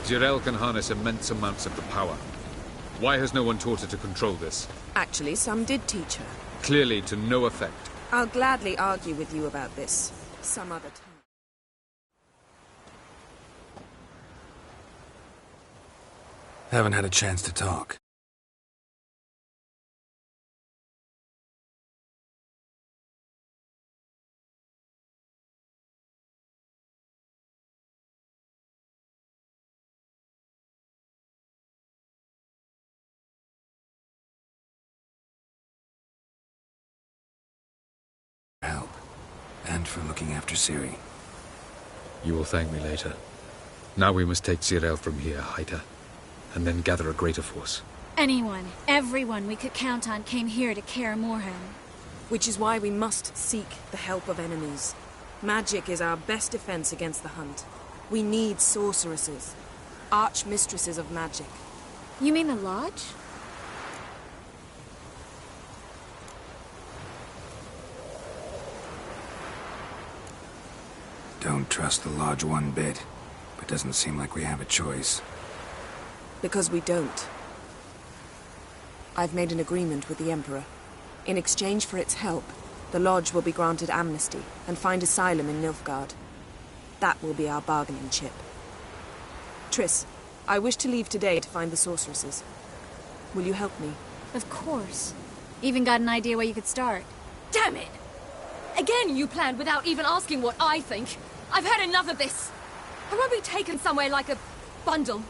Jirel can harness immense amounts of the power. Why has no one taught her to control this? Actually, some did teach her. Clearly to no effect. I'll gladly argue with you about this some other time. Haven't had a chance to talk. Help. And for looking after Ciri. You will thank me later. Now we must take Jirel from here, Haida, and then gather a greater force. Anyone, everyone we could count on came here to Kaer Morhen. Which is why we must seek the help of enemies. Magic is our best defense against the Hunt. We need sorceresses. Archmistresses of magic. You mean the Lodge? Don't trust the Lodge one bit, but doesn't seem like we have a choice. Because we don't. I've made an agreement with the Emperor. In exchange for its help, the Lodge will be granted amnesty and find asylum in Nilfgaard. That will be our bargaining chip. Triss, I wish to leave today to find the sorceresses. Will you help me? Of course. Even got an idea where you could start. Damn it! Again you planned without even asking what I think. I've had enough of this. I won't be taken somewhere like a bundle.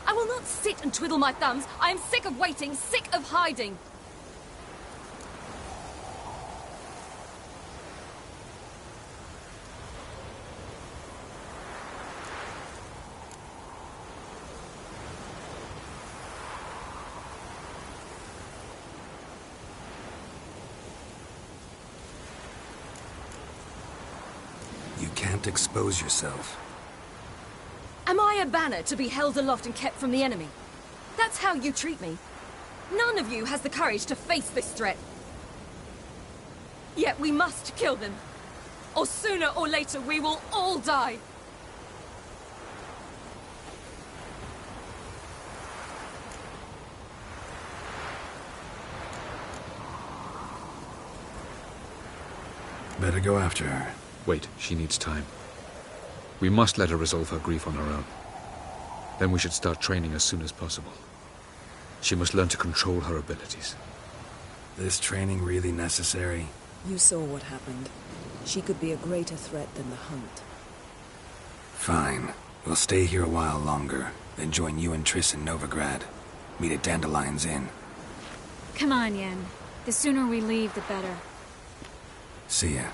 I will not sit and twiddle my thumbs. I am sick of waiting, sick of hiding. You can't expose yourself. Am I a banner to be held aloft and kept from the enemy? That's how you treat me. None of you has the courage to face this threat. Yet we must kill them. Or sooner or later we will all die. Better go after her. Wait, she needs time. We must let her resolve her grief on her own. Then we should start training as soon as possible. She must learn to control her abilities. This training really necessary? You saw what happened. She could be a greater threat than the Hunt. Fine. We'll stay here a while longer, then join you and Triss in Novigrad. Meet at Dandelion's Inn. Come on, Yen. The sooner we leave, the better. See ya.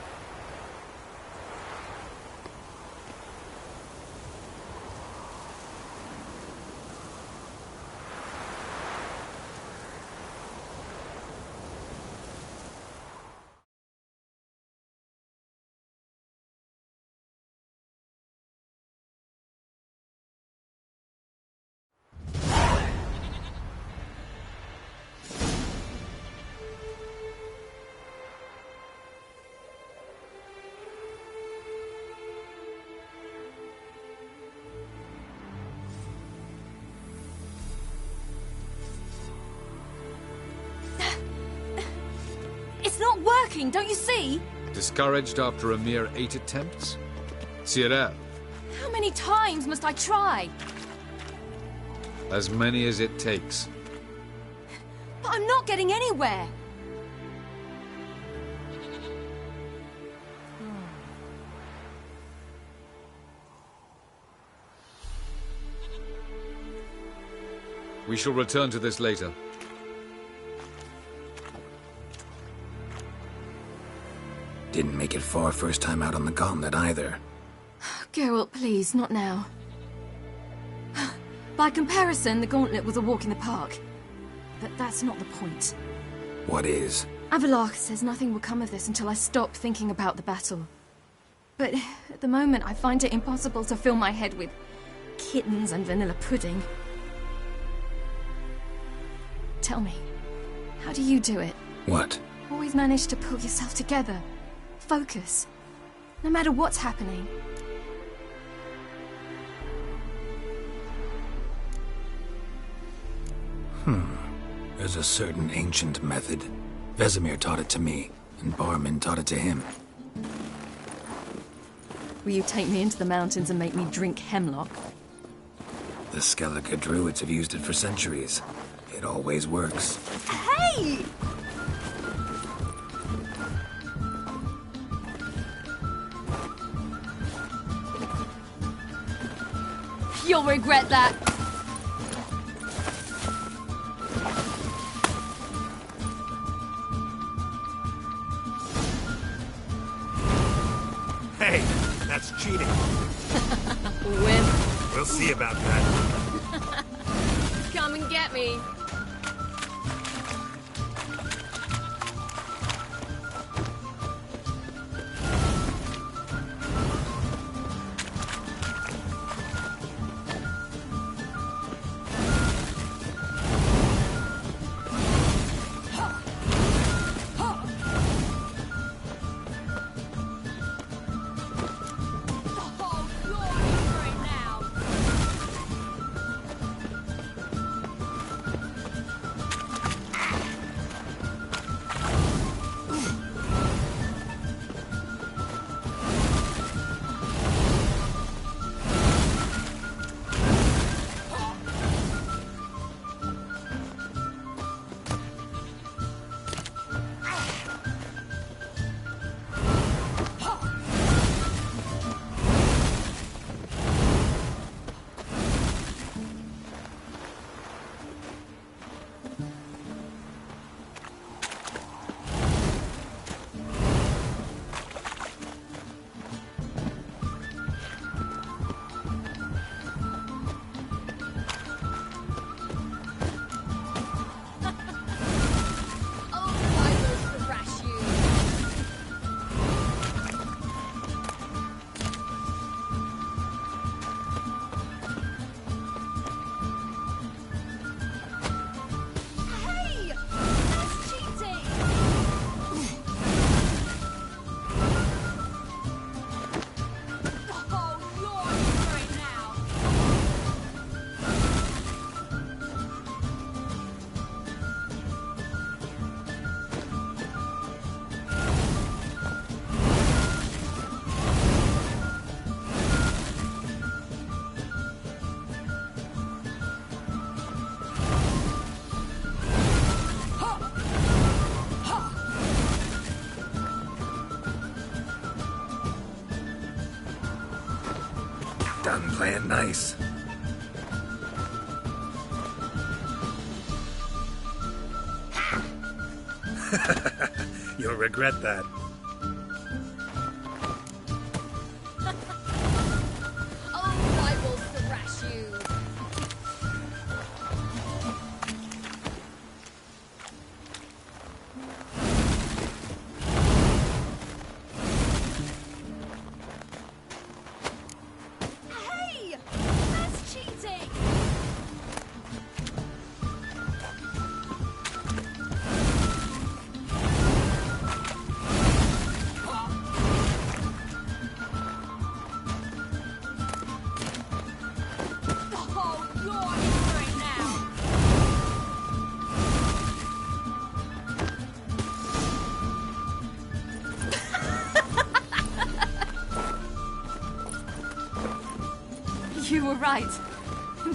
Not working, don't you see? Discouraged after a mere 8 attempts? Jirel. How many times must I try? As many as it takes. But I'm not getting anywhere. We shall return to this later. Didn't make it far first time out on the gauntlet either. Geralt, please, not now. By comparison, the gauntlet was a walk in the park. But that's not the point. What is? Avallac'h says nothing will come of this until I stop thinking about the battle. But at the moment, I find it impossible to fill my head with kittens and vanilla pudding. Tell me, how do you do it? What? Always manage to pull yourself together. Focus. No matter what's happening. There's a certain ancient method. Vesemir taught it to me, and Barman taught it to him. Will you take me into the mountains and make me drink hemlock? The Skellige druids have used it for centuries. It always works. Hey! You'll regret that. Hey, that's cheating. Win. We'll see about that. Come and get me. Done playing nice. You'll regret that. Oh, I will thrash you. Hey! That's cheating! Oh, you're in right now. You were right.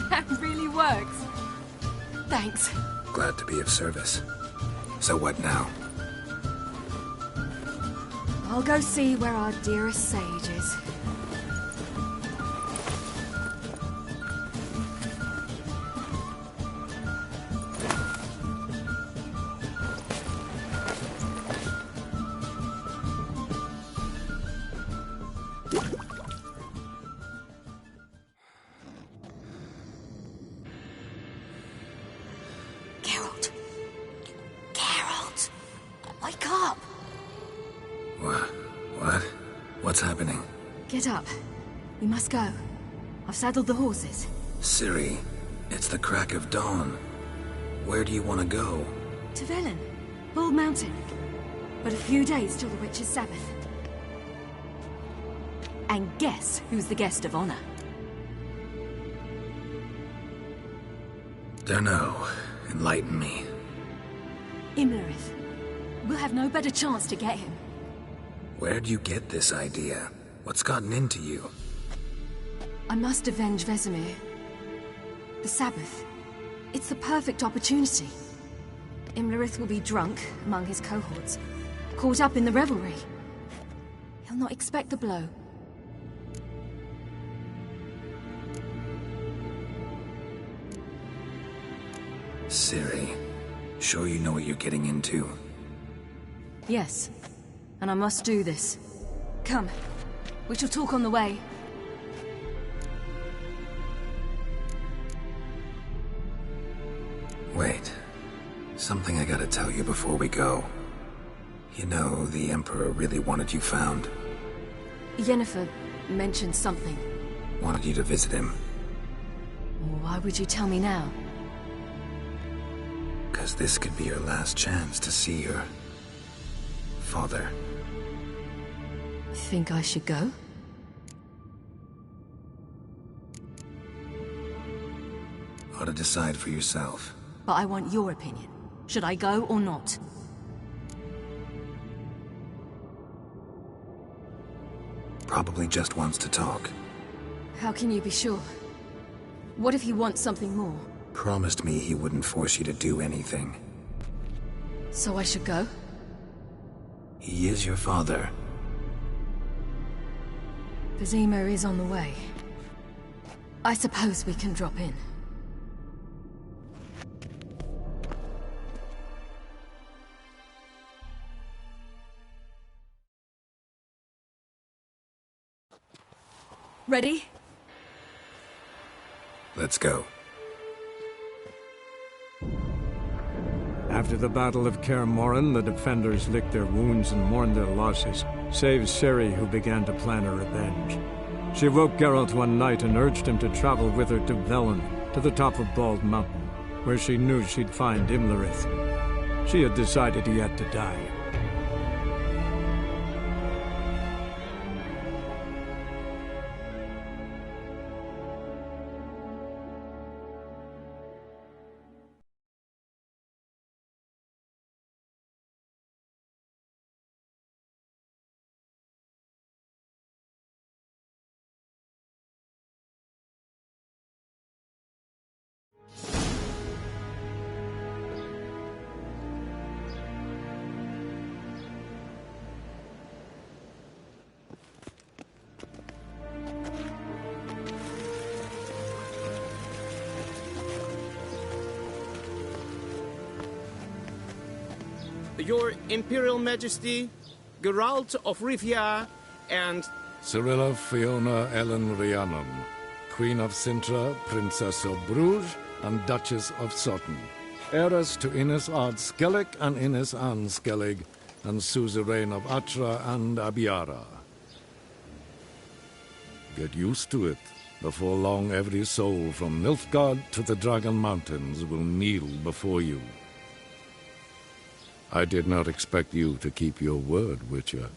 That really works. Thanks. Glad to be of service. So what now? I'll go see where our dearest sage is. Geralt. Geralt! Wake up! What? What's happening? Get up. We must go. I've saddled the horses. Ciri, it's the crack of dawn. Where do you want to go? To Velen. Bald Mountain. But a few days till the Witch's Sabbath. And guess who's the guest of honor? Dunno. Enlighten me. Imlerith. We'll have no better chance to get him. Where'd you get this idea? What's gotten into you? I must avenge Vesemir. The Sabbath. It's the perfect opportunity. Imlerith will be drunk among his cohorts, caught up in the revelry. He'll not expect the blow. Ciri, sure you know what you're getting into? Yes, and I must do this. Come, we shall talk on the way. Wait. Something I gotta tell you before we go. You know, the Emperor really wanted you found. Yennefer mentioned something. Wanted you to visit him. Why would you tell me now? 'Cause this could be your last chance to see your father. Think I should go? Ought to decide for yourself. But I want your opinion. Should I go or not? Probably just wants to talk. How can you be sure? What if he wants something more? Promised me he wouldn't force you to do anything. So I should go? He is your father. Vesemir is on the way. I suppose we can drop in. Ready? Let's go. After the Battle of Kaer Morhen, the defenders licked their wounds and mourned their losses, save Ciri, who began to plan her revenge. She woke Geralt one night and urged him to travel with her to Velen, to the top of Bald Mountain, where she knew she'd find Imlerith. She had decided he had to die. Your Imperial Majesty, Geralt of Rivia, and... Cirilla Fiona Ellen Rhiannon, Queen of Sintra, Princess of Bruges, and Duchess of Sutton. Heiress to Innis Ard Skellig and Innis Ann Skellig, and suzerain of Atra and Abiara. Get used to it. Before long, every soul from Nilfgaard to the Dragon Mountains will kneel before you. I did not expect you to keep your word, Witcher.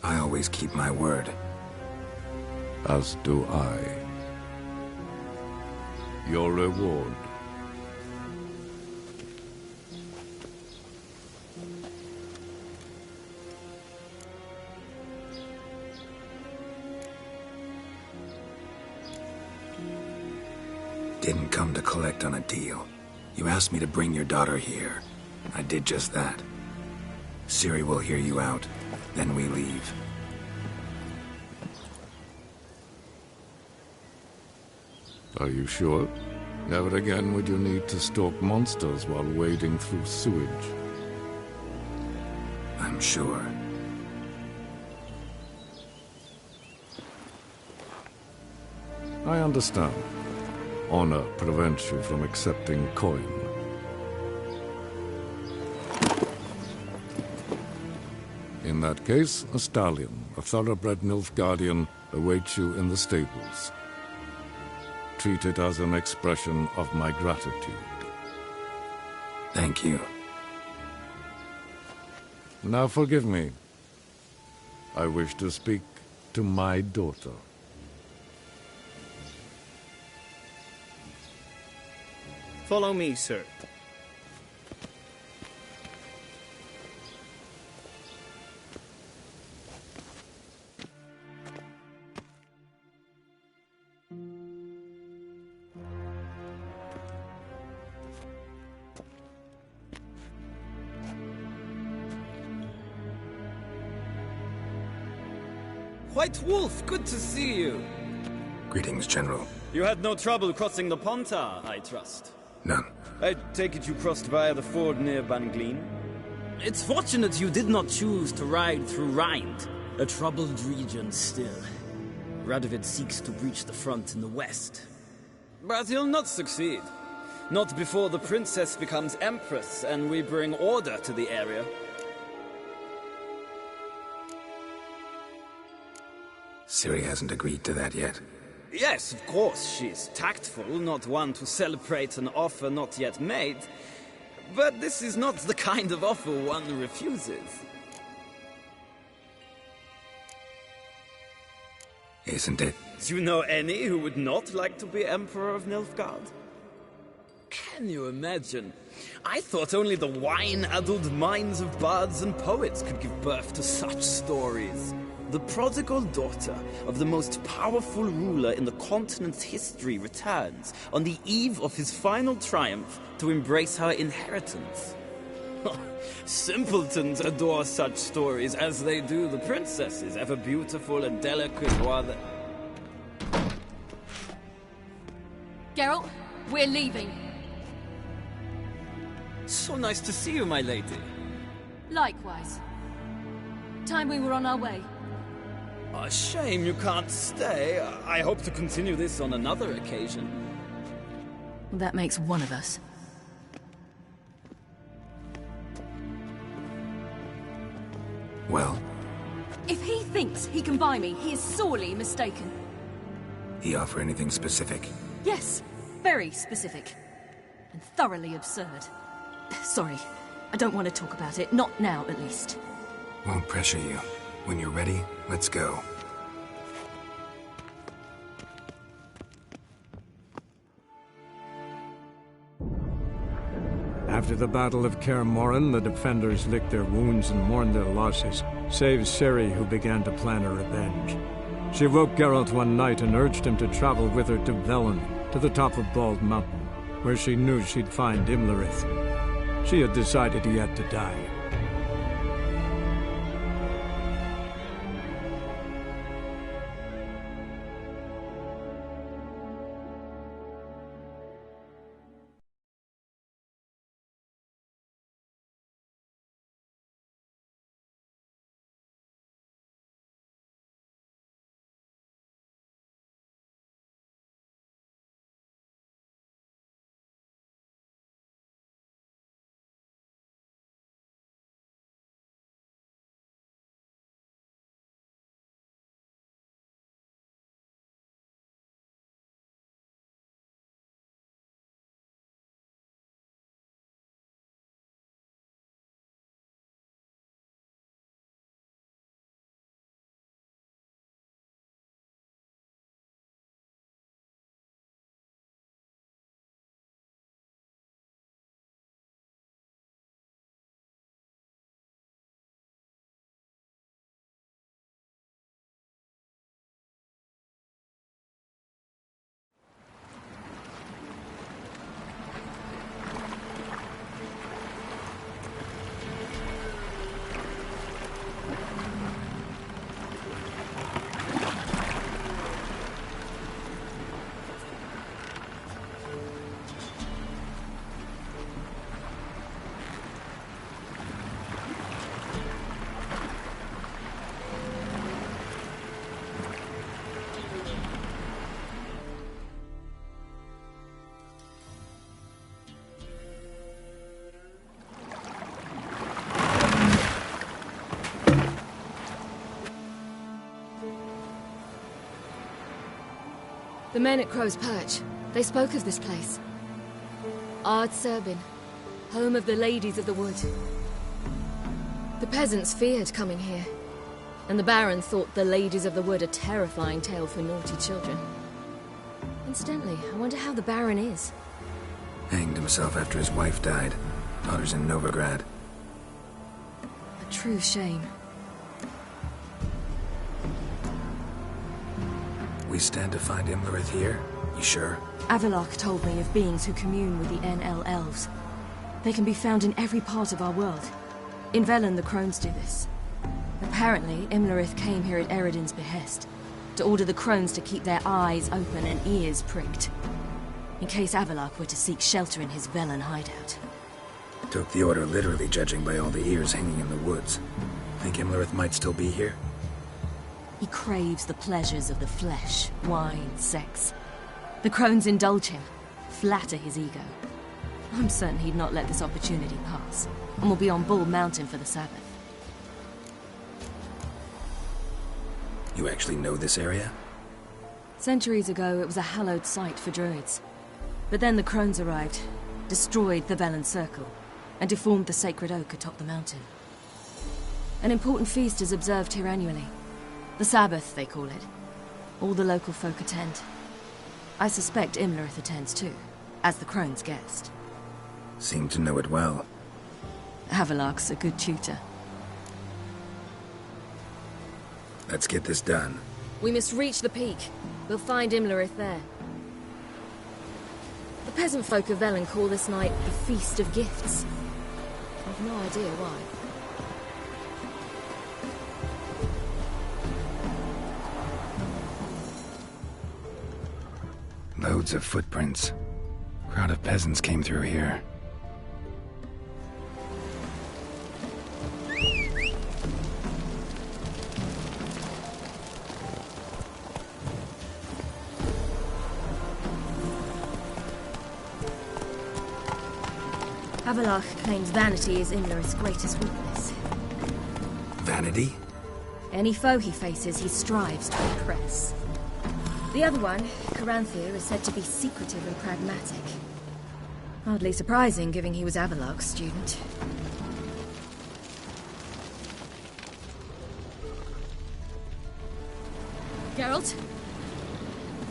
I always keep my word. As do I. Your reward. Didn't come to collect on a deal. You asked me to bring your daughter here. I did just that. Ciri will hear you out. Then we leave. Are you sure? Never again would you need to stalk monsters while wading through sewage. I'm sure. I understand. Honor prevents you from accepting coin. In that case, a stallion, a thoroughbred Nilfgaardian, awaits you in the stables. Treat it as an expression of my gratitude. Thank you. Now forgive me. I wish to speak to my daughter. Follow me, sir. White Wolf, good to see you. Greetings, General. You had no trouble crossing the Pontar, I trust. None. I take it you crossed via the ford near Banglin? It's fortunate you did not choose to ride through Rind, a troubled region still. Radovid seeks to breach the front in the west. But he'll not succeed. Not before the princess becomes empress and we bring order to the area. Ciri hasn't agreed to that yet. Yes, of course, she's tactful, not one to celebrate an offer not yet made. But this is not the kind of offer one refuses. Isn't it? Do you know any who would not like to be Emperor of Nilfgaard? Can you imagine? I thought only the wine-addled minds of bards and poets could give birth to such stories. The prodigal daughter of the most powerful ruler in the continent's history returns on the eve of his final triumph to embrace her inheritance. Simpletons adore such stories as they do the princesses, ever beautiful and delicate while the... Geralt, we're leaving. So nice to see you, my lady. Likewise. Time we were on our way. A shame you can't stay. I hope to continue this on another occasion. That makes one of us. Well? If he thinks he can buy me, he is sorely mistaken. He offer anything specific? Yes, very specific. And thoroughly absurd. Sorry, I don't want to talk about it. Not now, at least. Won't pressure you. When you're ready, let's go. After the Battle of Kaer Morhen, the defenders licked their wounds and mourned their losses, save Ciri, who began to plan a revenge. She woke Geralt one night and urged him to travel with her to Velen, to the top of Bald Mountain, where she knew she'd find Imlerith. She had decided he had to die. The men at Crow's Perch, they spoke of this place. Ard Serbin, home of the Ladies of the Wood. The peasants feared coming here, and the Baron thought the Ladies of the Wood a terrifying tale for naughty children. Incidentally, I wonder how the Baron is. Hanged himself after his wife died. Daughter's in Novigrad. A true shame. We stand to find Imlerith here? You sure? Avalok told me of beings who commune with the NL elves. They can be found in every part of our world. In Velen, the Crones do this. Apparently, Imlerith came here at Eredin's behest, to order the Crones to keep their eyes open and ears pricked, in case Avalok were to seek shelter in his Velen hideout. Took the order literally, judging by all the ears hanging in the woods. Think Imlerith might still be here? He craves the pleasures of the flesh, wine, sex. The Crones indulge him, flatter his ego. I'm certain he'd not let this opportunity pass, and will be on Bull Mountain for the Sabbath. You actually know this area? Centuries ago, it was a hallowed site for druids. But then the Crones arrived, destroyed the Velen Circle, and deformed the sacred oak atop the mountain. An important feast is observed here annually. The Sabbath, they call it. All the local folk attend. I suspect Imlerith attends too, as the Crone's guest. Seem to know it well. Avalok's a good tutor. Let's get this done. We must reach the peak. We'll find Imlerith there. The peasant folk of Velen call this night the Feast of Gifts. I've no idea why. Loads of footprints. Crowd of peasants came through here. Avalok claims vanity is Imlerith's greatest weakness. Vanity? Any foe he faces, he strives to impress. The other one, Caranthir, is said to be secretive and pragmatic. Hardly surprising, given he was Avalok's student. Geralt?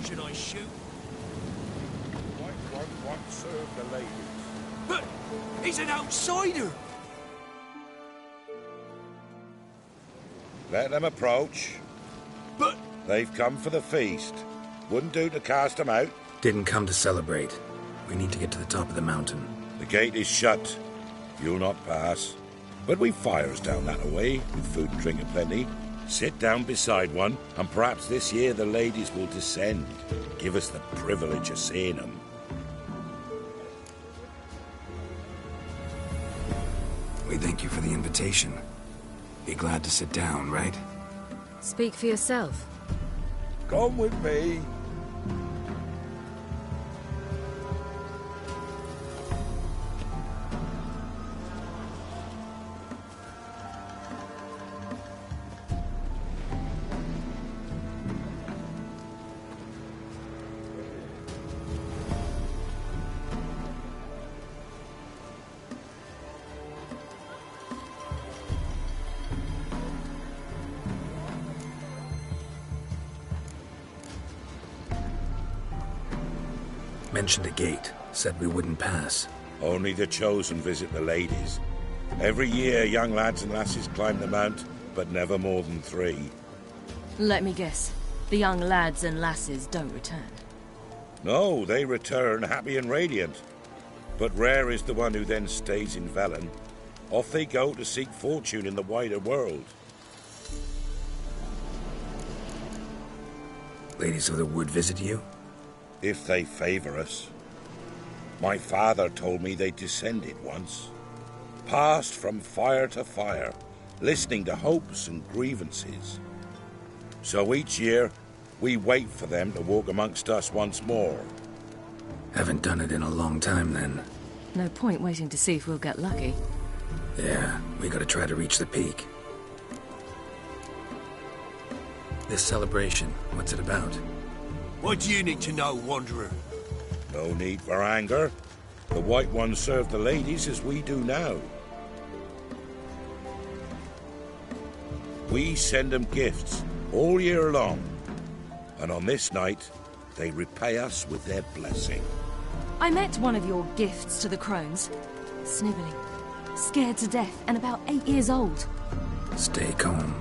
Should I shoot? What serve the ladies? But he's an outsider! Let them approach. But... They've come for the feast. Wouldn't do to cast them out. Didn't come to celebrate. We need to get to the top of the mountain. The gate is shut. You'll not pass. But we've fires down that way, with food and drink aplenty. Sit down beside one, and perhaps this year the ladies will descend. Give us the privilege of seeing them. We thank you for the invitation. Be glad to sit down, right? Speak for yourself. Come with me. Mentioned a gate. Said we wouldn't pass. Only the chosen visit the ladies. Every year, young lads and lasses climb the mount, but never more than 3. Let me guess. The young lads and lasses don't return. No, they return happy and radiant. But rare is the one who then stays in Velen. Off they go to seek fortune in the wider world. Ladies of the Wood visit you? If they favor us. My father told me they descended once. Passed from fire to fire, listening to hopes and grievances. So each year, we wait for them to walk amongst us once more. Haven't done it in a long time, then. No point waiting to see if we'll get lucky. Yeah, we gotta try to reach the peak. This celebration, what's it about? What do you need to know, Wanderer? No need for anger. The White Ones serve the ladies as we do now. We send them gifts all year long. And on this night, they repay us with their blessing. I met one of your gifts to the crones. Snivelling, scared to death, and about 8 years old. Stay calm.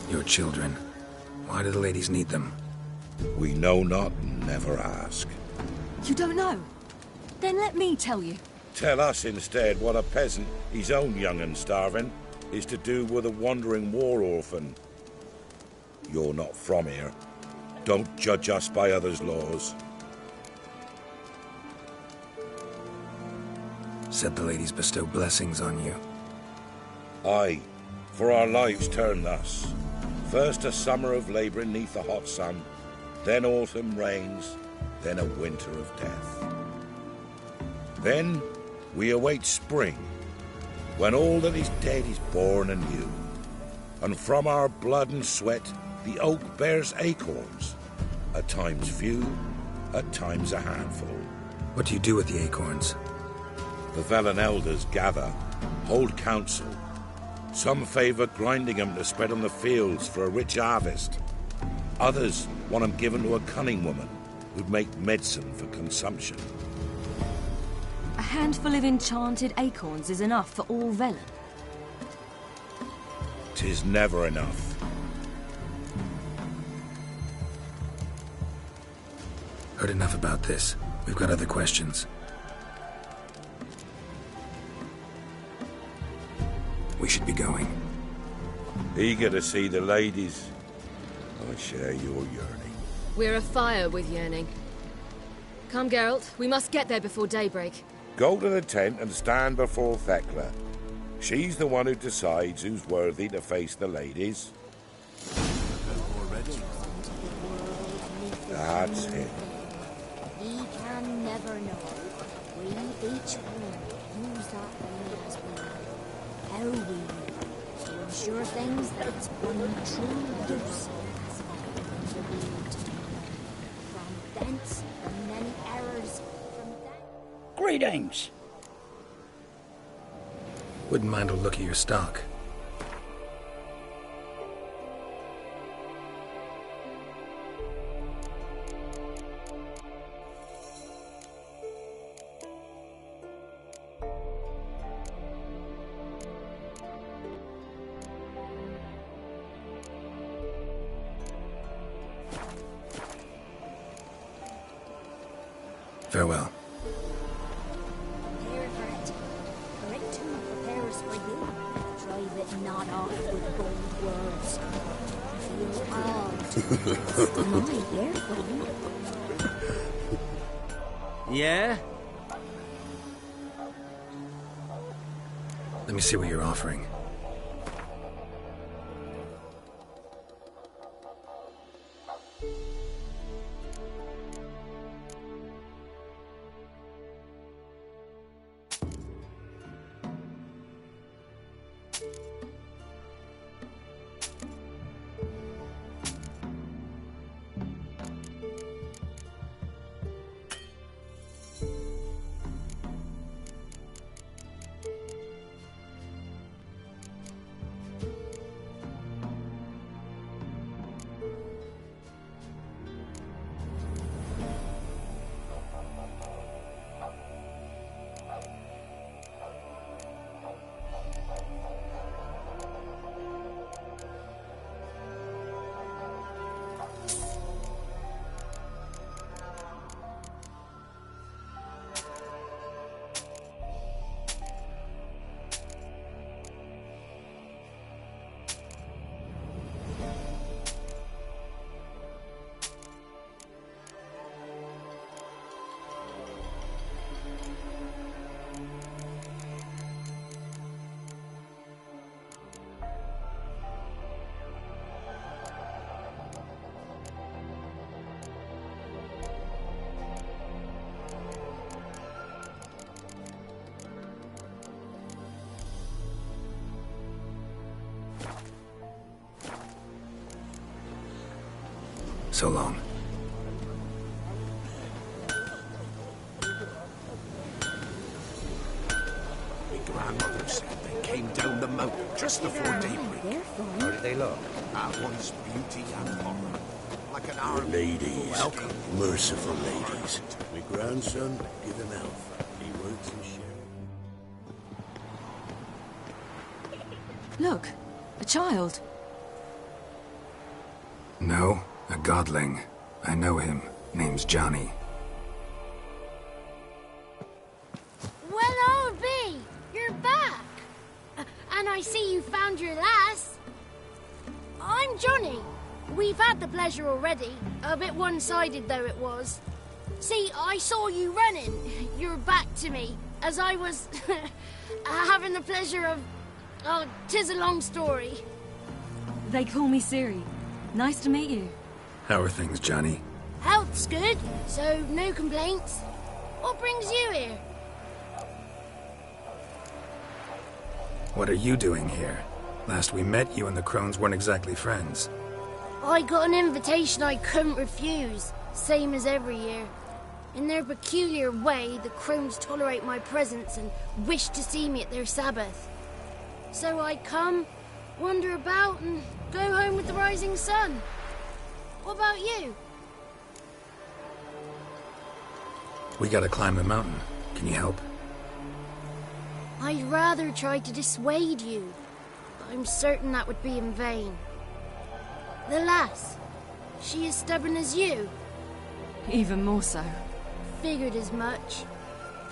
Your children. Why do the ladies need them? We know not and never ask. You don't know? Then let me tell you. Tell us instead what a peasant, his own young and starving, is to do with a wandering war orphan. You're not from here. Don't judge us by others' laws. Said the ladies bestow blessings on you. Aye, for our lives turn thus. First a summer of labouring neath the hot sun, then autumn rains, then a winter of death. Then we await spring, when all that is dead is born anew. And from our blood and sweat the oak bears acorns, at times few, at times a handful. What do you do with the acorns? The Velen elders gather, hold council. Some favour grinding them to spread on the fields for a rich harvest. Others want them given to a cunning woman who'd make medicine for consumption. A handful of enchanted acorns is enough for all Velen. 'Tis never enough. Heard enough about this. We've got other questions. We should be going. Eager to see the ladies. I share your yearning. We're afire with yearning. Come, Geralt. We must get there before daybreak. Go to the tent and stand before Thekla. She's the one who decides who's worthy to face the ladies. That's it. We can never know. We each one use that as we how we use to ensure things that it's one true use as to be from thence, from many errors, from thence. Greetings. Wouldn't mind a look at your stock. Farewell. Prepare for it. For it too prepares for you. Drive it not off with bold words. Feel awed. Am I here for you? Yeah? Let me see what you're offering. So long. We go grandmother said they came down the mountain just before daybreak. How did they look? One's beauty and horror. Like an army. Ladies. Welcome. Merciful ladies. My grandson, give him health. He works in share. Look, a child. No, a godling. I know him. Name's Johnny. Well, old B, you're back. And I see you found your lass. I'm Johnny. We've had the pleasure already. A bit one-sided, though it was. See, I saw you running. Your back to me. As I was having the pleasure of... Oh, 'tis a long story. They call me Ciri. Nice to meet you. How are things, Johnny? Health's good, so no complaints. What brings you here? What are you doing here? Last we met, you and the Crones weren't exactly friends. I got an invitation I couldn't refuse, same as every year. In their peculiar way, the Crones tolerate my presence and wish to see me at their Sabbath. So I come, wander about, and go home with the rising sun. What about you? We gotta climb the mountain. Can you help? I'd rather try to dissuade you, but I'm certain that would be in vain. The lass, she as stubborn as you? Even more so. Figured as much.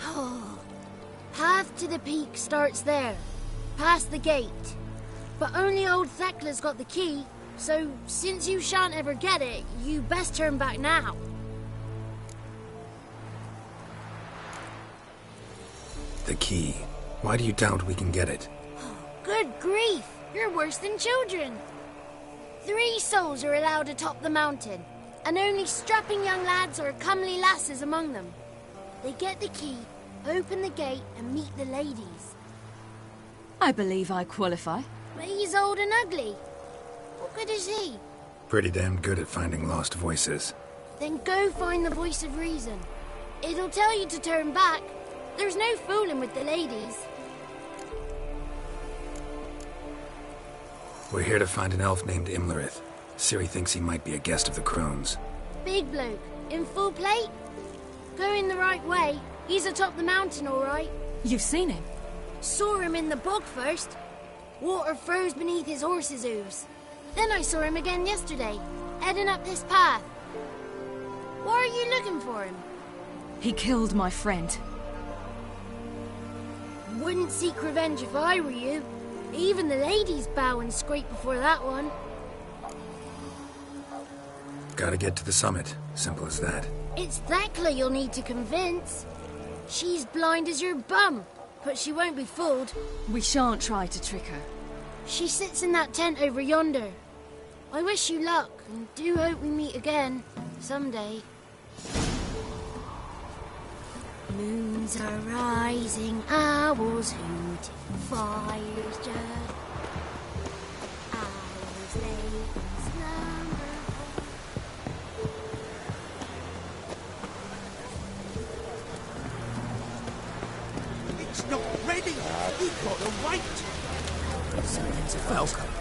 Oh, path to the peak starts there, past the gate. But only old Thekla's got the key, so since you shan't ever get it, you best turn back now. The key. Why do you doubt we can get it? Good grief, you're worse than children. 3 souls are allowed atop the mountain, and only strapping young lads or comely lasses among them. They get the key, open the gate, and meet the ladies. I believe I qualify. But he's old and ugly. What good is he? Pretty damn good at finding lost voices. Then go find the voice of reason. It'll tell you to turn back. There's no fooling with the ladies. We're here to find an elf named Imlerith. Ciri thinks he might be a guest of the Crones. Big bloke, in full plate? Going the right way. He's atop the mountain, all right. You've seen him? Saw him in the bog first. Water froze beneath his horse's hooves. Then I saw him again yesterday, heading up this path. Why are you looking for him? He killed my friend. Wouldn't seek revenge if I were you. Even the ladies bow and scrape before that one. Gotta get to the summit. Simple as that. It's Thekla you'll need to convince. She's blind as your bum, but she won't be fooled. We shan't try to trick her. She sits in that tent over yonder. I wish you luck, and do hope we meet again, someday. Moons are rising, owls hooting, fires just. Owls lay in slumber. It's not ready. We gotta wait. Something's welcome.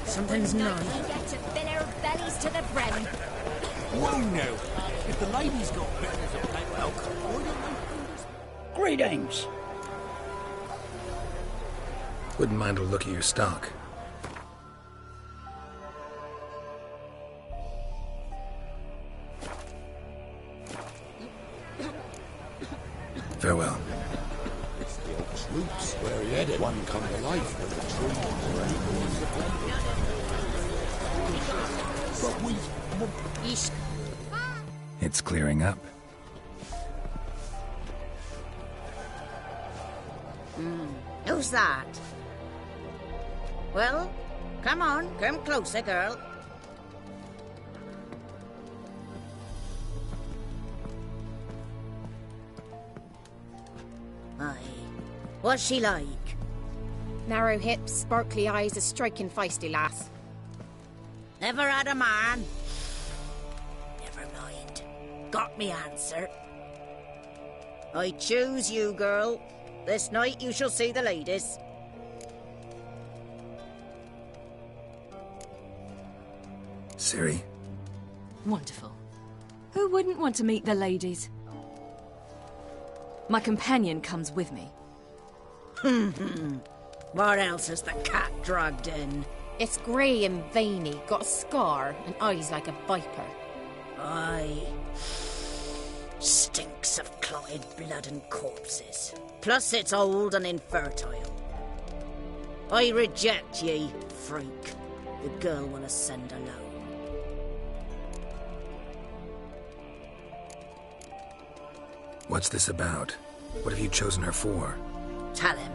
Something's none. We get to fill our bellies to the brim. Whoa now. If the ladies got better than they welcome, why don't they find us? Greetings. Wouldn't mind a look at your stock. Farewell. It's the old troops. Where he headed? One come to life with the tree. But we... It's clearing up. Who's that? Well, come on, come closer, girl. Aye. What's she like? Narrow hips, sparkly eyes, a striking feisty lass. Never had a man. Never mind. Got me answer. I choose you, girl. This night you shall see the ladies. Ciri? Wonderful. Who wouldn't want to meet the ladies? My companion comes with me. What else has the cat dragged in? It's grey and veiny, got a scar, and eyes like a viper. Aye. Stinks of clotted blood and corpses. Plus it's old and infertile. I reject ye, freak. The girl will ascend alone. What's this about? What have you chosen her for? Tell him.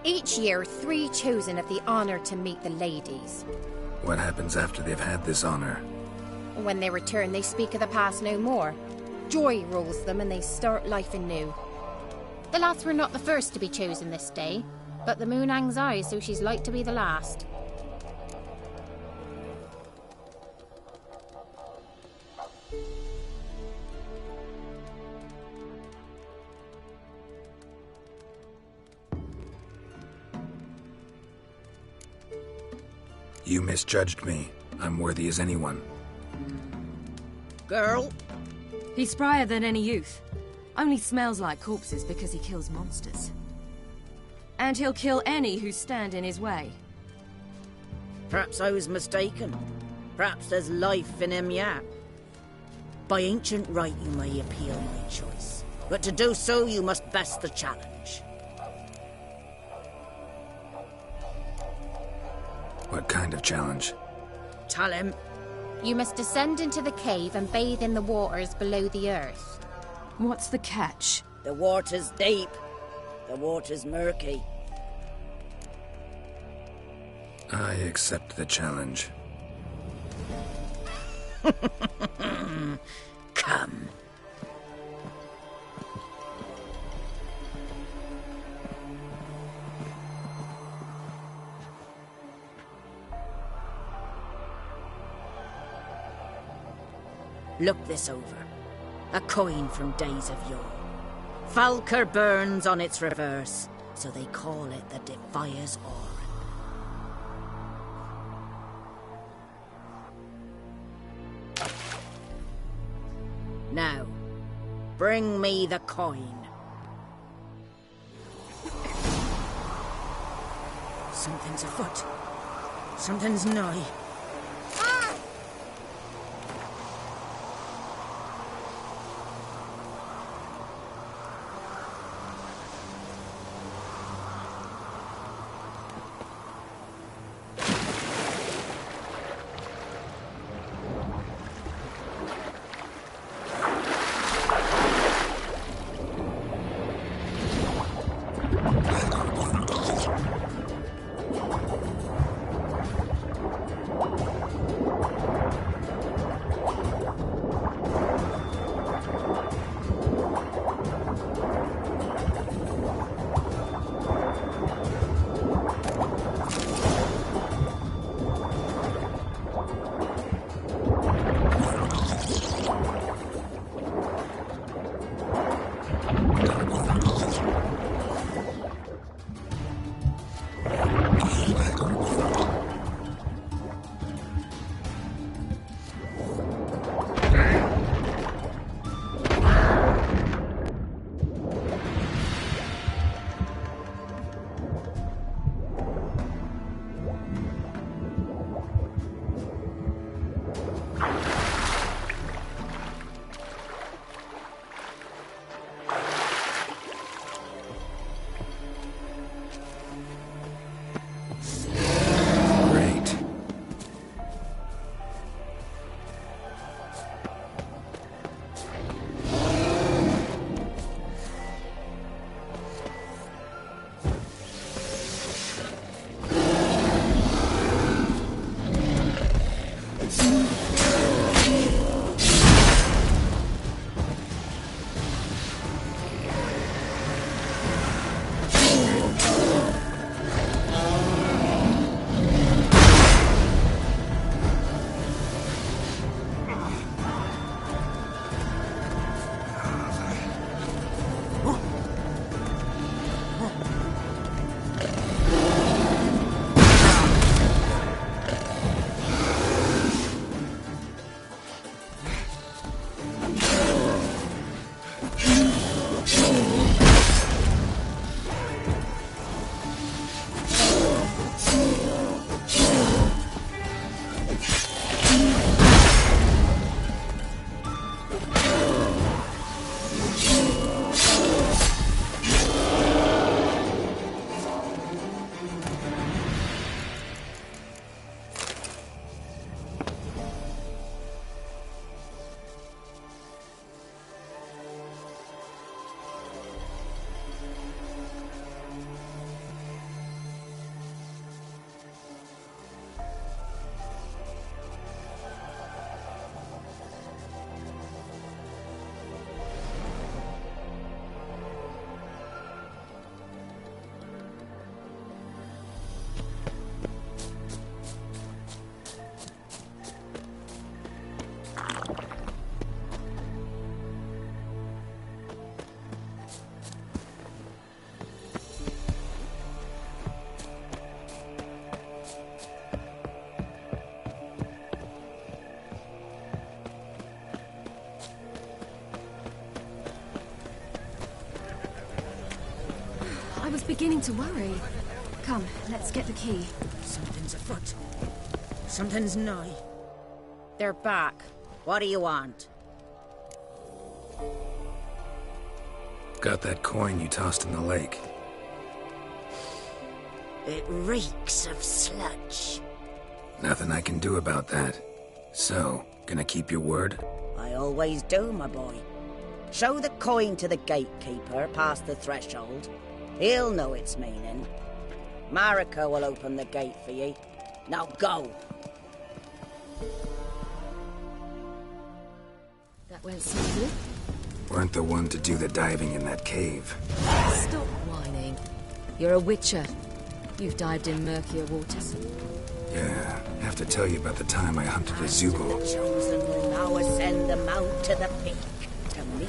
Each year, 3 chosen have the honour to meet the ladies. What happens after they've had this honor? When they return, they speak of the past no more. Joy rules them and they start life anew. The lads were not the first to be chosen this day, but the moon hangs high, so she's like to be the last. You misjudged me. I'm worthy as anyone. Girl? He's sprier than any youth. Only smells like corpses because he kills monsters. And he'll kill any who stand in his way. Perhaps I was mistaken. Perhaps there's life in him yet. By ancient right you may appeal my choice. But to do so you must best the challenge. What kind of challenge? Tell him. You must descend into the cave and bathe in the waters below the earth. What's the catch? The water's deep. The water's murky. I accept the challenge. Come. Look this over. A coin from days of yore. Falker burns on its reverse, so they call it the Defier's Oran. Now, bring me the coin. Something's afoot. Something's nigh. beginning to worry. Come, let's get the key. Something's afoot. Something's nigh. They're back. What do you want? Got that coin you tossed in the lake. It reeks of sludge. Nothing I can do about that. So, gonna keep your word? I always do, my boy. Show the coin to the gatekeeper past the threshold. He'll know its meaning. Marika will open the gate for ye. Now go! That went smoothly. Weren't the one to do the diving in that cave. Stop whining. You're a witcher. You've dived in murkier waters. Yeah, have to tell you about the time I hunted a Zubul. The chosen will now ascend the mount to the peak to meet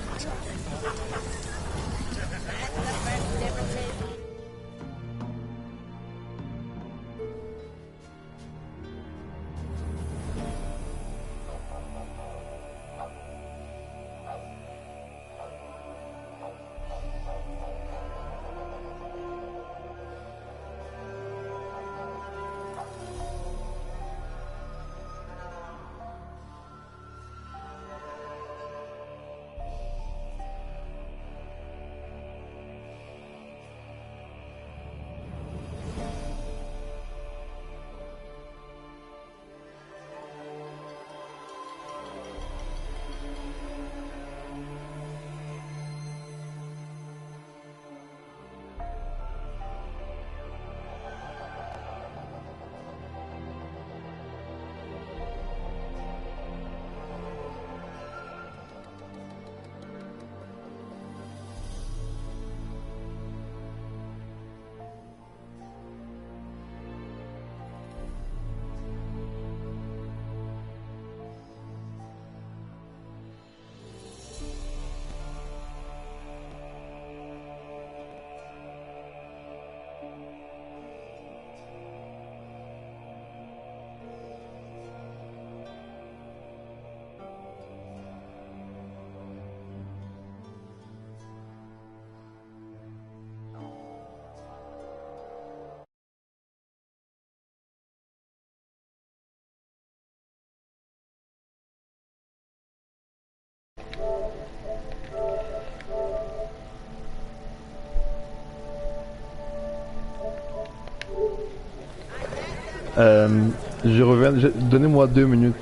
Je reviens, donnez-moi 2 minutes,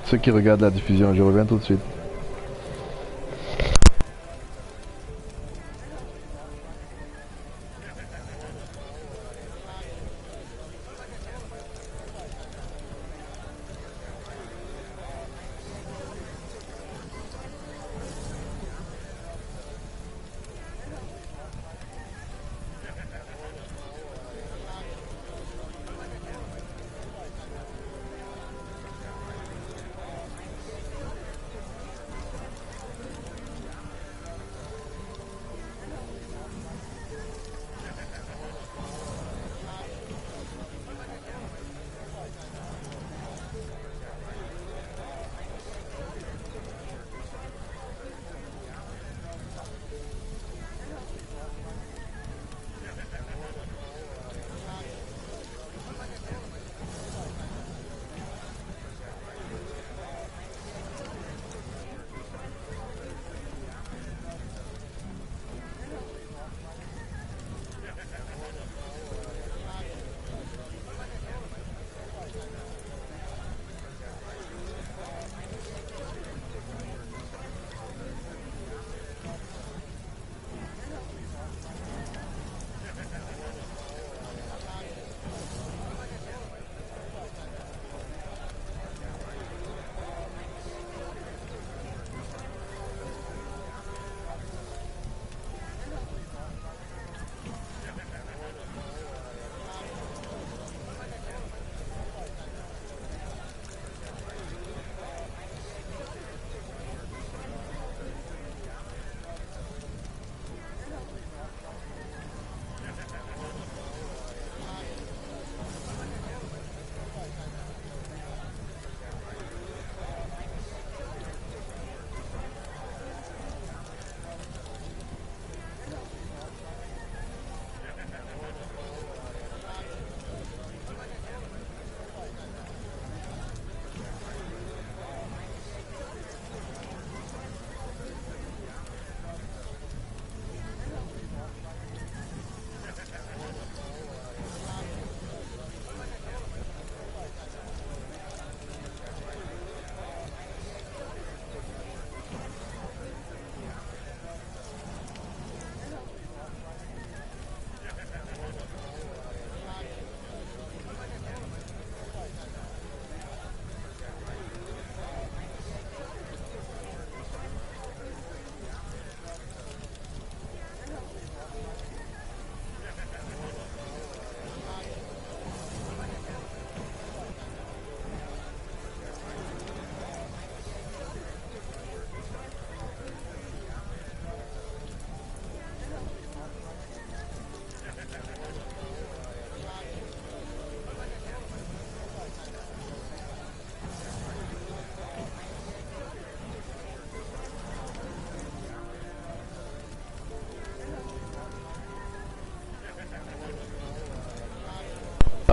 ceux qui regardent la diffusion, je reviens tout de suite.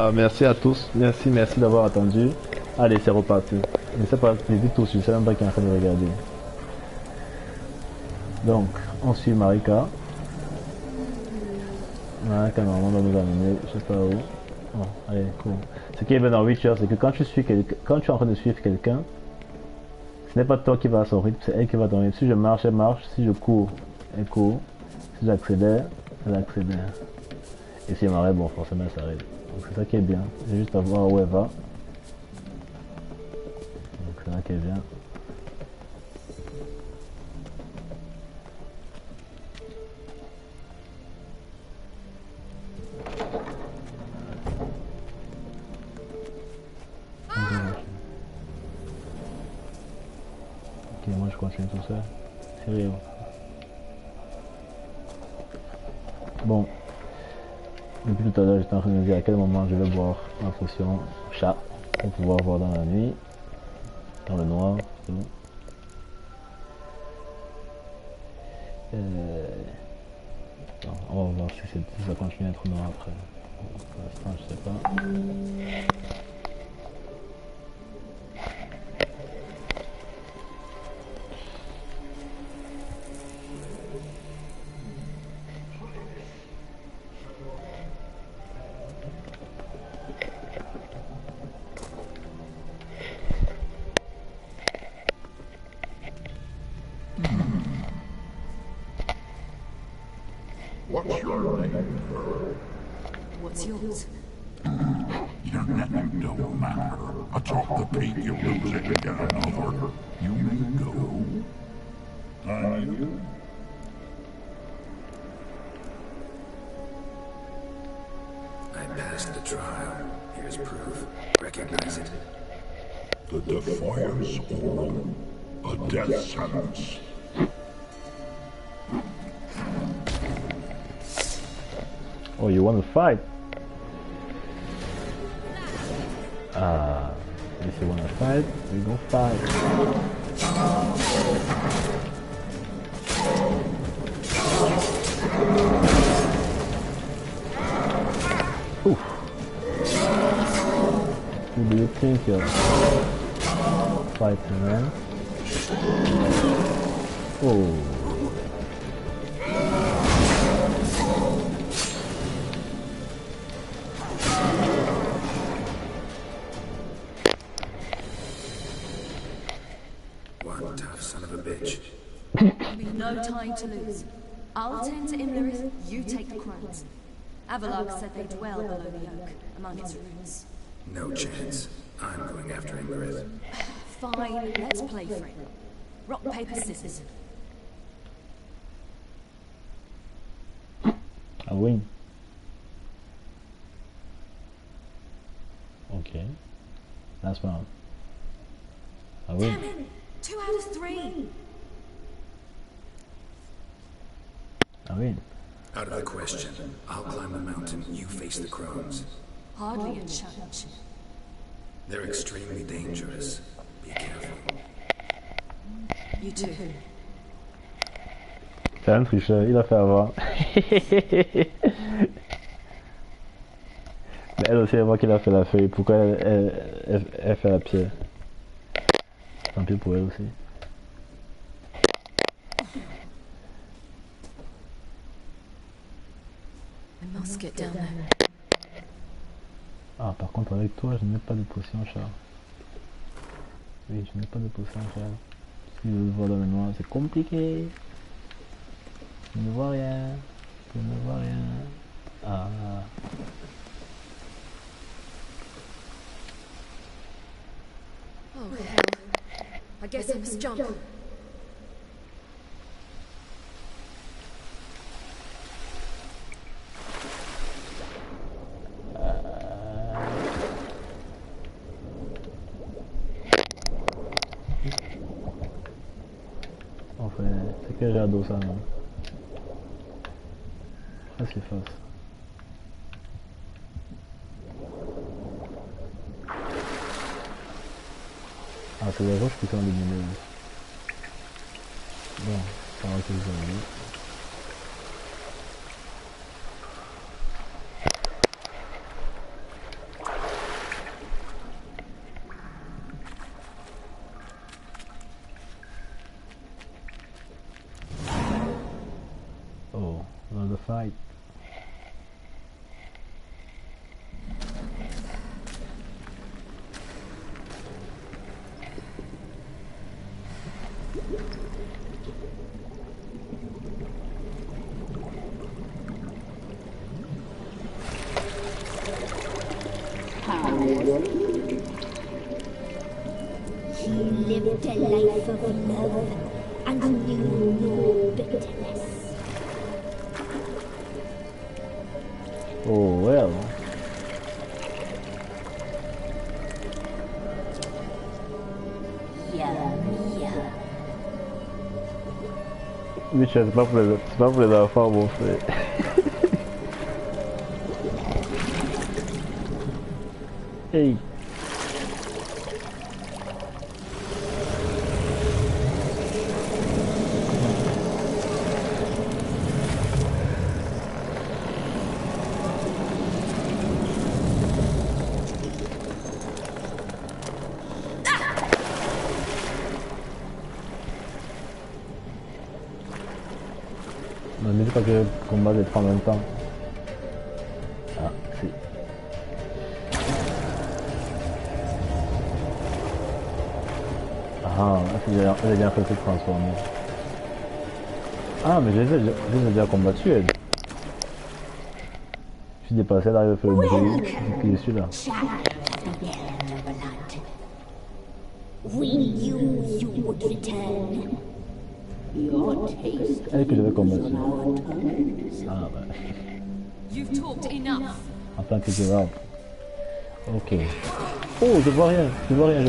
Ah, merci à tous. Merci d'avoir attendu. Allez, c'est reparti. Je ne sais pas, mais vite tous, je ne sais même pas qui est en train de regarder. Donc, on suit Marika. Marika, normalement, va nous amener, je sais pas où. Oh, allez, cool. Ce qui est bien dans Witcher, c'est que quand tu es en train de suivre quelqu'un, ce n'est pas toi qui vas à son rythme, c'est elle qui va à ton rythme. Si je marche, elle marche. Si je cours, elle court. Si j'accélère, elle accélère. Et si elle m'arrête, bon, forcément, ça arrive. Donc c'est ça qui est bien. J'ai juste à voir où elle va. Donc c'est ça qui est bien. Ok, moi je continue tout seul. Sérieux. Bon. Depuis tout à l'heure, j'étais en train de me dire à quel moment je vais boire ma potion chat pour pouvoir voir dans la nuit, dans le noir. Tout. Bon, on va voir si ça continue à être noir après. Pour l'instant, je sais pas. What's your name, girl? What's yours? Your name don't matter. Atop the peak you're losing to get another. You may go. And you? I passed the trial. Here's proof. Recognize it. The Defiance Oral. A death sentence. Oh, you want to fight? If you want to fight, we go fight. Oof. Who do you think you're fighting, man? Oh. One tough son of a bitch. No time to lose. I'll tend to Imlerith, you take the crowns. Avalok said they dwell below the oak, among its roots. No chance. I'm going after Imlerith. Fine, let's play for it. Rock, paper, scissors. I win. Okay. Last round. I win. Damn it! 2 out of 3. I win. Out of the question. I'll climb the mountain. You face the crones. Hardly a challenge. They're extremely dangerous. Be careful. You too. C'est un tricheur, il a fait avoir. Mais elle aussi, elle voit qu'il a fait la feuille. Pourquoi elle fait la pierre? Tant pis pour elle aussi. I must get down there. Ah, par contre, avec toi, je n'ai pas de potion, Charles. Oui, je n'ai pas de potion, Charles. Si je le vois dans le noir, c'est compliqué. Je ne vois rien. Je ne vois rien. Ah. Oh, hell. I guess I must jump. Enfin, c'est que j'adore ça, non? Presque face. Ah, c'est les roches qui sont illuminées. Bon, ça va que vous avez. He lived a life of love and knew no bitterness. Oh well. Richard, c'est pas pour les enfants, mon frère. Hey. Mais je crois que le combat d'être en même temps. Ah, si. Ah, j'ai bien fait se transformer. Ah, mais je les ai déjà combattus, elle. Je suis dépassé, elle arrive à faire le bruit. Qui est celui-là? We knew you would return. Your taste. Elle que j'avais combattu. Ah, bah. You've talked enough. En tant que Geralt. Ok. Oh, je vois rien. Je vois rien.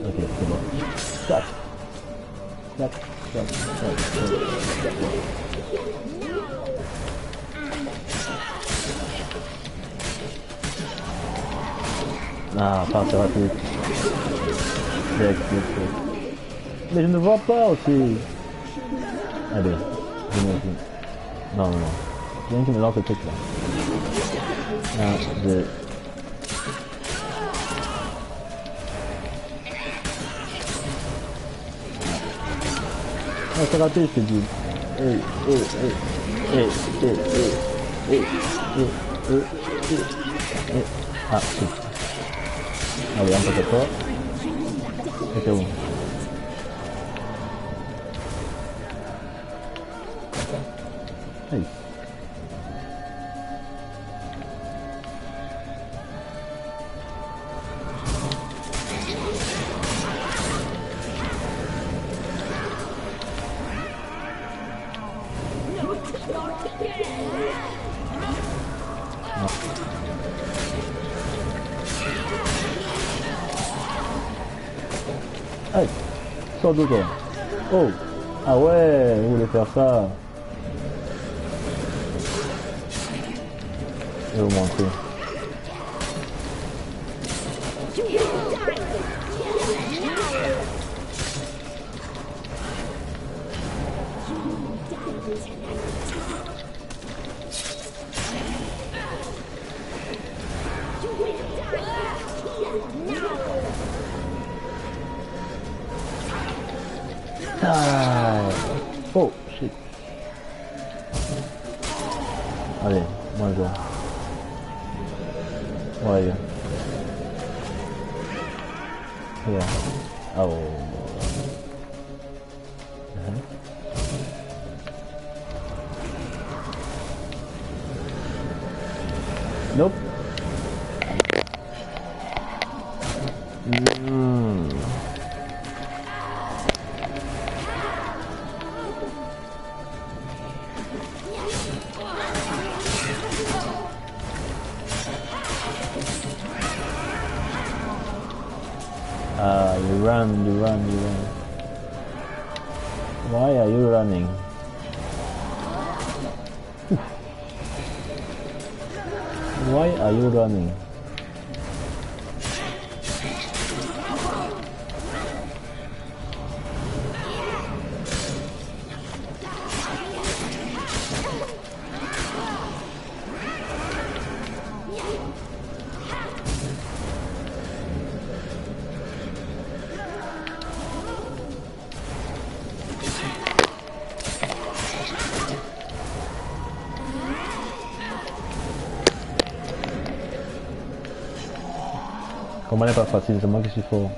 Ok, c'est bon. Stop. Ah, partir rapide. Mais je ne vois pas aussi. Allez, dis-moi aussi. Non. Il y a un qui me lance le truc là. 1, 2. Ah, c'est raté, je te dis. Ah, si. Allez, un peu de fort. Et c'est bon. Hey. Hey, sors de toi. Oh, ah ouais, vous voulez faire ça. Je vais vous montrer. Oh shit. Allez, moi je vais. Ouais. Yeah. Oh. Nope. You run. Why are you running? Why are you running? Comment n'est pas facile, c'est moi qui suis fort.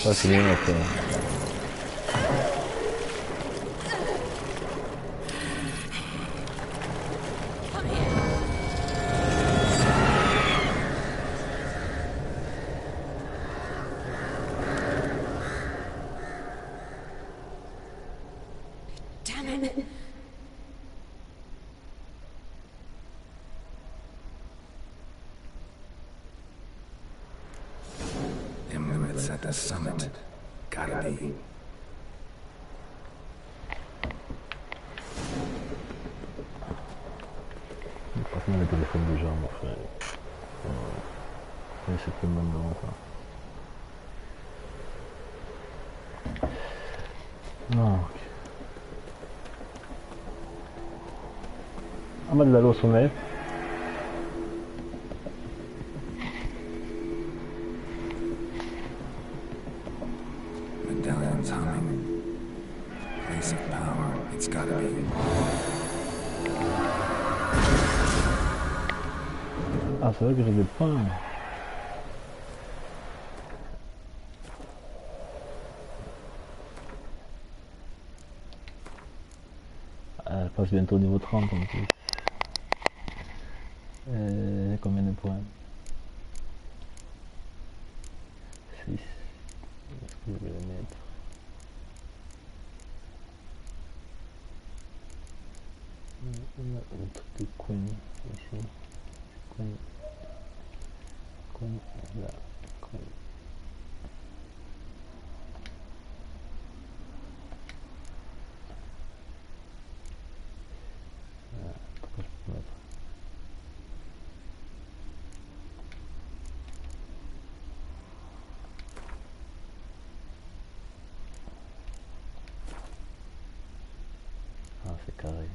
Ça c'est bien après. Damn it. Amulet's at the summit. Gotta be. Franchement, le téléphone déjà, mon frère. Ouais, c'est plus mal devant ça. Non. On va de l'aller au sommet. Medallion's humming. Place of power. It's gotta be. Ah, c'est vrai que j'avais pas. Elle passe bientôt au niveau 30 en plus. Combien de points? 6. Est-ce que je vais les mettre? On a un truc de coin ici. Coin. Coin. Là. Coin. Pourquoi je peux mettre? Ah, c'est carré.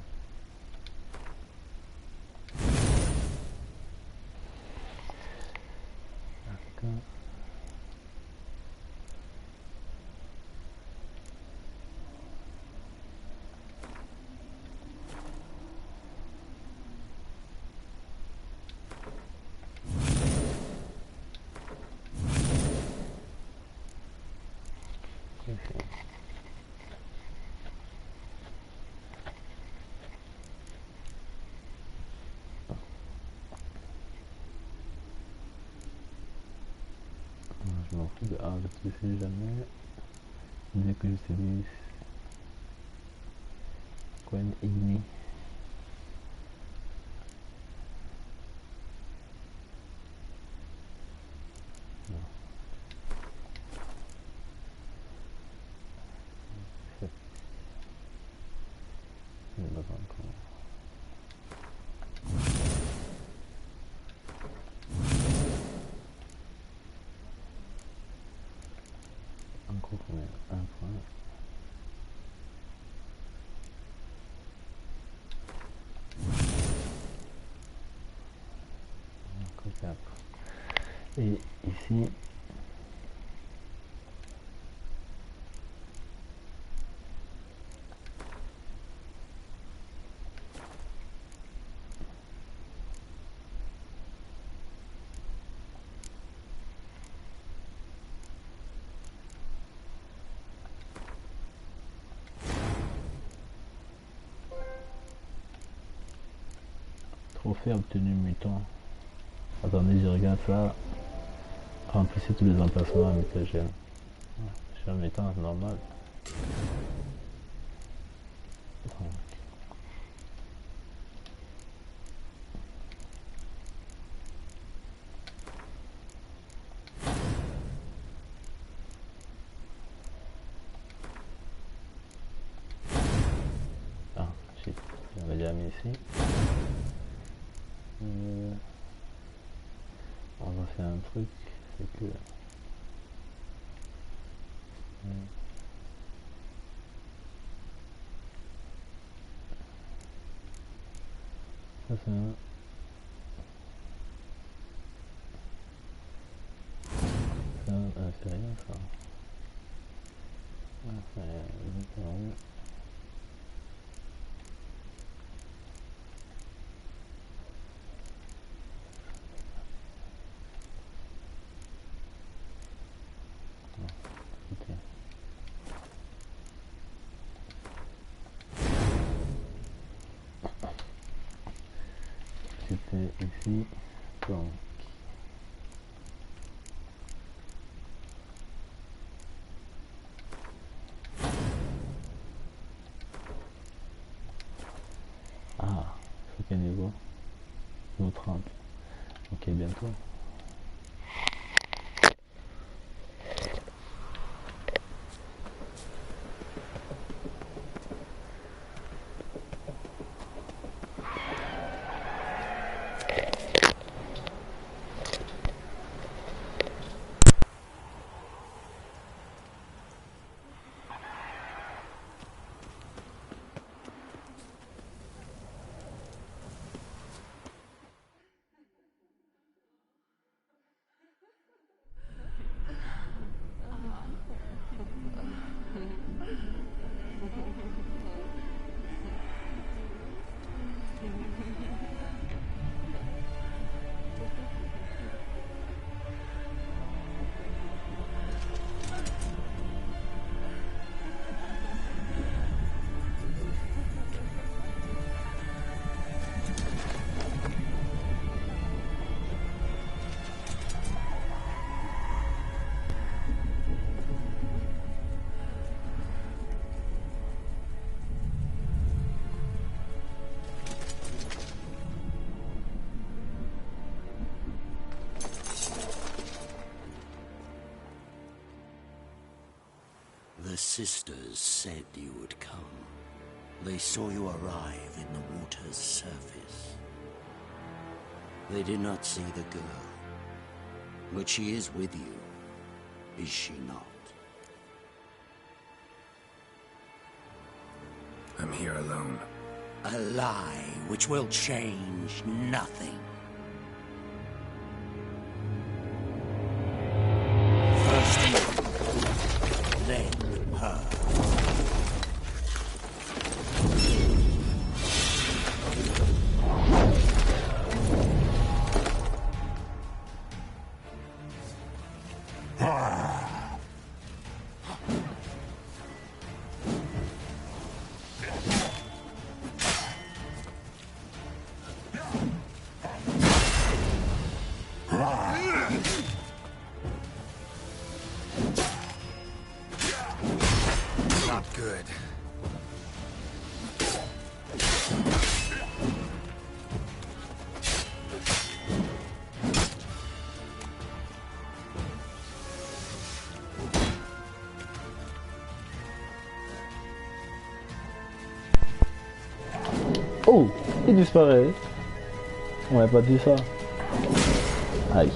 D'accord. Je m'en fous de A, je sais jamais. Dès que j'utilise coin igni. Encore combien? Un point. Encore 4. Et ici, trophée obtenu mutant. Attendez, je regarde ça. Remplissez tous les emplacements à mutagène. Je suis un mutant normal. Ah, shit. J'avais déjà mis ici. On va faire un truc, c'est que ça c'est un rien ça. C'est exactement. ici. Donc. Ah, c'est quel niveau? Niveau 30. Ok, bientôt. The sisters said you would come. They saw you arrive in the water's surface. They did not see the girl. But she is with you, is she not? I'm here alone. A lie which will change nothing. First you, then her. Not good. Oh, il disparaît. On m'avait pas dit ça. Aïe.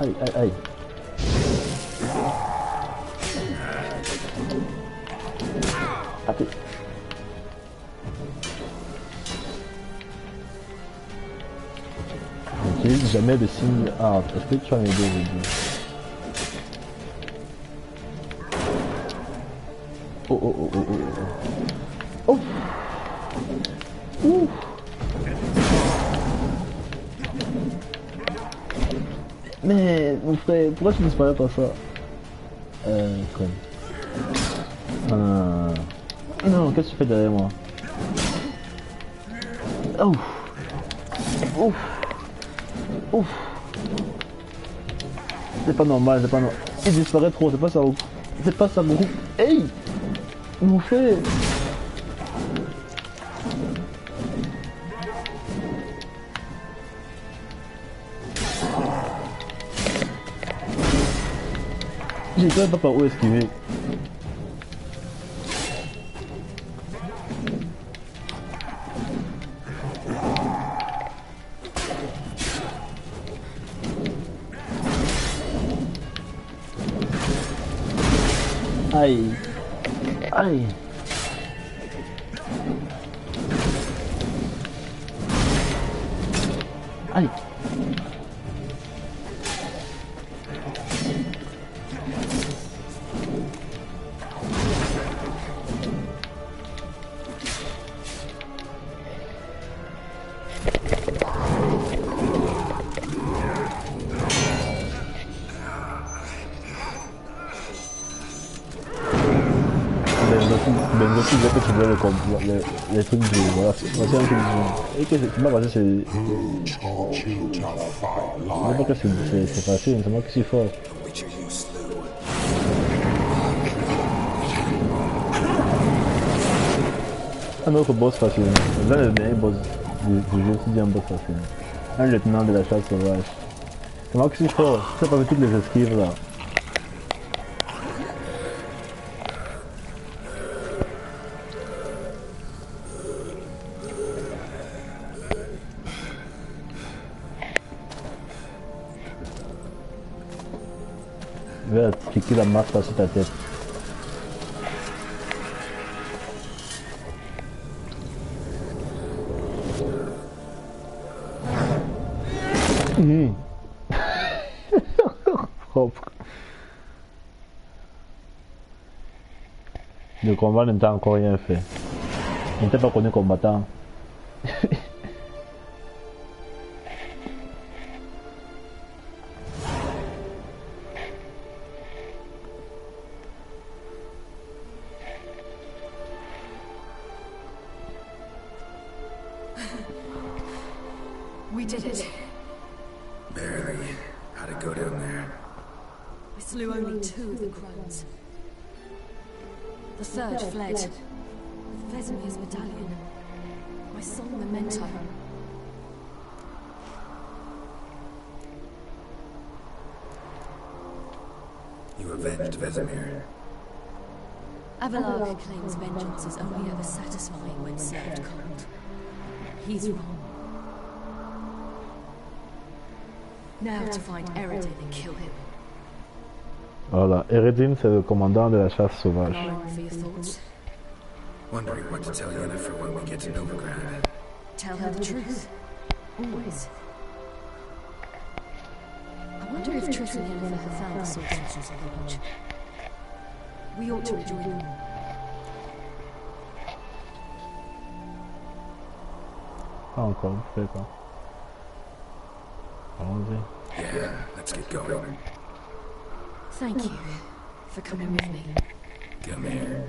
Aïe, aïe, aïe. Attends. J'utilise jamais de signe. Ah, est-ce que tu vas m'aider aujourd'hui? Oh, oh, oh, oh, oh, oh. Oh. Ouh. Mais mon frère, pourquoi tu disparais pas ça? Con. Non, qu'est-ce que tu fais derrière moi? Oh. Ouf. Ouf. C'est pas normal, c'est pas normal. Il disparaît trop, c'est pas ça. C'est pas ça, groupe. Hey! Mon frère. J'ai quand même pas par où esquiver. Aïe. Aïe. Aïe. Bengoku disait que tu voulais les trucs du... Voilà, voici un truc du... Et que c'est pas parce que c'est... C'est pas que c'est facile, c'est moi qui suis fort. Un autre boss facile. Là, le dernier boss du jeu, c'est bien un boss facile. Un lieutenant de la chasse sauvage. C'est moi qui suis fort, c'est pas avec toutes les esquives là. Je vais cliquer la masse sur ta tête. Propre. Le combat n'était encore rien fait. Il n'était pas connu combattant. We did it. Barely. How'd it go down there? We slew only 2 of the crones. The third fled with Vesemir's medallion. My sole memento. You avenged Vesemir. Avalark claims vengeance is only ever satisfying when served cold. He's wrong. Now to find Eredin and kill him. Voilà, Eredin c'est le commandant de la chasse sauvage. For your thoughts. Wondering what to tell Yennefer when we get to Novigrad. Tell her the truth. Always. I wonder if Triss and Yennefer have found the sword dances of the Lodge. We ought to rejoin them. Pas encore, je fais pas. Allons-y. Yeah, let's get going. Thank you for coming with me. Come here.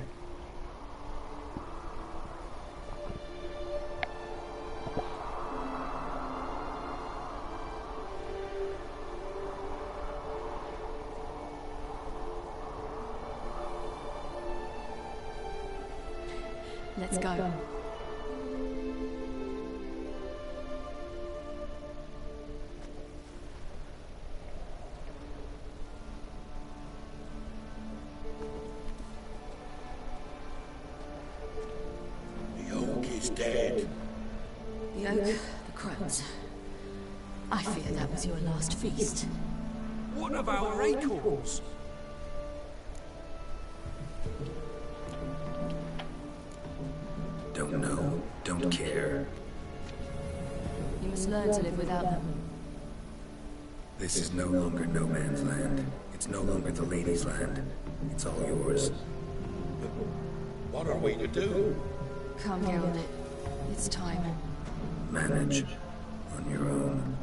Let's go. The oak is dead. The oak, the crones. I fear that was your last feast. One of our acorns. Don't know, don't care. You must learn to live without them. This is no longer no man's land. It's no longer the lady's land. It's all yours. What are we to do? Come, Geralt. It's time. Manage on your own.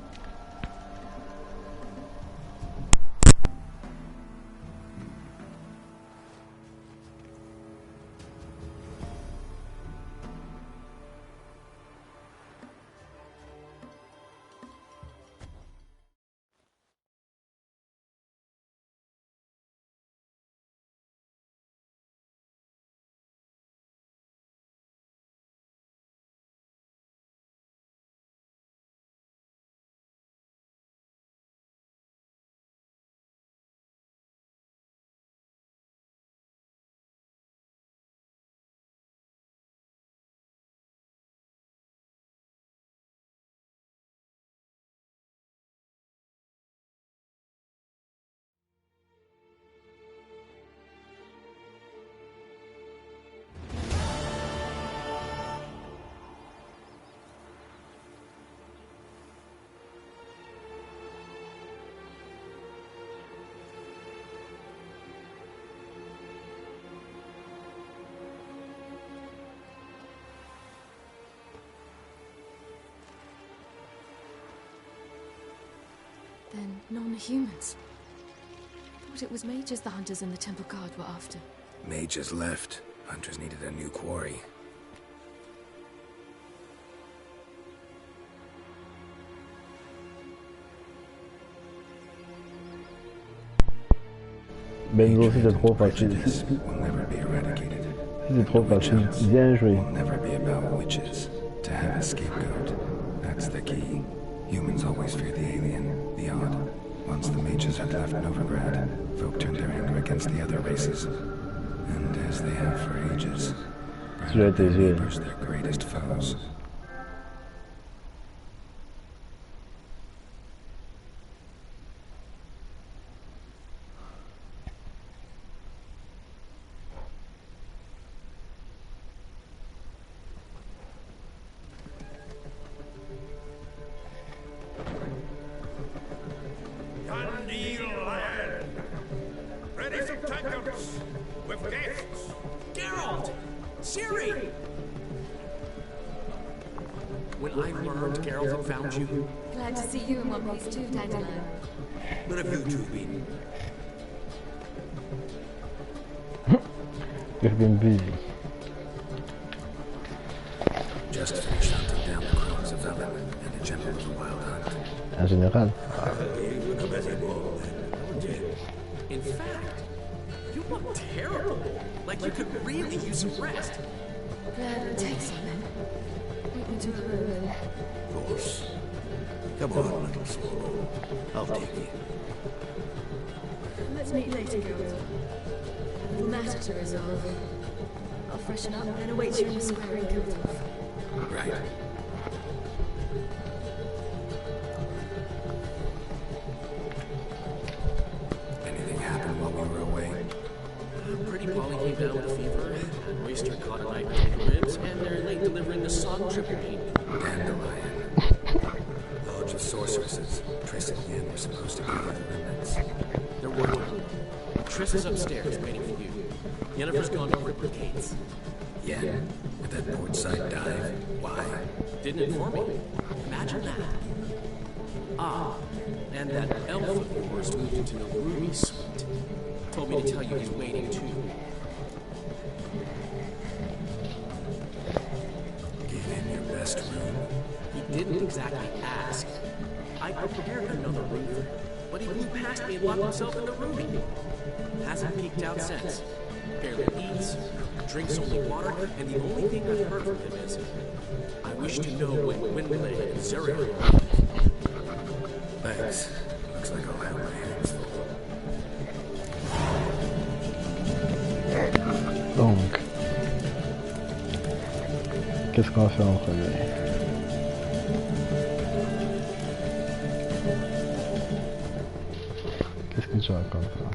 Non-humans. Thought it was mages the hunters and the temple guard were after. Mages left. Hunters needed a new quarry. Benzo, c'était trop facile. Will never be eradicated. C'était trop facile. Bien joué. Will never be about witches. To have a scapegoat. That's the key. Humans always fear the alien, the odd. Once the mages had left Novigrad, folk turned their anger against the other races. And as they have for ages, branded their neighbors their greatest foes. Ready some tankers with guests. Geralt! Ciri! When I learned Geralt had found you... Glad to see you in one piece too, Dandelion. What have you two been? We've been busy. Just finished hunting down the crones of Velen and the general of the Wild Hunt. En général. In fact, you look terrible. Like you could really use some rest. Glad to take some then. Point me to a room. Of course. Come on, little soul. I'll take you. Let's meet later, girls. A little matter to resolve. I'll freshen up and await you in the square in Kiltorf. Right. Anything happened while we were away? Pretty Polly came down with a fever. Oyster caught a night with ribs, and they're late delivering the song Tripoli. Dandelion. Lodge of Sorceresses. Triss and Yen were supposed to gather the remnants. They're working. Triss is upstairs waiting for you. Yennefer's gone over at Brigade's. Yen? With that port side dive? Why? Didn't inform me. Imagine that. Ah, and that elf of yours moved into the Ruby suite. Told me to tell you he's waiting too. Gave him your best room? He didn't exactly ask. I prepared another room for him, but he blew past me and locked himself in the Ruby. Hasn't peeked out since. Barely eats, drinks only water, and the only thing I've heard from him is, I wish to know when Gwynplaine and Zuriel. Thanks. Looks like I'll have my hands full. Donc, qu'est-ce qu'on va faire en premier? Qu'est-ce que tu racontes là?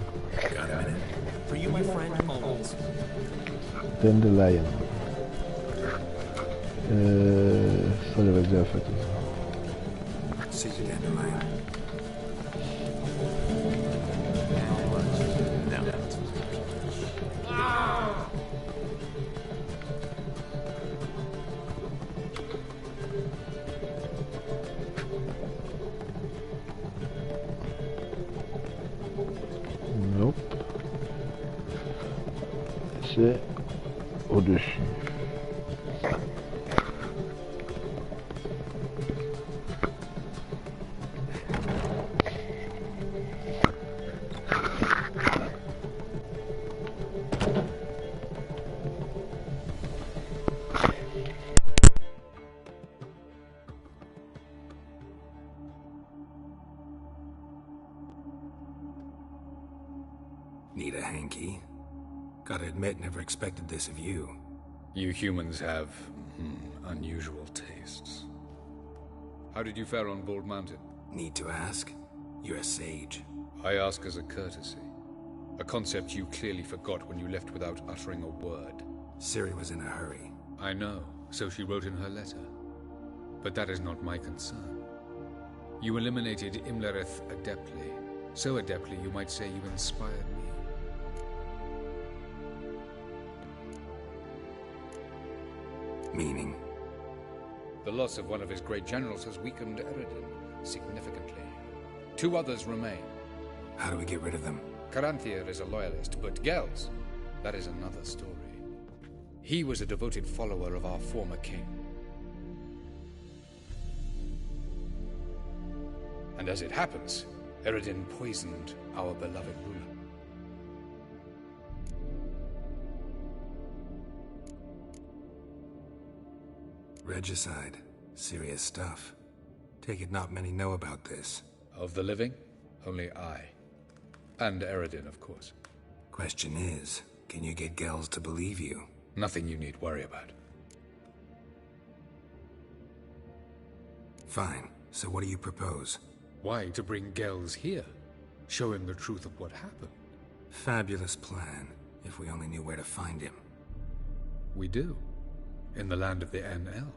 Got a minute. For you, my friend, always. Dandelion. Ça j'avais déjà fait tout ça. See you, Dandelion. Nope. C'est au-dessus. Need a hanky? Gotta admit, never expected this of you. You humans have unusual tastes. How did you fare on Bald Mountain? Need to ask? You're a sage. I ask as a courtesy. A concept you clearly forgot when you left without uttering a word. Ciri was in a hurry. I know, so she wrote in her letter. But that is not my concern. You eliminated Imlerith adeptly. So adeptly you might say you inspired me. Meaning? The loss of one of his great generals has weakened Eredin significantly. 2 others remain. How do we get rid of them? Caranthir is a loyalist, but Gels, that is another story. He was a devoted follower of our former king. And as it happens, Eredin poisoned our beloved ruler. Regicide. Serious stuff. Take it not many know about this. Of the living, only I. And Eredin, of course. Question is, can you get Gels to believe you? Nothing you need worry about. Fine. So what do you propose? Why, to bring Gels here. Show him the truth of what happened. Fabulous plan, if we only knew where to find him. We do. In the land of the NL.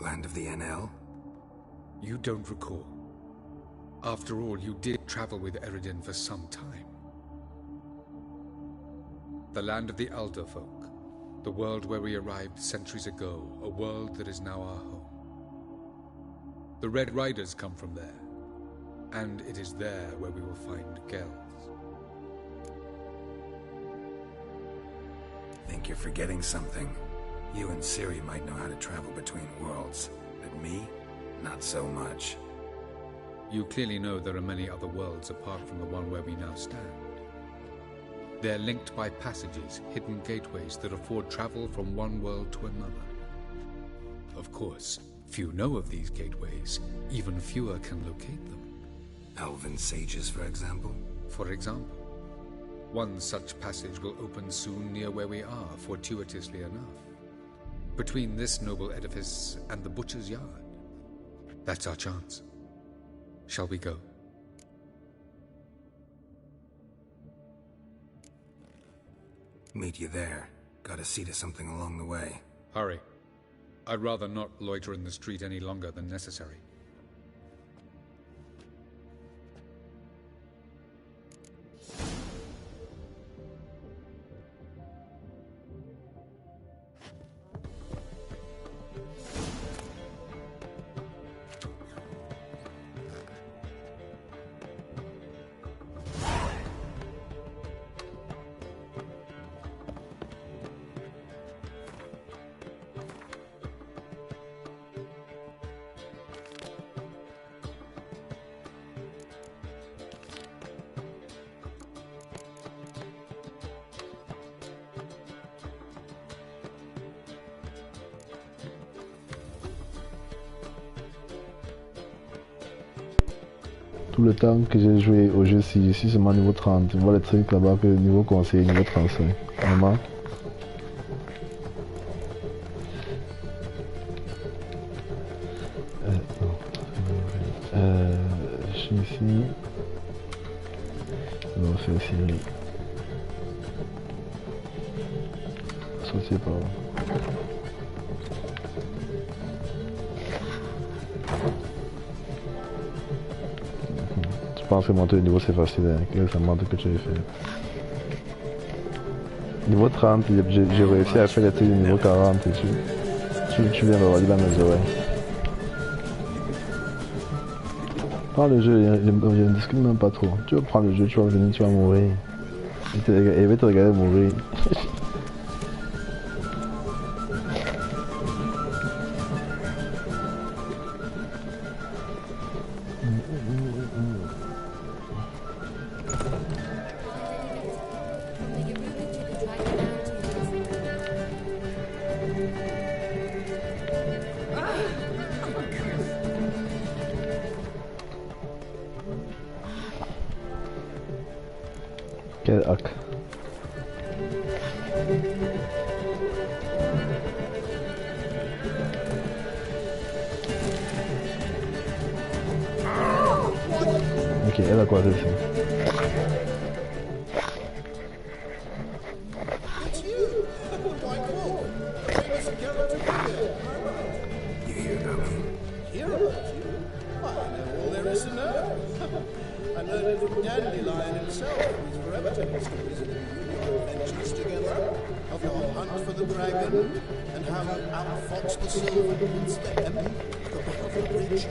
Land of the NL? You don't recall. After all, you did travel with Eredin for some time. The land of the Elder Folk. The world where we arrived centuries ago. A world that is now our home. The Red Riders come from there. And it is there where we will find Gels. Think you're forgetting something. You and Ciri might know how to travel between worlds, but me? Not so much. You clearly know there are many other worlds apart from the one where we now stand. They're linked by passages, hidden gateways that afford travel from one world to another. Of course, few know of these gateways, even fewer can locate them. Elven sages, for example? For example. One such passage will open soon near where we are, fortuitously enough. Between this noble edifice and the butcher's yard. That's our chance. Shall we go? Meet you there. Gotta see to something along the way. Hurry. I'd rather not loiter in the street any longer than necessary. Tout le temps que j'ai joué au jeu, si je suis seulement niveau 30, je vois les trucs là-bas que niveau conseil, niveau 35. Vraiment. Je suis ici. On va faire Ciri. Sortir par là. Je pense que monter au niveau c'est facile, hein, ça montre que tu as fait. Niveau 30, j'ai réussi à faire les trucs niveau 40 et tu viens d'avoir dans mes oreilles. Prends le jeu, je ne discute même pas trop. Tu vas prendre le jeu, tu vas venir, tu vas mourir. Et va te regarder mourir. Quel hack. Ok, elle a quoi dessus? hunt for the dragon, and how you outfoxed the Silver Prince the Emperor at the Battle of the Bridge,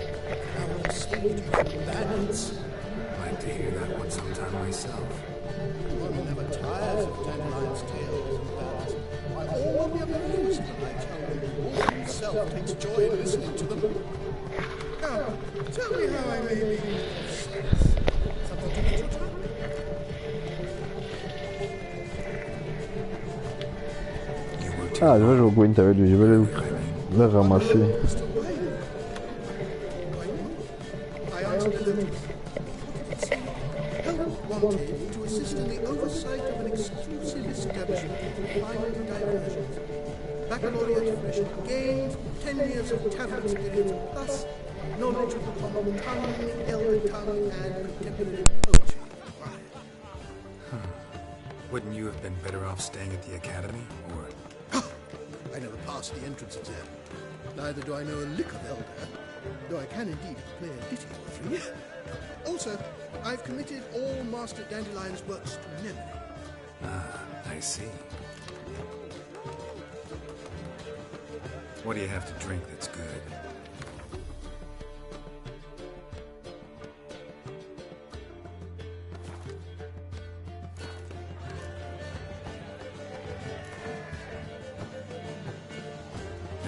how I saved you from bandits. I'd like to hear that one sometime myself. One never tires of Dandelion's tales and ballads. I all will be amused when I tell you the wolf himself takes joy in listening to them. Now, tell me how I may be. Something to make your time? Ah, je vais jouer au Gwent avec lui, je vais le ramasser. I answered a letter. Help wanted to assist in the oversight of an exclusive establishment for private diversions. Baccalaureate fresh gained, 10 years of tavern experience, plus knowledge of the common tongue, the elder tongue, and contemporary poetry. Wouldn't you have been better off staying at the academy, or...? I never passed the entrance exam. Neither do I know a lick of Elder, though I can indeed play a ditty or three. Also, I've committed all Master Dandelion's works to memory. Ah, I see. What do you have to drink that's good?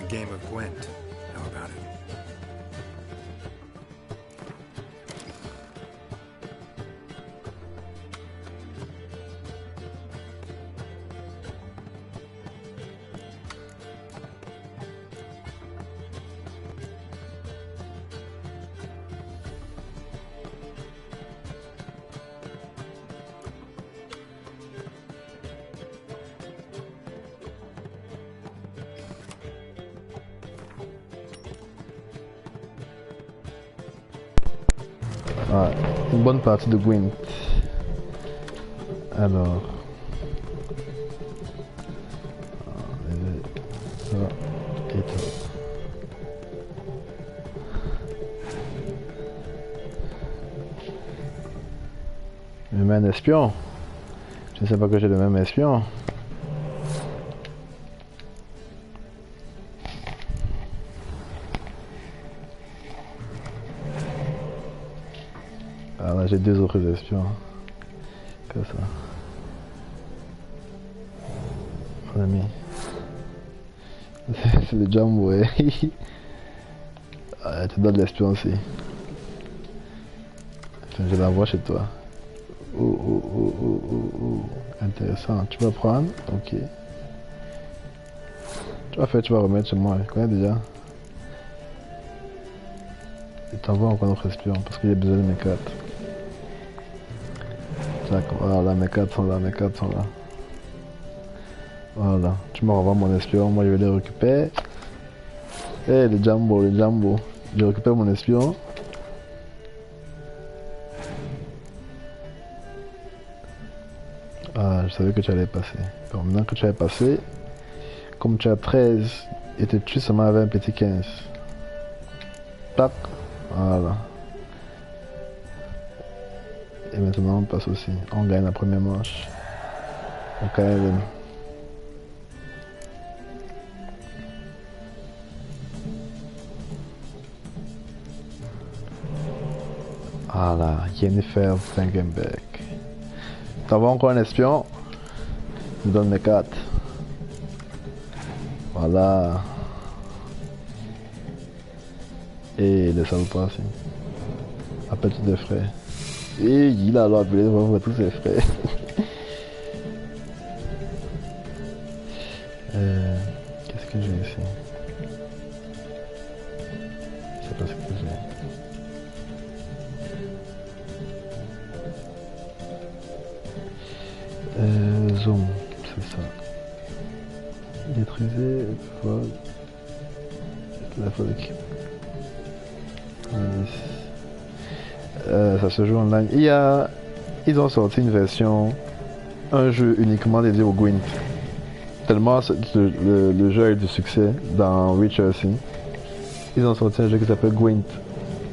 Game of Gwent. How about it? Ah, une bonne partie de Gwent. Alors. Ça et tout. Le même espion. Je ne sais pas que j'ai le même espion. Ah là j'ai deux autres espions. Que ça. Mon ami. C'est le Jumbo, ouais. Ah, tu donnes l'espion aussi. Enfin, je l'envoie chez toi. Oh. Intéressant. Tu vas prendre? Ok. Tu vas faire, tu vas remettre chez moi. Je connais déjà. Et t'envoies encore notre espion parce qu'il a besoin de mes cartes. Voilà, mes cartes sont là, Voilà, tu me renvoies mon espion, moi je vais les récupérer. Eh, le Jumbo. Je récupère mon espion. Ah, je savais que tu allais passer. Bon, maintenant que tu allais passer, comme tu as 13 et tu tues seulement avec un petit 15. Tac, voilà. Et maintenant on passe aussi. On gagne la première manche. On gagne. Voilà, Yennefer Fengenberg. T'envoies encore un espion. Je me donne mes cartes. Voilà. Et les salopards aussi. Appelle tous tes frères. Et il a alors appelé vraiment tous ses frères. Qu'est-ce que j'ai ici? Je sais pas ce que j'ai. Zoom, c'est ça. Maîtriser, vol. La folle équipe. Ça se joue online. Ils ont sorti une version, un jeu uniquement dédié au Gwent. Tellement le jeu a eu du succès dans Witcher aussi. Ils ont sorti un jeu qui s'appelle Gwent.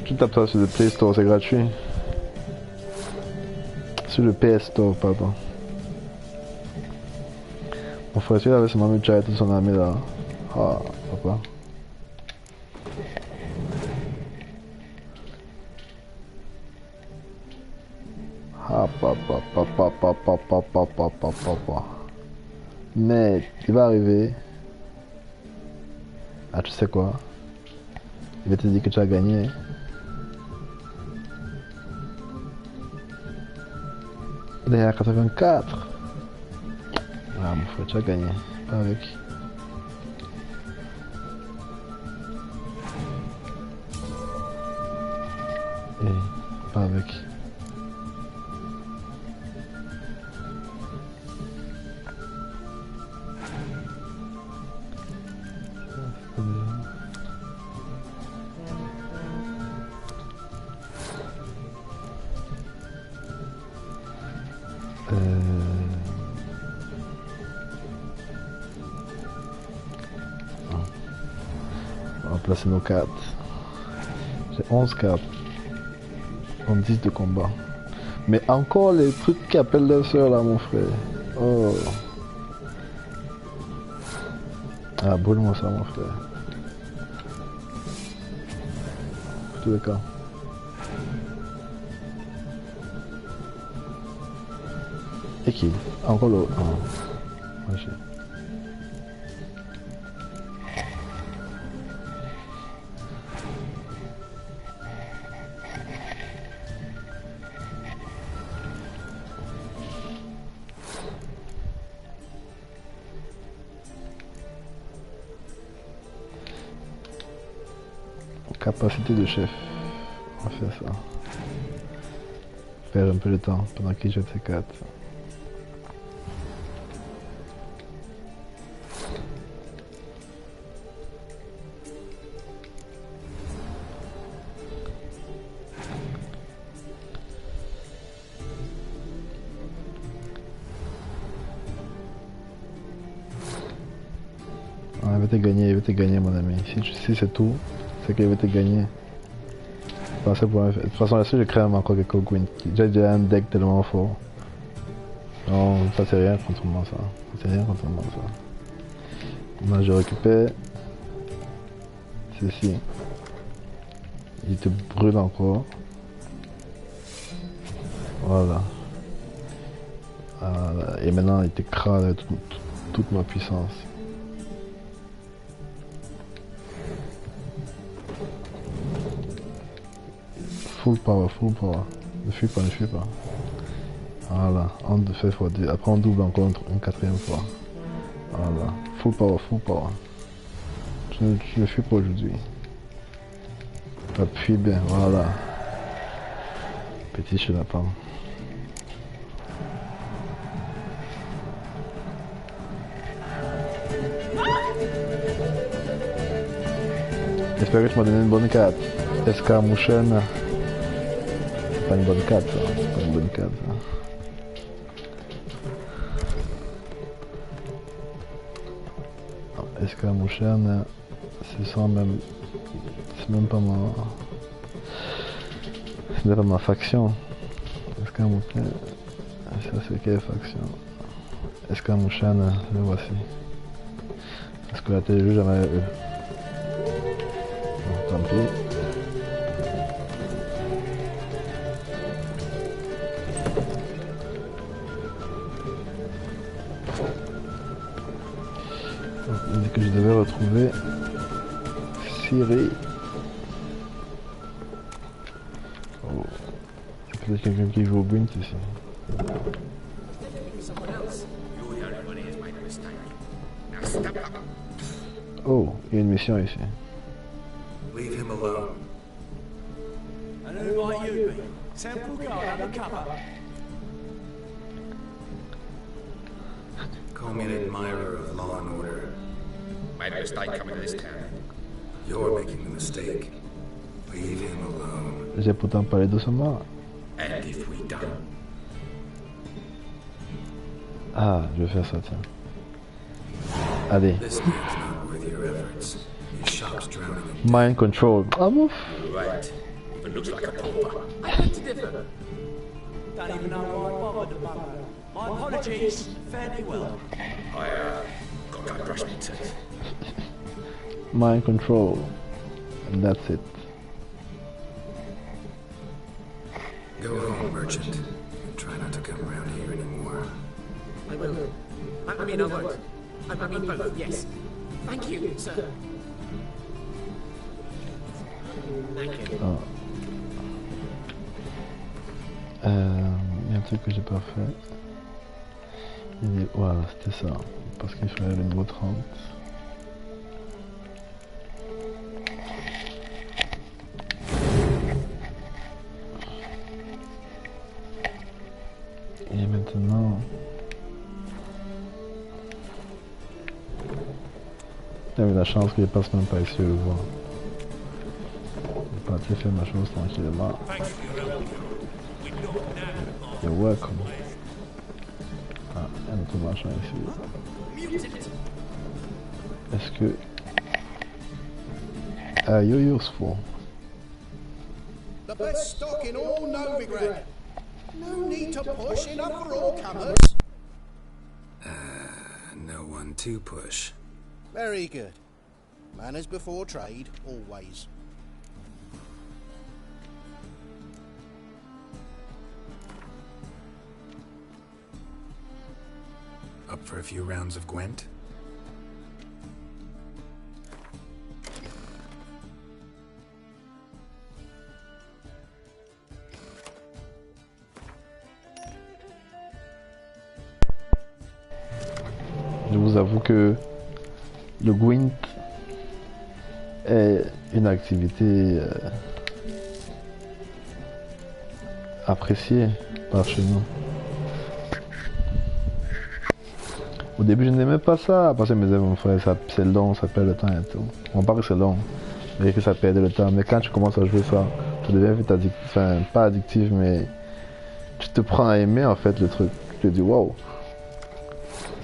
Tu tapes ça sur le Play Store, c'est gratuit. Sur le PS Store, pardon. Mon frère, celui-là avait seulement mis Jai et toute son armée là. Ah, papa. Ah, papa. Mais il va arriver. Ah, tu sais quoi? Il va te dire que tu as gagné. Il est à 84. Ah, mon frère, tu as gagné. Pas avec. Pas avec. On va placer nos cartes. J'ai 11 cartes. En 10 de combat. Mais encore les trucs qui appellent leur soeur là, mon frère. Oh. Ah, brûle-moi ça, mon frère. Pour tous les cas. Et qui? Encore l'autre. Oh. Ouais, capacité de chef. On va faire ça. Perdre un peu de temps pendant qu'il jette ses cartes. Il va te gagner mon ami. Si c'est tout, c'est qu'il va te gagner. De toute façon, là-dessus, je crée encore quelques Gwyn. J'ai déjà un deck tellement fort. Non, ça c'est rien contre moi ça. C'est rien contre moi ça. Moi je récupère ceci. Il te brûle encore. Voilà. Et maintenant il t'écrase toute ma puissance. Full power. Ne fuis pas. Voilà, on fait x2. Après on double encore une quatrième fois. Voilà, full power. Je ne fuis pas aujourd'hui. Appuie bien, voilà. Petit chenapan. J'espère que tu m'as donné une bonne carte. Escarmouchen. C'est pas une bonne carte ça. C'est pas une bonne carte ça. Escarmouchen, c'est même. C'est même pas ma. C'est même pas ma faction. Escarmouchen. Ça c'est quelle faction? Escarmouchen, le voici. Parce que la télé jamais eux. Bon, tant pis. Il dit que je devais retrouver Ciri. Oh. C'est peut-être quelqu'un qui joue au Gwent ici. Oh, il y a une mission ici. Leave him alone. And who might you be? Temple guard undercover. Call me an admirer of law and order. Made a mistake coming to this town. You're making the mistake. Leave him alone. J'ai pourtant parlé doucement. And if we don't. Ah, je vais faire ça, tiens. Allez. This man's not worth your efforts. His shop's drowning in Mind control. Ah bon? Right. Even looks like a pauper. I beg to differ. Don't even know why I bothered to bother. My apologies. Fairly well. I, got to go brush my teeth. Mind control. And that's it. Go home, merchant. And try not to come around here anymore. I will. I mean, I won't. I mean both, yes. Thank you, sir. Thank you. Ah. Il y a un truc que j'ai pas fait. Voilà, c'était ça. Parce qu'il fallait le niveau 30. Et maintenant... J'avais la chance que je passe même pas ici le voir. Je vais partir faire ma chose tranquillement. You're welcome. Ah, il y a un autre machin ici. Est-ce que... you're useful. The best stock in all Novigrad. No need to push, enough for all comers. No one to push. Very good. Manners before trade, always. Up for a few rounds of Gwent? Je vous avoue que le Gwent est une activité appréciée par chez nous. Au début, je n'aimais pas ça, parce que je me disais, mon frère, c'est long, ça perd le temps et tout. On parle que c'est long, mais que ça perd le temps. Mais quand tu commences à jouer ça, tu deviens vite addictif, enfin, pas addictif, mais tu te prends à aimer en fait le truc. Tu te dis, waouh,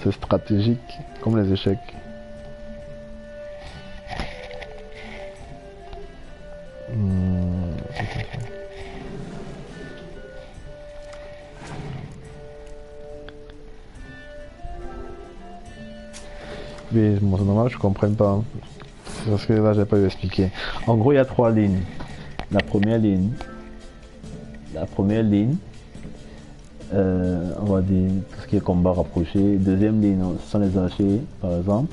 c'est stratégique, comme les échecs. Mais bon, c'est normal, je comprends pas. Parce que là, j'ai pas eu expliqué. En gros, il y a 3 lignes. La première ligne, on va dire tout ce qui est combat rapproché. Deuxième ligne, ce sont les archers, par exemple,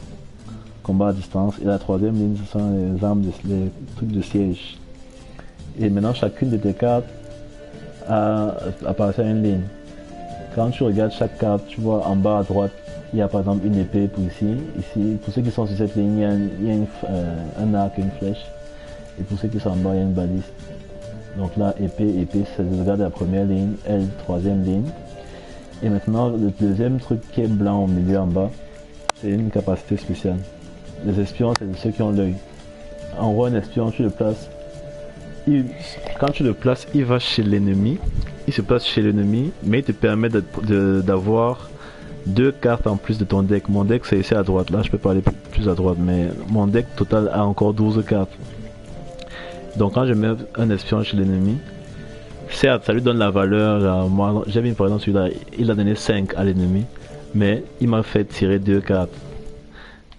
combat à distance. Et la troisième ligne, ce sont les armes, les trucs de siège. Et maintenant, chacune de tes cartes apparaît à une ligne. Quand tu regardes chaque carte, tu vois en bas à droite, il y a par exemple une épée pour ici. Ici, pour ceux qui sont sur cette ligne, il y a un arc et une flèche. Et pour ceux qui sont en bas, il y a une balise. Donc là, épée, c'est le regard de la première ligne, L, troisième ligne. Et maintenant, le deuxième truc qui est blanc au milieu en bas, c'est une capacité spéciale. Les espions, c'est ceux qui ont l'œil. En gros, un espion, tu le places. Quand tu le places, il va chez l'ennemi. Il se place chez l'ennemi, mais il te permet d'avoir 2 cartes en plus de ton deck. Mon deck c'est ici à droite, là je peux pas aller plus à droite, mais mon deck total a encore 12 cartes. Donc quand je mets un espion chez l'ennemi, certes ça lui donne la valeur, genre, moi j'ai mis par exemple celui-là, il a donné 5 à l'ennemi, mais il m'a fait tirer 2 cartes.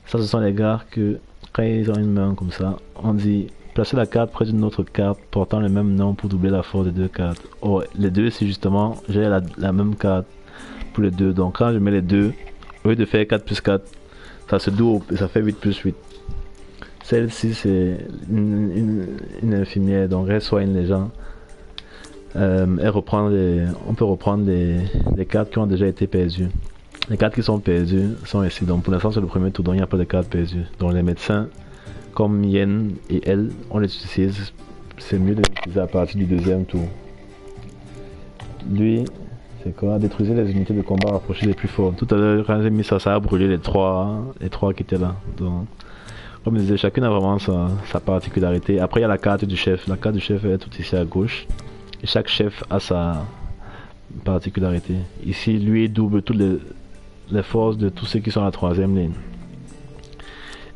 Ça ce sont les gars que quand ils ont une main comme ça, on dit placer la carte près d'une autre carte portant le même nom pour doubler la force des 2 cartes. Oh, les deux c'est justement, j'ai la même carte pour les deux. Donc quand je mets les deux, au lieu de faire 4 plus 4, ça se double et ça fait 8 plus 8. Celle-ci c'est une infirmière, donc elle soigne les gens. Elle reprend on peut reprendre les cartes qui ont déjà été perdues. Les cartes qui sont perdues sont ici. Donc pour l'instant c'est le premier tour, donc il n'y a pas de cartes perdues. Donc les médecins comme Yen et elle, on les utilise. C'est mieux de les utiliser à partir du deuxième tour. Lui, c'est quoi? Détruisez les unités de combat rapprochées les plus fortes. Tout à l'heure, quand j'ai mis ça, ça a brûlé les trois qui étaient là. Donc, comme je disais, chacune a vraiment sa particularité. Après, il y a la carte du chef. La carte du chef est tout ici à gauche. Et chaque chef a sa particularité. Ici, lui, il double toutes les forces de tous ceux qui sont à la troisième ligne.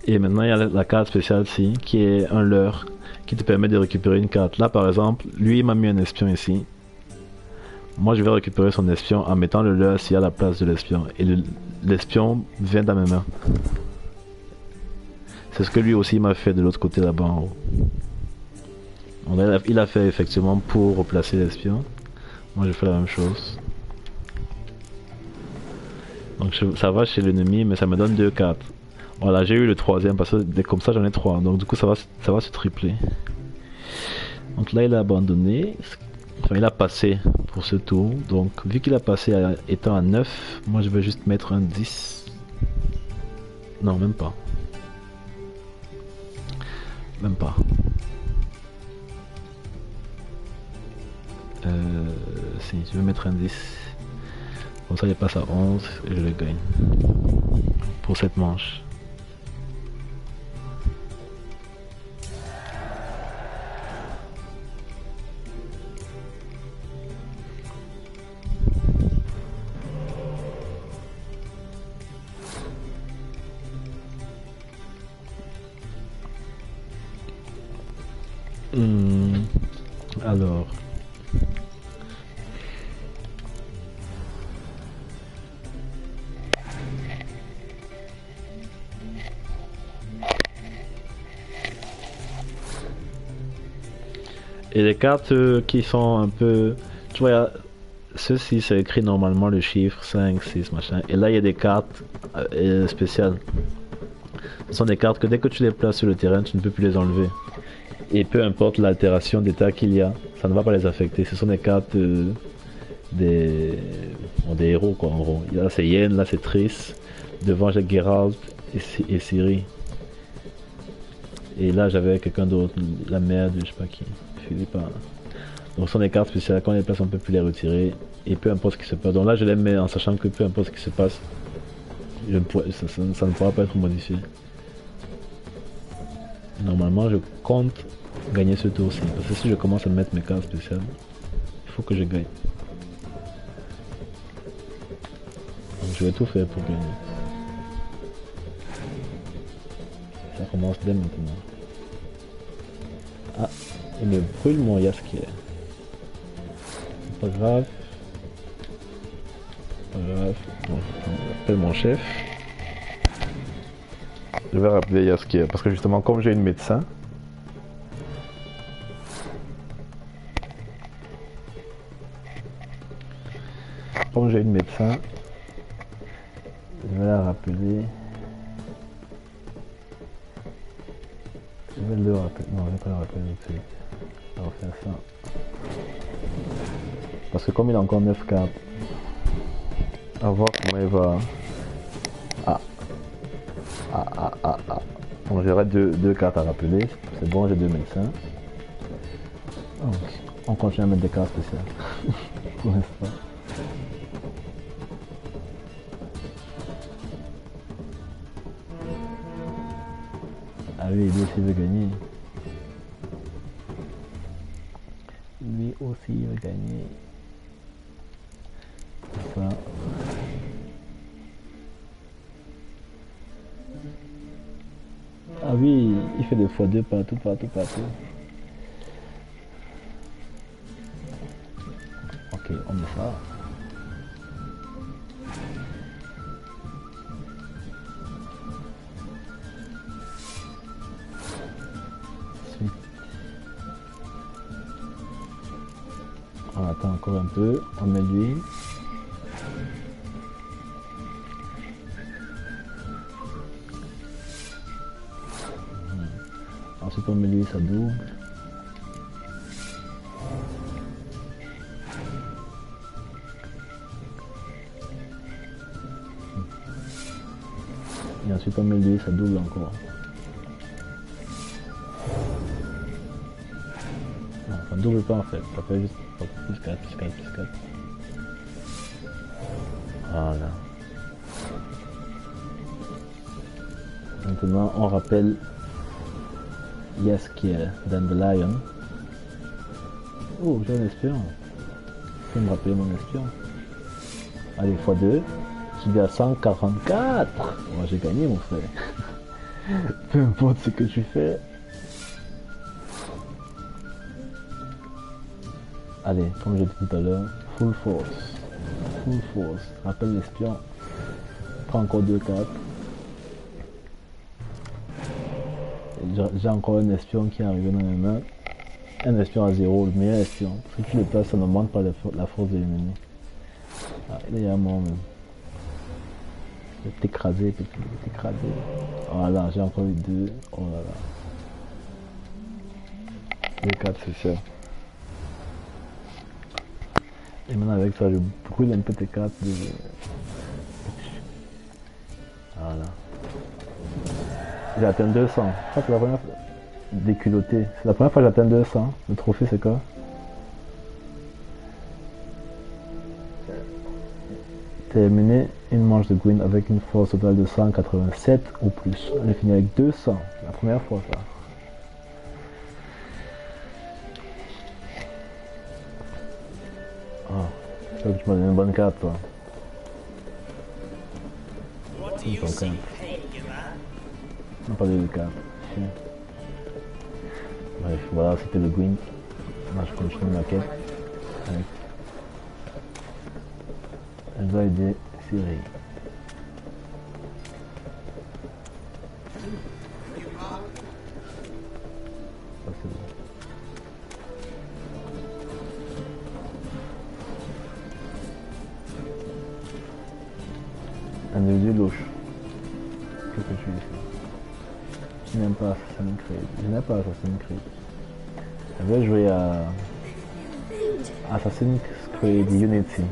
Et maintenant, il y a la carte spéciale ici, qui est un leurre, qui te permet de récupérer une carte. Là, par exemple, lui, il m'a mis un espion ici. Moi je vais récupérer son espion en mettant le leur ici à la place de l'espion. Et l'espion vient dans mes mains. C'est ce que lui aussi m'a fait de l'autre côté là-bas en haut. Il a fait effectivement pour replacer l'espion. Moi je fais la même chose. Donc ça va chez l'ennemi, mais ça me donne 2 cartes. Voilà, j'ai eu le troisième parce que comme ça j'en ai 3. Donc du coup ça va se tripler. Donc là il a abandonné. Enfin il a passé pour ce tour. Donc vu qu'il a passé étant à 9, moi je vais juste mettre un 10. Non, même pas. Même pas. Si, je vais mettre un 10. Comme ça il passe à 11 et je le gagne. Pour cette manche. Alors. Et les cartes qui sont un peu... Tu vois, ceci c'est écrit normalement le chiffre 5, 6, machin. Et là il y a des cartes spéciales. Ce sont des cartes que dès que tu les places sur le terrain, tu ne peux plus les enlever. Et peu importe l'altération d'état qu'il y a, ça ne va pas les affecter. Ce sont des cartes des héros quoi en gros. Là c'est Yen, là c'est Triss. Devant j'ai Geralt et Ciri. Et là j'avais quelqu'un d'autre, la merde, je sais pas qui. Philippe. Donc ce sont des cartes spéciales, quand on les place on peut plus les retirer. Et peu importe ce qui se passe. Donc là je les mets en sachant que peu importe ce qui se passe, ça ne pourra pas être modifié. Normalement je compte gagner ce tour-ci. Parce que si je commence à mettre mes cartes spéciales, il faut que je gagne. Donc je vais tout faire pour gagner. Ça commence dès maintenant. Ah, il me brûle mon Jaskier. C'est pas grave. Pas grave. Bon, j'appelle mon chef. Je vais rappeler Jaskier parce que justement comme j'ai une médecin. Comme j'ai une médecin, je vais la rappeler. Je vais le rappeler. Non, je vais pas le rappeler tout de suite. On va faire ça. Parce que comme il a encore 9 cartes, à voir comment il va. Bon, j'aurai deux cartes à rappeler. C'est bon, j'ai 2 médecins. Donc, on continue à mettre des cartes spéciales. Pour l'instant. Ah oui, lui aussi veut gagner. Lui aussi veut gagner. Ça. Ah oui, il fait des x2 partout. Ok, on met ça. On attend encore un peu, on met l'huile. Ensuite on met l'huile, ça double. Et ensuite on met l'huile, ça double encore. Non, ça double pas en fait, ça fait juste plus 4. Voilà. Maintenant on rappelle Jaskier Dandelion. Oh, j'ai un espion. Je peux me rappeler mon espion. Allez, x2. Je suis à 144. Moi j'ai gagné mon frère. Peu importe ce que tu fais. Allez, comme j'ai dit tout à l'heure, Full force. Full force. Rappelle l'espion. Prends encore 2 cartes. J'ai encore un espion qui est arrivé dans mes mains. Un espion à 0, le meilleur espion. Si tu le places, ça ne manque pas la force de l'ennemi. Ah, il est à mort même. Il est écrasé, il est écrasé. Voilà, j'ai encore eu 2. Oh là là. 2 4, c'est ça. Et maintenant avec ça, je brûle un peu tes cartes de... Voilà. J'ai atteint 200. Je crois que c'est la première fois. Déculotté. C'est la première fois que j'atteins 200. Le trophée c'est quoi? Terminer une manche de Gwyn avec une force totale de 187 ou plus. On est fini avec 200. La première fois ça. Ah, je crois que tu m'as donné une bonne carte toi. Une bonne carte. On n'a pas de carte. Bref, voilà, c'était le Gwyn. Là, je continue ma quête. Avec... Elle doit aider Ciri. Ça, c'est bon. Individu louche. Qu'est-ce que tu dis ici? Je n'aime pas Assassin's Creed. Je n'aime pas Assassin's Creed. J'avais joué à Assassin's Creed Unity.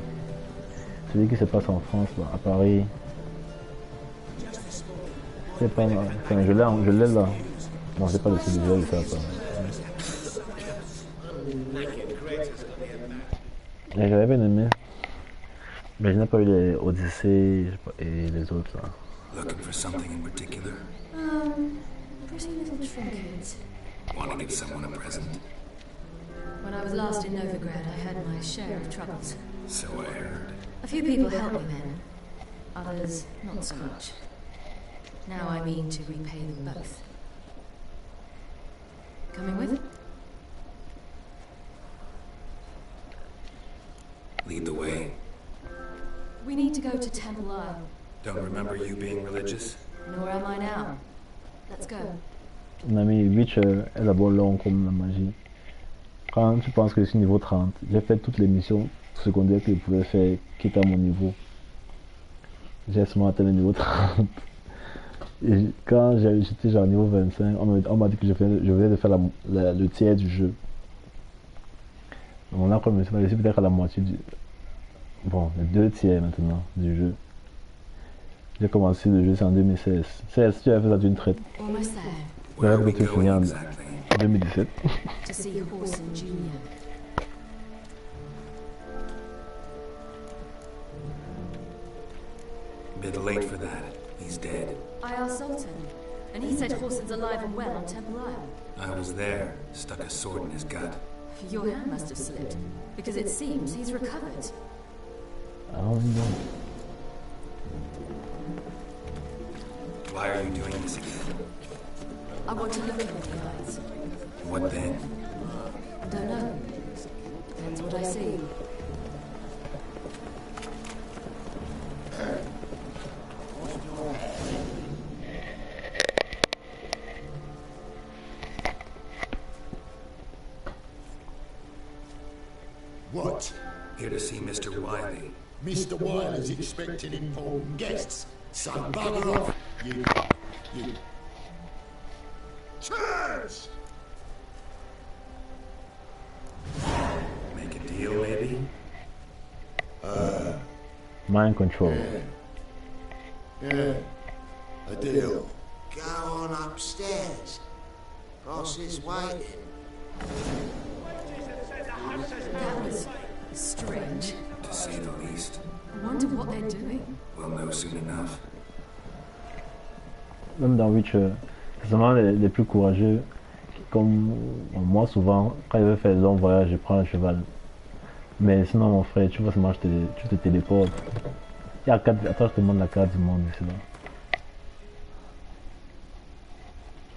Celui qui se passe en France, à Paris. C'est pas... Enfin, je l'ai là. Non, c'est pas le site de ça. Et j'avais bien aimé. Mais je n'ai pas eu les Odyssey et les autres là. Looking for something in particular? Pretty little trinkets. Want to give someone a present? When I was last in Novigrad, I had my share of troubles. So I heard. A few people helped me then. Others, not so much. Now I mean to repay them both. Coming with? Lead the way. We need to go to Temple Isle. Don't remember you being religious? Nor am I now. Let's go. Mon ami Witcher est d'abord long comme la magie. Quand tu penses que je suis niveau 30, j'ai fait toutes les missions secondaires que je pouvais faire qui étaient à mon niveau. J'ai seulement atteint le niveau 30. Et quand j'étais genre niveau 25, on m'a dit que je venais de faire le tiers du jeu. Donc là, comme je suis peut-être à la moitié du... Bon, les 2 tiers maintenant du jeu. J'ai commencé le jeu, c'est en 2016. Si tu avais fait ça d'une traite. J'aurais pu finir en 2017. To see Horson Jr. Bit late for that. He's dead. I asked Sultan, and he said Horson's alive and well on Temple Isle. I was there, stuck a sword in his gut. Your hand must have slipped, because it seems he's recovered. Oh no. Why are you doing this again? I want to look him in the eyes. What then? Don't know. Depends what I see. What? Here to see Mr. Wiley. Mr. Wiley's expecting important guests. So bugger off, you... Cheers! Make a deal, maybe? Mind control. Yeah. A deal. Go on upstairs. Boss is waiting. That was strange. To say the least. I wonder what they're doing. We'll know soon enough. Même dans Witcher, c'est seulement les plus courageux, comme moi souvent, quand je veux faire de longs voyages, je prends un cheval. Mais sinon mon frère, tu vois seulement tu te téléportes. Il y a 4... Attends, je te montre la carte du monde ici là.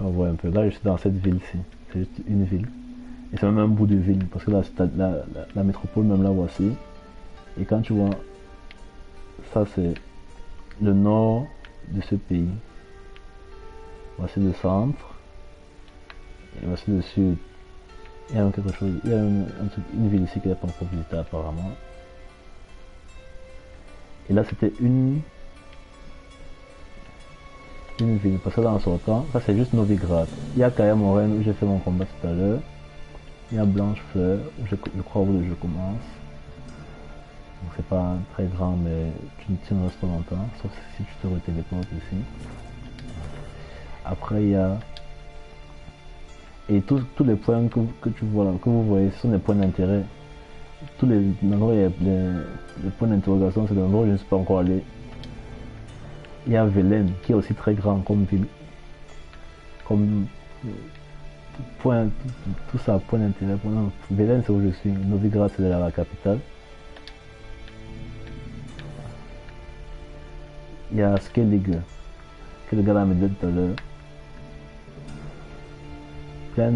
On voit un peu. Là je suis dans cette ville-ci. C'est juste une ville. Et c'est même un bout de ville, parce que là c'est la métropole, même là voici. Et quand tu vois, ça c'est le nord de ce pays. Voici le centre. Et voici le sud. Il y a quelque chose, il y a une ville ici qui n'est pas encore visitée apparemment. Et là c'était une ville, parce que là en sortant, ça c'est juste Novigrad. Il y a Kaya Moraine où j'ai fait mon combat tout à l'heure. Il y a Blanchefleur où je crois où le jeu commence. Donc c'est pas très grand mais tu ne restes pas longtemps, sauf si tu te retéléportes ici. Après il y a... Et tous les points que tu vois là, que vous voyez, ce sont des points d'intérêt. Tous les endroits où il y a les points d'interrogation, c'est des endroits où je ne suis pas encore allé. Il y a Velen qui est aussi très grand comme ville. Comme point, tout ça, point d'intérêt. Velen c'est où je suis, Novigrad c'est la capitale. Il y a Skellige, que le gars là me dit tout à l'heure. Plein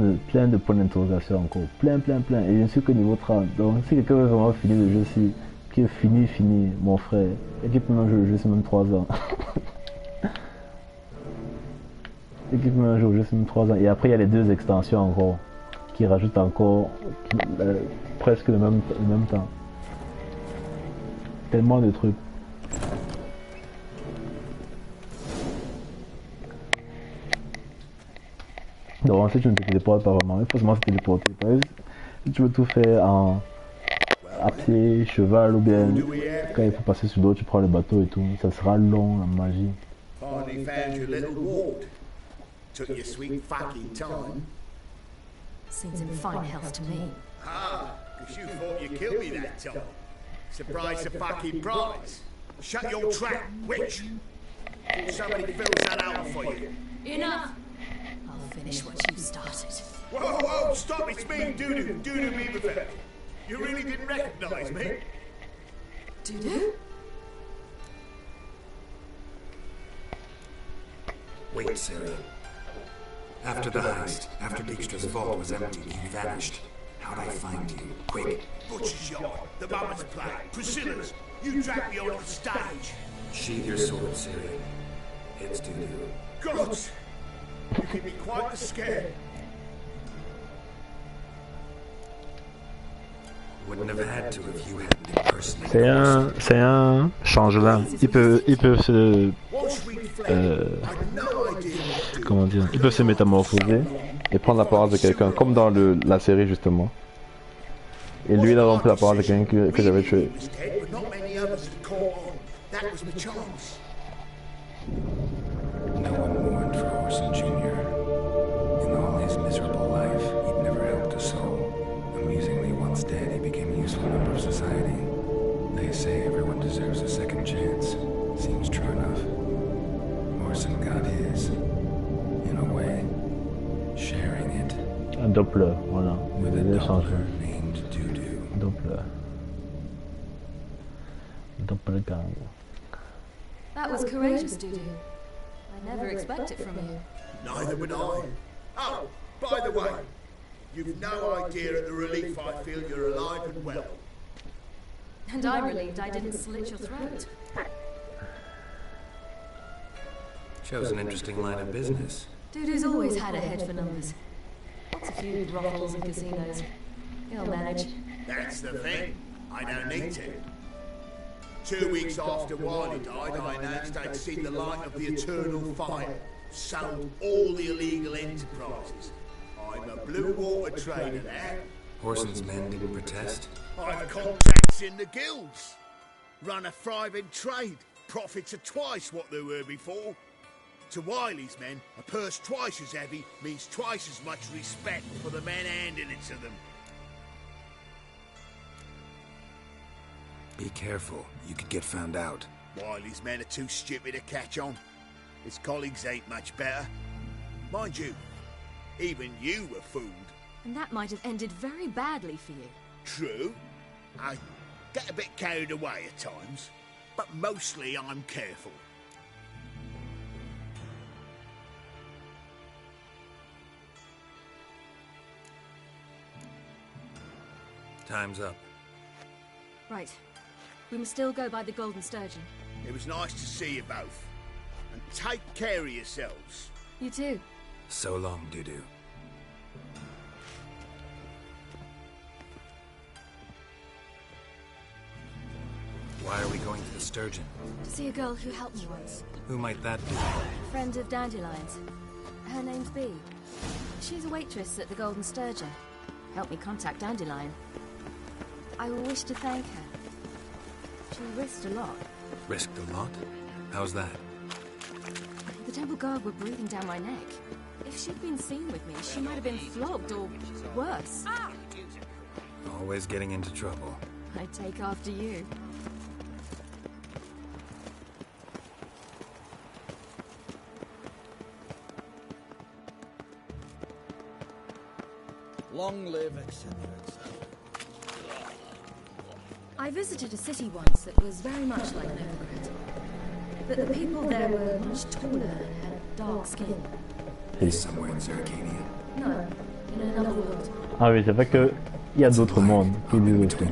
de points d'interrogation encore, plein. Et je ne suis que niveau 30. Donc si quelqu'un veut vraiment finir le jeu-ci, qui est fini, mon frère, équipe-moi un jeu, je suis même 3 ans. Équipe-moi un jeu, je suis même 3 ans. Et après il y a les 2 extensions encore, qui rajoutent encore presque le même temps. Tellement de trucs. Donc si tu ne te téléportes pas vraiment, il faut seulement se téléporter. Si tu veux tout faire à pied, cheval ou bien quand il faut passer sur l'eau, tu prends le bateau et tout, ça sera long la magie. Finally found your little ward. Took your sweet fucking time. Seems in fine health to me. Ah, because you thought you killed me that time. Surprise the fucking prize. Shut your trap, witch. Somebody fills that out for you. Enough! I'll finish what you started. Whoa, stop, it's me, Dudu Beaverfell. You really didn't recognize me? Dudu? Wait, Sarah. After the heist, after Dijkstra's vault was emptied, you vanished. How'd I find you? Quick. Butcher's yard, the mama's play, Priscilla's. You dragged me onto the stage. Sheathe your sword, Siri. It's Dudu. Gods! You give me quite a scare. Wouldn't have had to if you hadn't impersonated. C'est un changelant. Il peut se comment dire, il peut se métamorphoser et prendre la parole de quelqu'un, comme dans la série justement. Et lui il a rempli la parole de quelqu'un que j'avais tué. No one mourned for Orson Jr. In all his miserable life, he'd never helped a soul. Amusingly, once dead, he became a useful member of society. They say everyone deserves a second chance. Seems true enough. Orson got his, in a way, sharing it. Un Doppler, voilà. With a Doppler named Dudu. Doppelgang. That was courageous, Dudu. I never expect it from you. Neither would I. Oh, by the way, you've no idea at the relief I feel you're alive and well. And I'm relieved I didn't slit your throat. Chose an interesting line of business. Dudu's always had a head for numbers. Lots of few brothels and casinos. He'll manage. That's the thing. I don't need to. 2 weeks after Wiley died, I announced I'd seen the light of the eternal fire. Sold all the illegal enterprises. I'm a blue water trader now. Orson's men didn't protest? I've contacts in the guilds. Run a thriving trade. Profits are twice what they were before. To Wiley's men, a purse twice as heavy means twice as much respect for the men handing it to them. Be careful, you could get found out. Wiley's men are too stupid to catch on. His colleagues ain't much better. Mind you, even you were fooled. And that might have ended very badly for you. True. I get a bit carried away at times, but mostly I'm careful. Time's up. Right. We must still go by the Golden Sturgeon. It was nice to see you both. And take care of yourselves. You too. So long, Dudu. Why are we going to the Sturgeon? To see a girl who helped me once. Who might that be? A friend of Dandelion's. Her name's Bee. She's a waitress at the Golden Sturgeon. Helped me contact Dandelion. I wish to thank her. She risked a lot. Risked a lot? How's that? The temple guard were breathing down my neck. If she'd been seen with me, she might have been flogged or worse. Always getting into trouble. I'd take after you. Long live, etc., etc. I visited a city once that was very much like Novigrad. But the people there were much taller and had dark skin. Somewhere in Zerkania. No, in another world. Ah oui, c'est vrai que il y a d'autres mondes qui existent.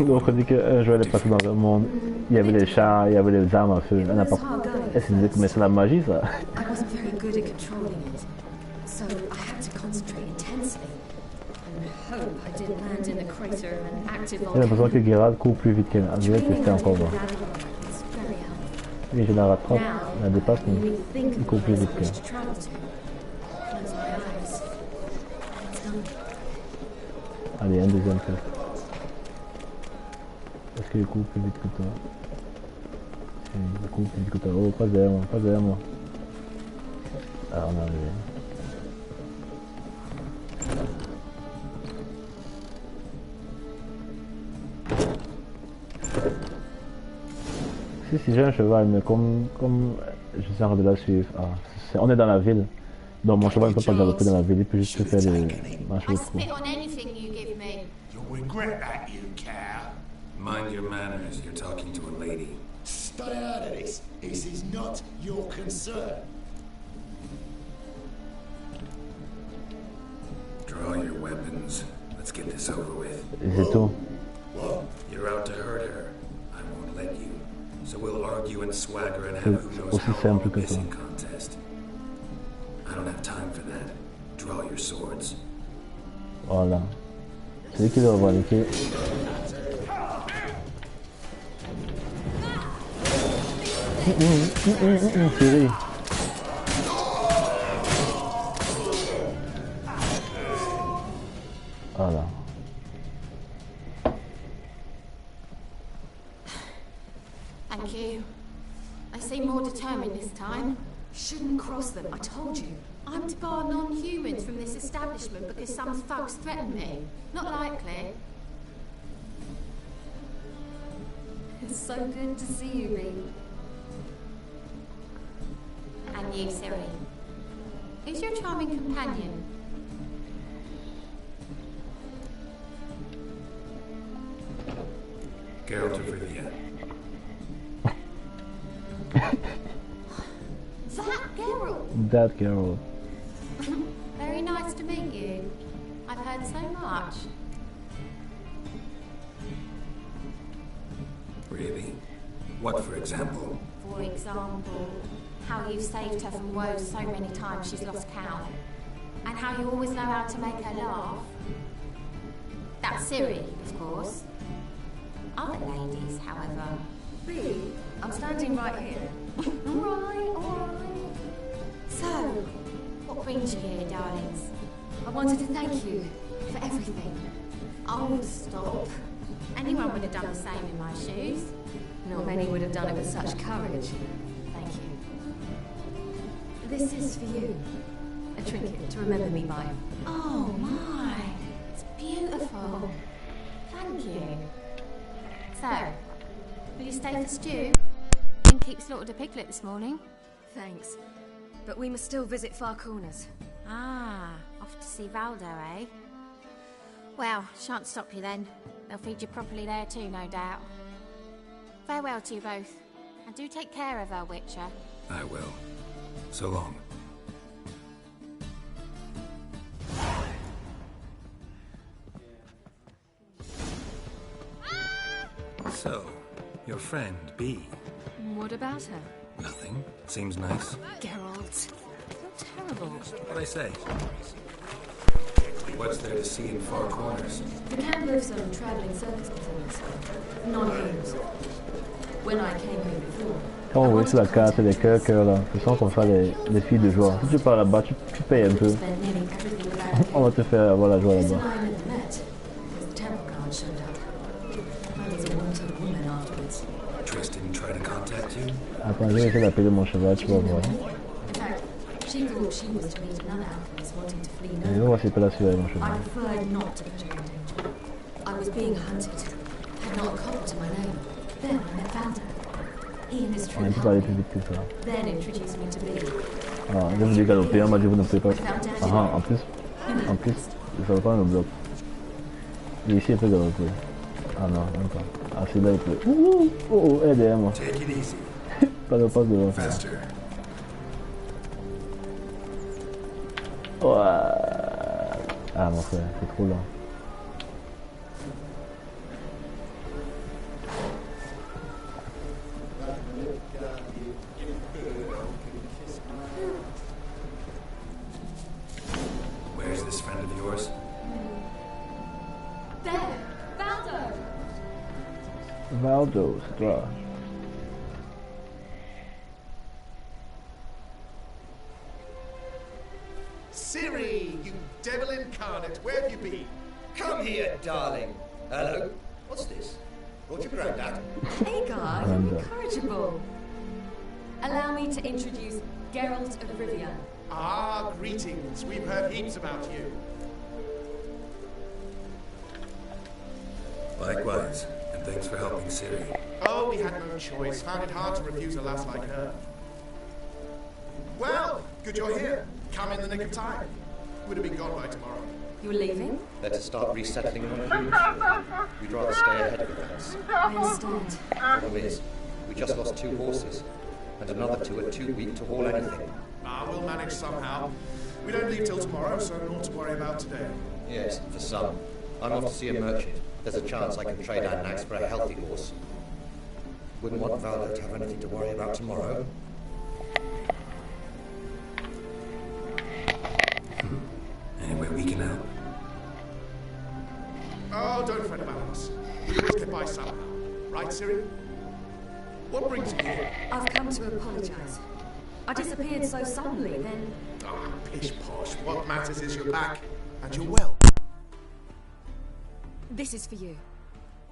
Donc on dit qu'un joueur est passé dans un monde, il y avait les chars, il y avait les armes à feu, n'importe. Est-ce qu'il disait que c'est la magie ça? I wasn't very good at controlling it, so I had to concentrate intensely and hope I didn't land in the crater of an active J'ai l'impression que Geralt court plus vite qu'elle. Je vais tester encore voir. Oui, je la rattrape, la dépasse, mais il court plus vite qu'elle. Allez, un deuxième test. Est-ce qu'il court plus vite que toi? Il court plus vite que toi. Oh, pas derrière moi, pas derrière moi. Alors, on est arrivé. Si j'ai un cheval, mais comme je suis en train de la suivre, on est dans la ville, donc mon cheval ne peut pas galoper dans la ville, il peut juste faire des marches de trou. Mind your manners, you're talking to a lady. Stay out of this. This is not your concern. Draw your weapons. Let's get this over with. C'est tout. You're out to hurt her. I won't let you. So we'll argue and swagger and have who knows Aussi how simple long que ça. missing contest. I don't have time for that. Draw your swords. Voilà. C'est lui qui doit avoir les clés. Thierry. Voilà. Thank you. They seem more determined this time. Shouldn't cross them, I told you. I'm to bar non-humans from this establishment because some thugs threaten me. Not likely. It's so good to see you, Bee. And you, Ciri. Who's your charming companion? Geralt of Rivia. That Geralt! That Geralt. Very nice to meet you. I've heard so much. Really? What, for example? For example, how you've saved her from woes so many times she's lost count. And how you always know how to make her laugh. That's Ciri, of course. Other ladies, however. Bee, I'm standing right here. Alright. So, what brings you here, darlings? I wanted to thank you for everything. Oh, stop. Anyone would have done the same in my shoes. Not many would have done it with such courage. Thank you. This is for you. A trinket to remember me by. Oh my, it's beautiful. Thank you. So, will you stay for stew? And keep slaughtered a piglet this morning? Thanks. But we must still visit Far Corners. Ah, off to see Valdo, eh? Well, shan't stop you then. They'll feed you properly there too, no doubt. Farewell to you both. And do take care of her, Witcher. I will. So long. friend, Bee. What about her? Nothing. Seems nice. Geralt, you're terrible. What I say? What's there to see in far corners? The camp lives on travelling circus performers. Non-humans. When I came here before, Quand on voit sur la carte les cœurs là, ce sont comme ça les filles de joie. Si tu pars là-bas, tu payes un peu. On va te faire avoir la joie là-bas. Tristan tried to contact you? Attends, je vais essayer d'appeler mon cheval, tu vas voir. she thought she was to meet another alchemist wanting to flee Je vais voir si je peux la suivre avec mon I cheval. preferred not to put her in danger. I was being hunted. Had not a copper to my name. Then I met Valda. He and his On troop ne peut pas aller helped plus me. vite que ça. Then introduced me to Billy. Alors, je vous dis galoper, on m'a dit vous ne pouvez pas. Ah, en plus, ça va pas me bloquer. Et ici, il peut galoper. Ah non, même pas. Ah, c'est là, il peut. Oh, oh, elle est derrière moi. Take it easy. Pas de passe devant. Faster. Ouais. Ah, mon frère, c'est trop lent. Where's this friend of yours? There! Valdo! Valdo, c'est toi. Ciri, you devil incarnate, where have you been? Come here, darling. Hello. What's this? Brought your granddad? Hey guys, incorrigible. Allow me to introduce Geralt of Rivia. Ah, greetings. We've heard heaps about you. Likewise, and thanks for helping Ciri. Oh, we had no choice. Found it hard to refuse a lass like her. Well, good you're here. Come in the nick of time. Would have been gone by tomorrow. You're leaving? Better start resettling on crews. We'd rather stay ahead of events. I understand. Problem is, we just lost 2 horses, and another 2 are too weak to haul anything. Ah, we'll manage somehow. We don't leave till tomorrow, so naught to worry about today. Yes, for some. I'm off to see a merchant. There's a chance I can trade our nags for a healthy horse. Wouldn't want Valda to have anything to worry about tomorrow. Anyway, we can help. Oh, don't fret about us. We always get by somehow. Right, Ciri? What brings you here? I've come to apologize. I disappeared so suddenly, then... Ah, pish posh. What matters is you're back, and you're well. This is for you.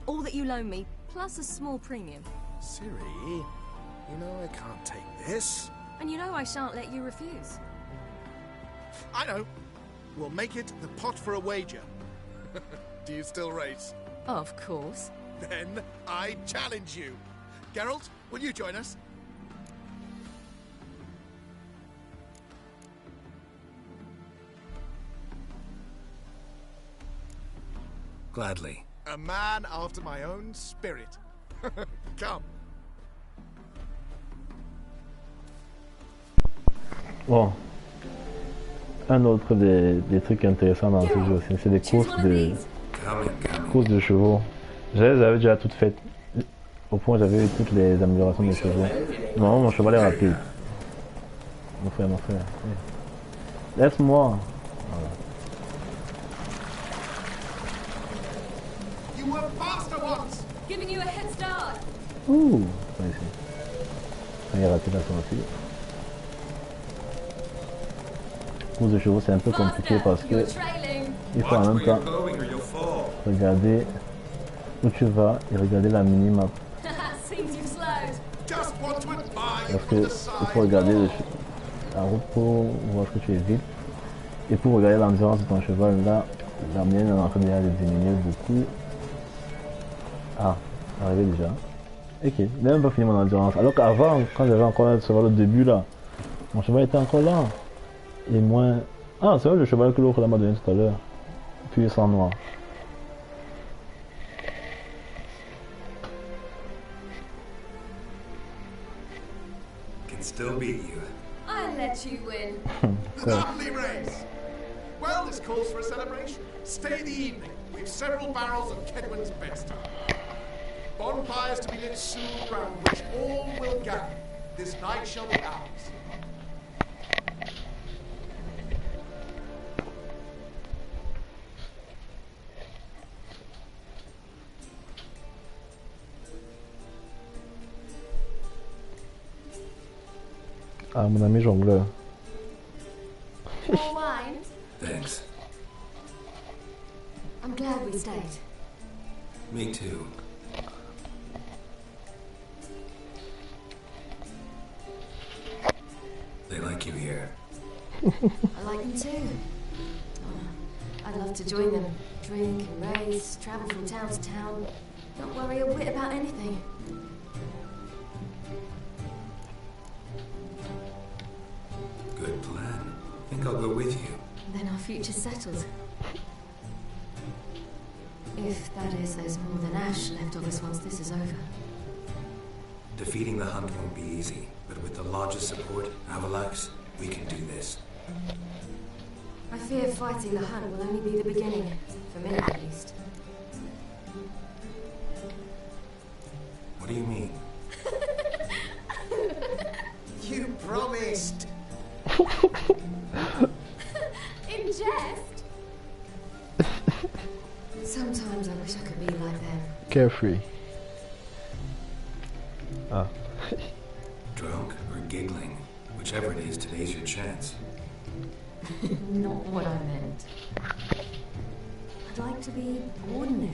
All that you loan me, plus a small premium. Ciri, you know I can't take this. And you know I shan't let you refuse. I know. We'll make it the pot for a wager. Do you still race? Of course. Then I challenge you. Geralt, will you join us? Gladly. A man after my own spirit. Come. Bon. Un autre des trucs intéressants dans ce jeu aussi, c'est des courses de chevaux. Je les avais déjà toutes faites. Au point où j'avais eu toutes les améliorations des chevaux. Non, mon cheval est rapide. Mon frère. Laisse-moi. Voilà. You were faster once. Giving you a head start. Ouh, pas ici. Il est rapide à son aussi. Course de chevaux, c'est un peu compliqué parce que il faut en même temps regarder où tu vas et regarder la minimap. Parce que il faut regarder la route pour voir que tu es vite et pour regarder l'endurance de ton cheval. Là, la mienne est en train déjà de diminuer beaucoup. Ah, c'est arrivé déjà. Ok, il n'a même pas fini mon endurance. Alors qu'avant, quand j'avais encore un cheval au début là, mon cheval était encore là. Et moins... Ah, c'est vrai le cheval que l'autre m'a donné tout à l'heure. Puis sans noir. Can still beat you. I let you win. Lovely race. Well, this calls for a celebration. Stay the evening. We've several barrels of Kedwin's best. Bonfires to be lit soon, round which all will gather. This night shall be ours. Ah, mon ami jongleur. More wine? Thanks. I'm glad we stayed. Me too. They like you here. I like them too. I'd love to join them. Drink and race, travel from town to town. Not worry a whit about anything. Good plan. Think I'll go with you. Then our future's settled. If, that is, there's more than ash left of us once this is over. Defeating the Hunt won't be easy, but with the Lodge's support, Avalax, we can do this. I fear fighting the Hunt will only be the beginning. For me, at least. What do you mean? You promised! In jest? Sometimes I wish I could be like them. Carefree. Ah. Drunk or giggling, whichever it is, today's your chance. Not what I meant. I'd like to be ordinary.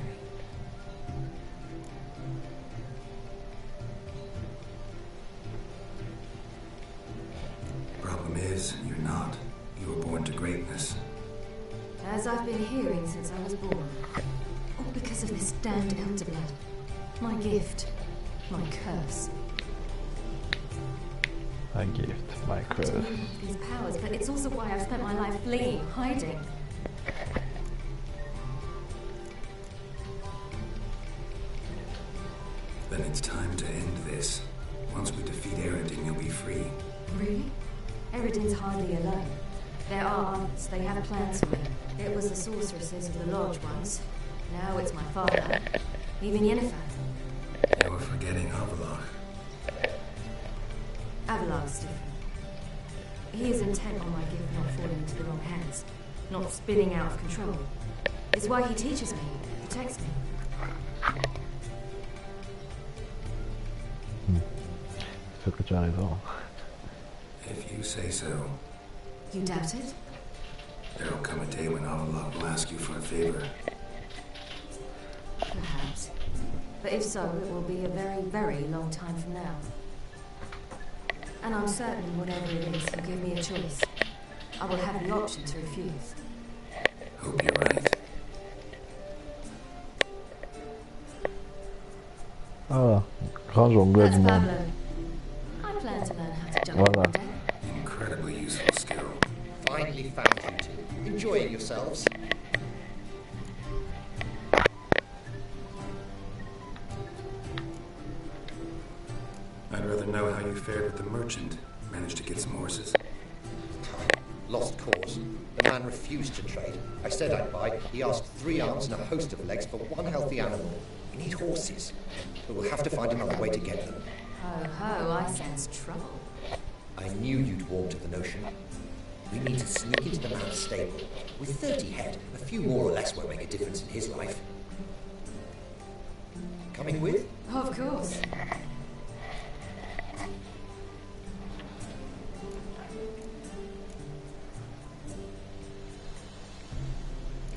Problem is, you're not. You were born to greatness. As I've been hearing since I was born. All because of this damned elder blood. My gift. My curse. My gift, my curse. These powers, but it's also why I've spent my life fleeing, hiding. Then it's time to end this. Once we defeat Eredin, you'll be free. Really? Eredin's hardly alone. There are others. They have plans for me. It was the sorceresses of the Lodge once. Now it's my father. Even Yennefer. You're forgetting Avallac'h. Avallac'h's different. He is intent on my gift not falling into the wrong hands. Not spinning out of control. It's why he teaches me, protects me. Peut-être que tu as raison. If you say so. You doubt it? There'll come a day when Avallac'h will ask you for a favor. Perhaps. But if so, it will be a very, very long time from now. And I'm certain whatever it is, he'll give me a choice. I will have the option to refuse. Hope you're right. Ah, grand jongleur du monde. I plan to learn how to jump Voilà. one day. Incredibly useful skill. Finally found you two. Enjoying yourselves? I'd rather know how you fared with the merchant. Managed to get some horses? Lost cause. The man refused to trade. I said I'd buy. He asked 3 arms and a host of legs for one healthy animal. We need horses. But we'll have to find another way to get them. Ho ho, I sense trouble. I knew you'd warm to the notion. We need to sneak into the man's stable. With 30 head, a few more or less won't make a difference in his life. Coming with? Of course.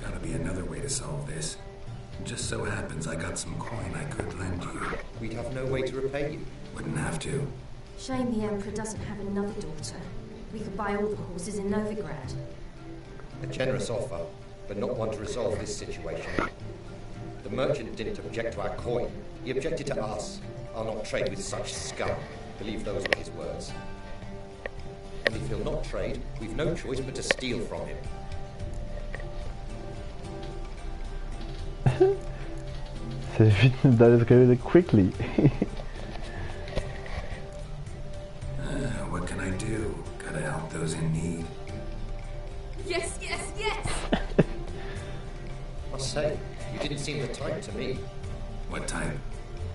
Gotta be another way to solve this. Just so happens I got some coin I could lend you. We'd have no way to repay you. Wouldn't have to. Shame the Emperor doesn't have another daughter. We could buy all the horses in Novigrad. A generous offer, but not one to resolve this situation. The merchant didn't object to our coin. He objected to us. I'll not trade with such scum. Believe those were his words. And if he'll not trade, we've no choice but to steal from him. C'est vite that escalated quickly. What can I do? Gotta help those in need. Yes, yes, yes! Must say, you didn't seem the type to me. What type?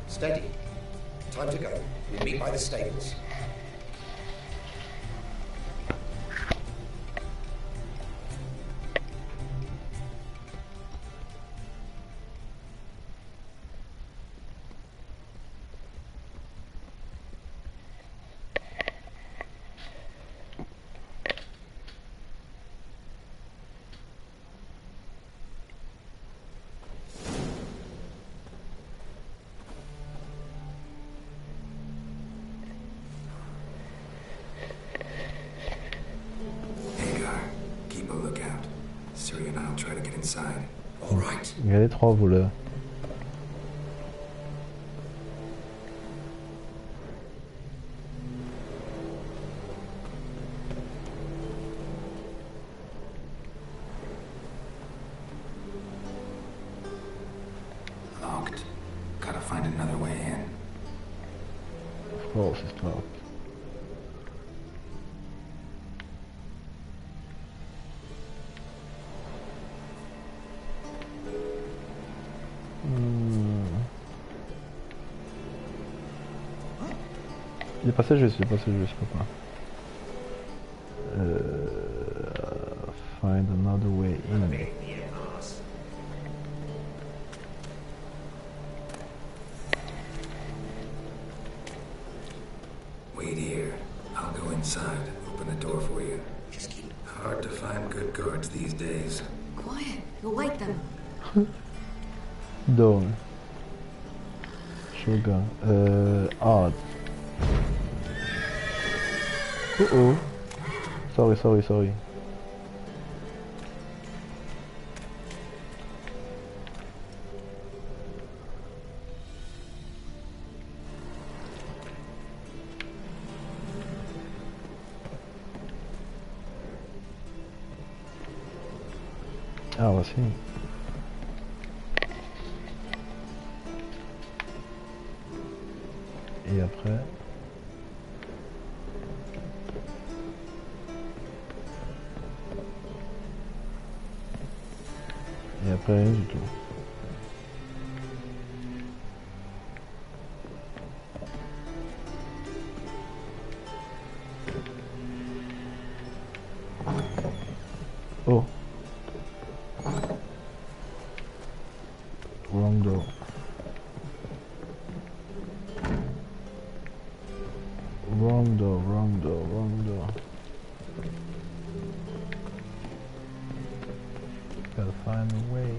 Steady. Time to go. We'll meet by the stables. Il y a les 3 voleurs. Locked. Gotta find another way in. Of course it's locked. Les passagers, c'est pas quoi. Find another way in. Wait here. I'll go inside. Open the door for you. Hard to find good guards these days. Quiet. You'll wake them. Door. Sugar. Odd. Oh. Sorry. Ah, voici. Et après... Et après, rien du tout. Oh. Wrong door. Wrong door. Gotta find a way.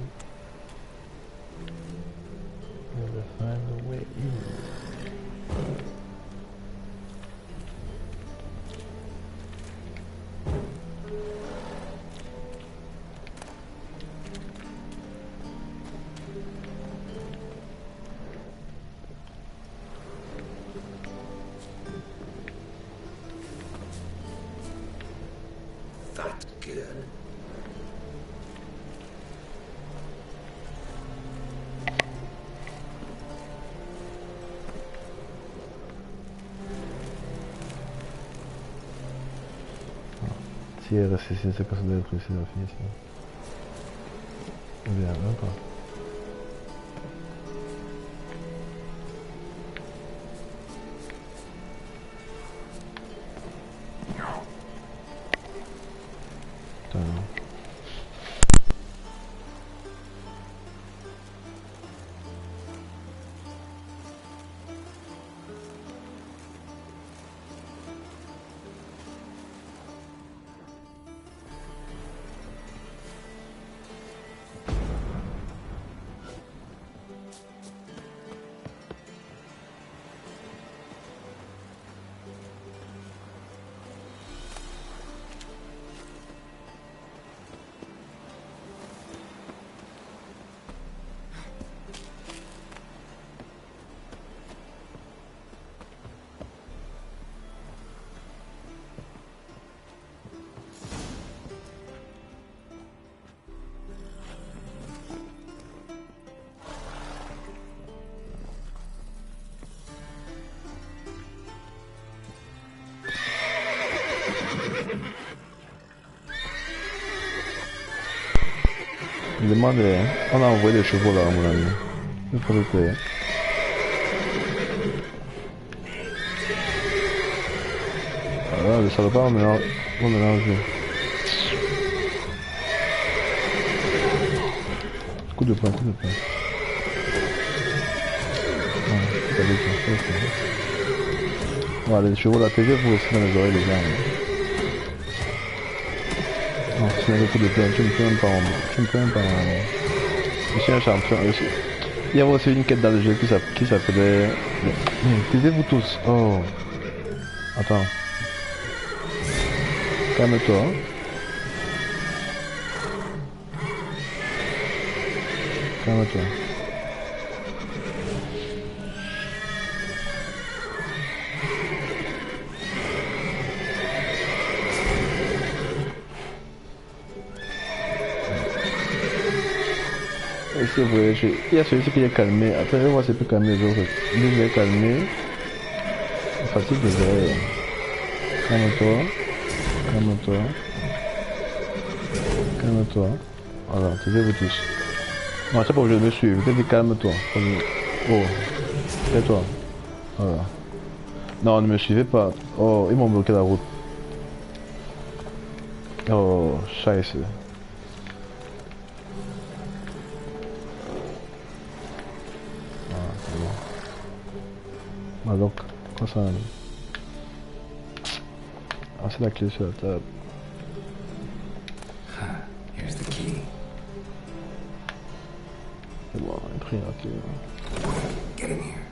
In. That good. Si RSC, c'est quoi ça doit être réussi dans la fille ici. Bien, même pas. Putain. Demandez, hein. On a envoyé des chevaux là, à mon ami. Il faut le payer. Non, le salopard me l'a enlevé. Coup de poing. Voilà, les chevaux la PG vous aussi dans les oreilles les gars. Non, si tu mets le coup de poing, tu me peux même pas Je suis un champion aussi. Il y avait aussi une quête dans le jeu qui s'appelait... Taisez-vous tous. Oh. Attends. Calme-toi. Calme-toi. C'est vrai, il y a celui-ci qui est calmé. Après, moi, c'est plus calmé les autres. Lui, je vais calmer. Facile de gérer. Calme-toi. Voilà, taisez-vous tous. Non, c'est pas obligé de me suivre. Je te dis calme-toi. Oh, tais-toi. Voilà. Non, ne me suivez pas. Oh, ils m'ont bloqué la route. Oh, scheiße. Ah donc, quoi ça? Ah, c'est la clé sur la table. Here's the key. C'est bon, on a pris la clé. Get in here.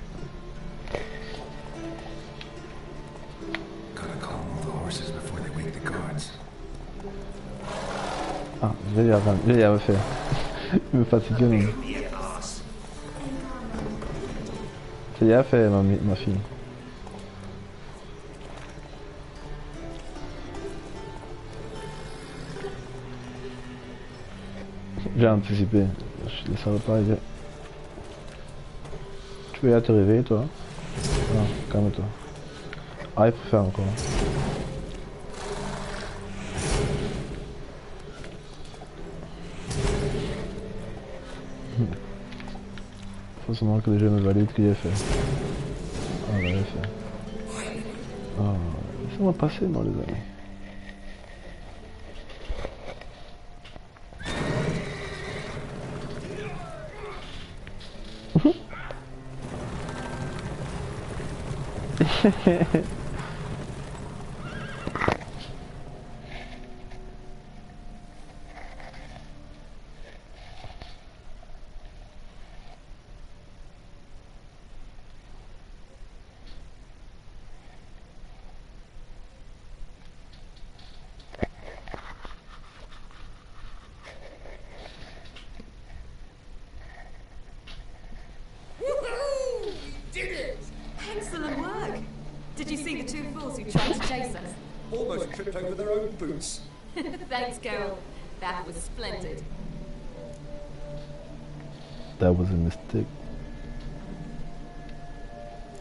Gotta calm the horses before they wake the guards. Ah, je vais y avoir fait. Il me fatigue même. C'est bien fait, ma fille. J'ai anticipé. Je ne savais pas arriver. Tu peux y aller te réveiller, toi? Non, calme-toi. Ah, il faut faire encore. Faut seulement que le jeu me valide qu'il est fait. Ah, il est fait. Ah, laissez-moi passer, moi, les amis. Excellent work! Did you see the two fools who tried to chase us? Almost tripped over their own boots. Thanks, Carol. That was splendid. That was a mistake.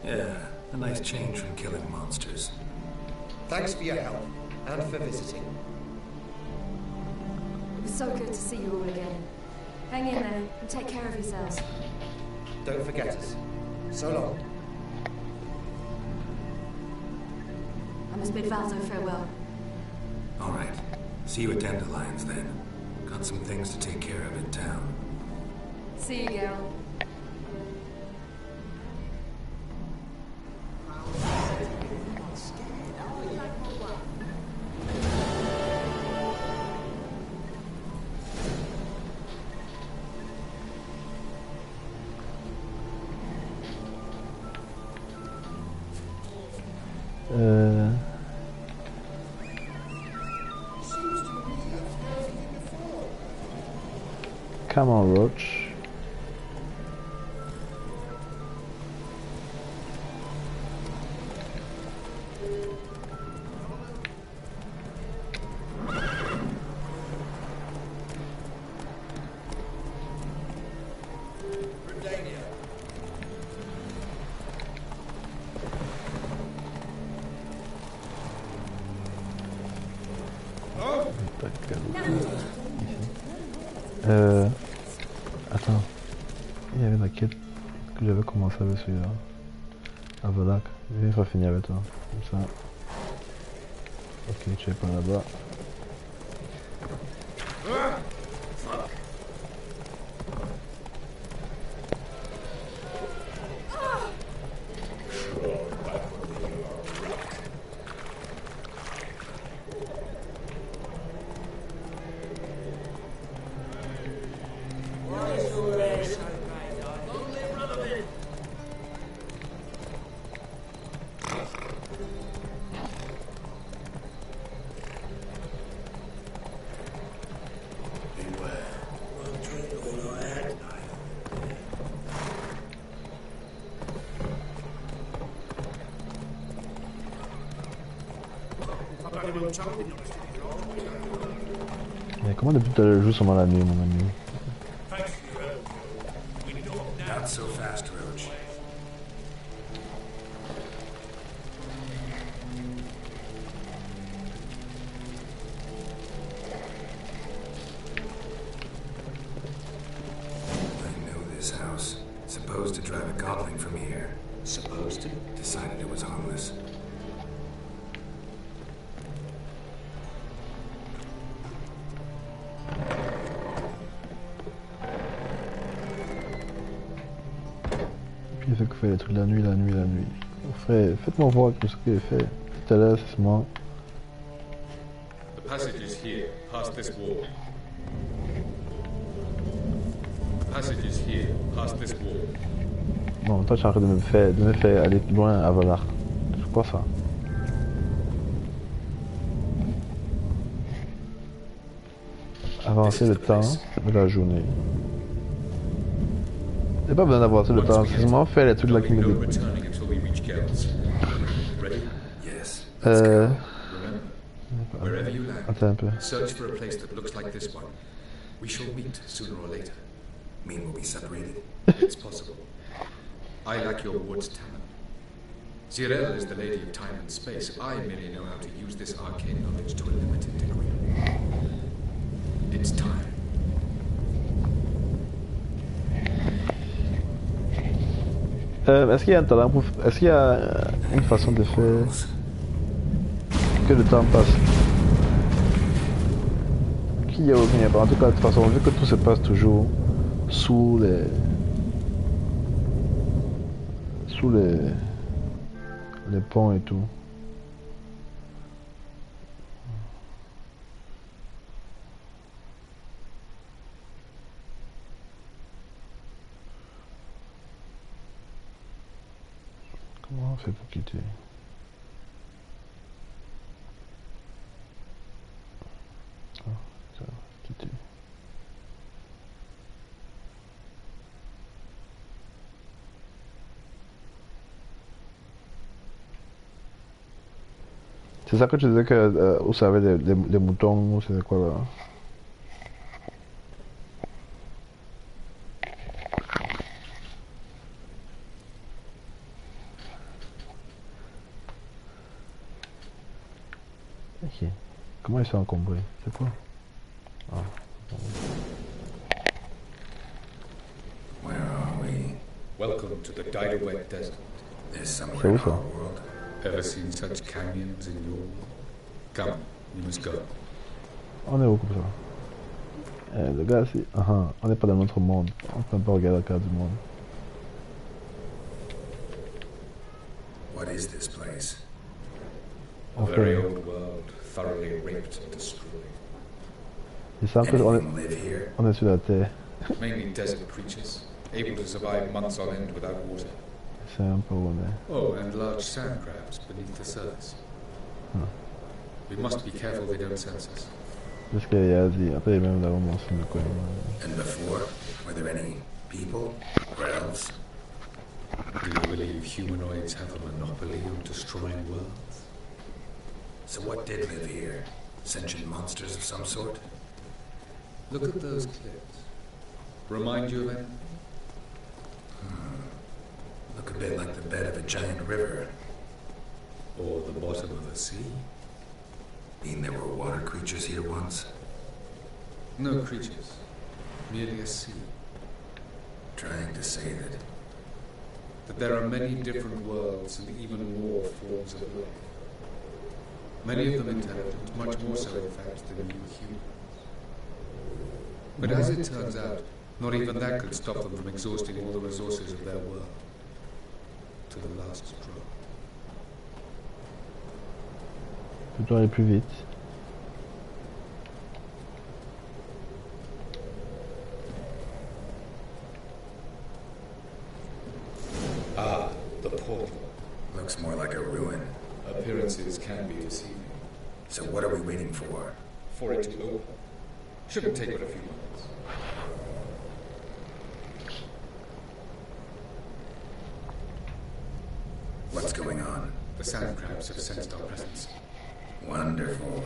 Yeah, a nice change from killing monsters. Thanks for your help, and for visiting. It was so good to see you all again. Hang in there, and take care of yourselves. Don't forget us. So long. I must bid Valzo farewell. All right. See you at Dandelions then. Got some things to take care of in town. See you, Geralt. Come on, Roach. Attends. Il y avait la quête que j'avais commencé avec celui-là. À Volak. Je vais finir avec toi. Comme ça. Ok, tu es pas là-bas. Fuck. Mais comment depuis tout à l'heure je joue seulement la nuit, mon ami? Not so fast, Roach. I know this house. Supposed to drive a goblin from here. Supposed to? Decided it was harmless. Il fait que fait les trucs la nuit. Frère, faites-moi voir tout ce qu'il fait. Tout à l'heure, c'est moi. The passage is here, past this wall. The passage is here, past this wall. Non, toi tu arrêtes de me faire aller loin à Valar. C'est quoi ça? Avancer le temps de la journée. Il n'y a pas besoin d'avancer le temps, c'est seulement faire les trucs là qui me dégoûtent. Attends un peu. Search for a place that looks like this one. We shall meet sooner or later. Mean we'll be separated? It's possible. I lack your ward's talent. Zirel is the lady of time and space. I merely know how to use this arcane knowledge to a limited degree. It's time. Est-ce qu'il y a un talent pour... Est-ce qu'il y a une façon de faire que le temps passe? Qu'il y a aucun... En tout cas, de toute façon, vu que tout se passe toujours sous les ponts et tout. Comment on fait pour quitter? Ah, ça va, quitter. C'est ça que tu disais que où ça avait des moutons, ou c'est quoi là? Ok. Comment ils sont encombrés? C'est quoi? Ah. Where are we? Welcome to the Didowet Desert. There's somewhere C'est où in ça? our world. Ever seen such canyons in your world? Come, you must go. On est où comme ça? Le gars, c'est... on n'est pas dans notre monde. On peut pas regarder la carte du monde. What is this place? A very old world, thoroughly raped and destroyed. Il semble que on est sur la Terre. Mainly desert creatures, able to survive months on end without water. C'est un peu où on est. Oh, and large sand crabs beneath the surface. We must be careful they don't sense us. Parce qu'il y a dit, après même là, on mentionne quoi. And before, were there any people or elves? Do you believe humanoids have a monopoly on destroying worlds? So what did live here? Sentient monsters of some sort? Look at those cliffs. Remind you of anything? Look a bit like the bed of a giant river. Or the bottom of a sea? Mean there were water creatures here once? No creatures. Merely a sea. Trying to say that there are many different worlds and even more forms of life. Many of them intelligent, much more so in fact than you humans. But as it turns out, not even that could stop them from exhausting all the resources of their world. To the last drop. Je dois aller plus vite. Ah, the portal. Looks more like a ruin. Appearances can be deceiving. So what are we waiting for? For it to open. Shouldn't take but a few moments. What's going on? The sand crabs have sensed our presence. Wonderful.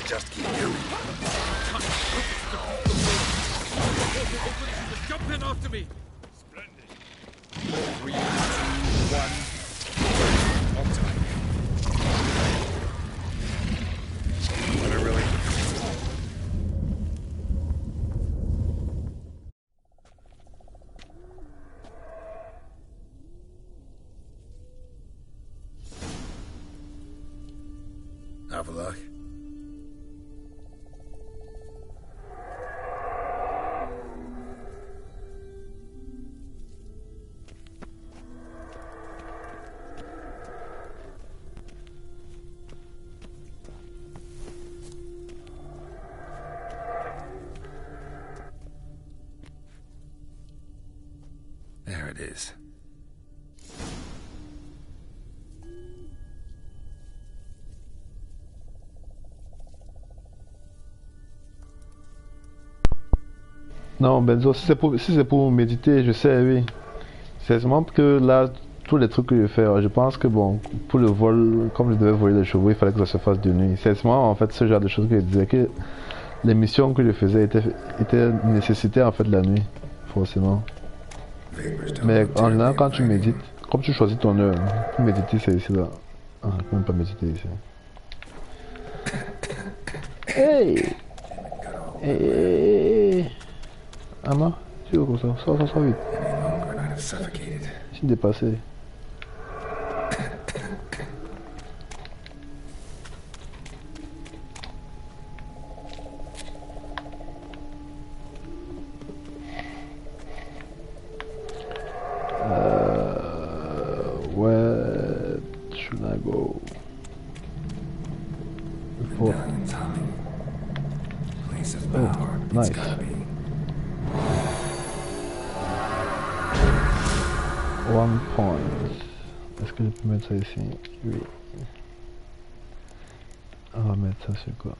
Just keep coming. Jump in after me. Splendid. 3, 2, 1. On time. But I really. Avallac'h. There it is. Non, Benzo, si c'est pour méditer, je sais, oui. C'est seulement que là, tous les trucs que je fais, je pense que bon, pour le vol, comme je devais voler les chevaux, il fallait que ça se fasse de nuit. C'est seulement en fait ce genre de choses que je disais que les missions que je faisais étaient nécessitaires en fait la nuit, forcément. Mais en général, quand tu médites, comme tu choisis ton heure, pour méditer, c'est ici là. Ah, je peux même pas méditer ici. Hey! Hey! Ama, tu veux comme ça? Sors vite. Je suis dépassé. Where should I go? Oh, nice. One point. Est-ce que je peux mettre ça ici? Oui. On va mettre ça sur quoi?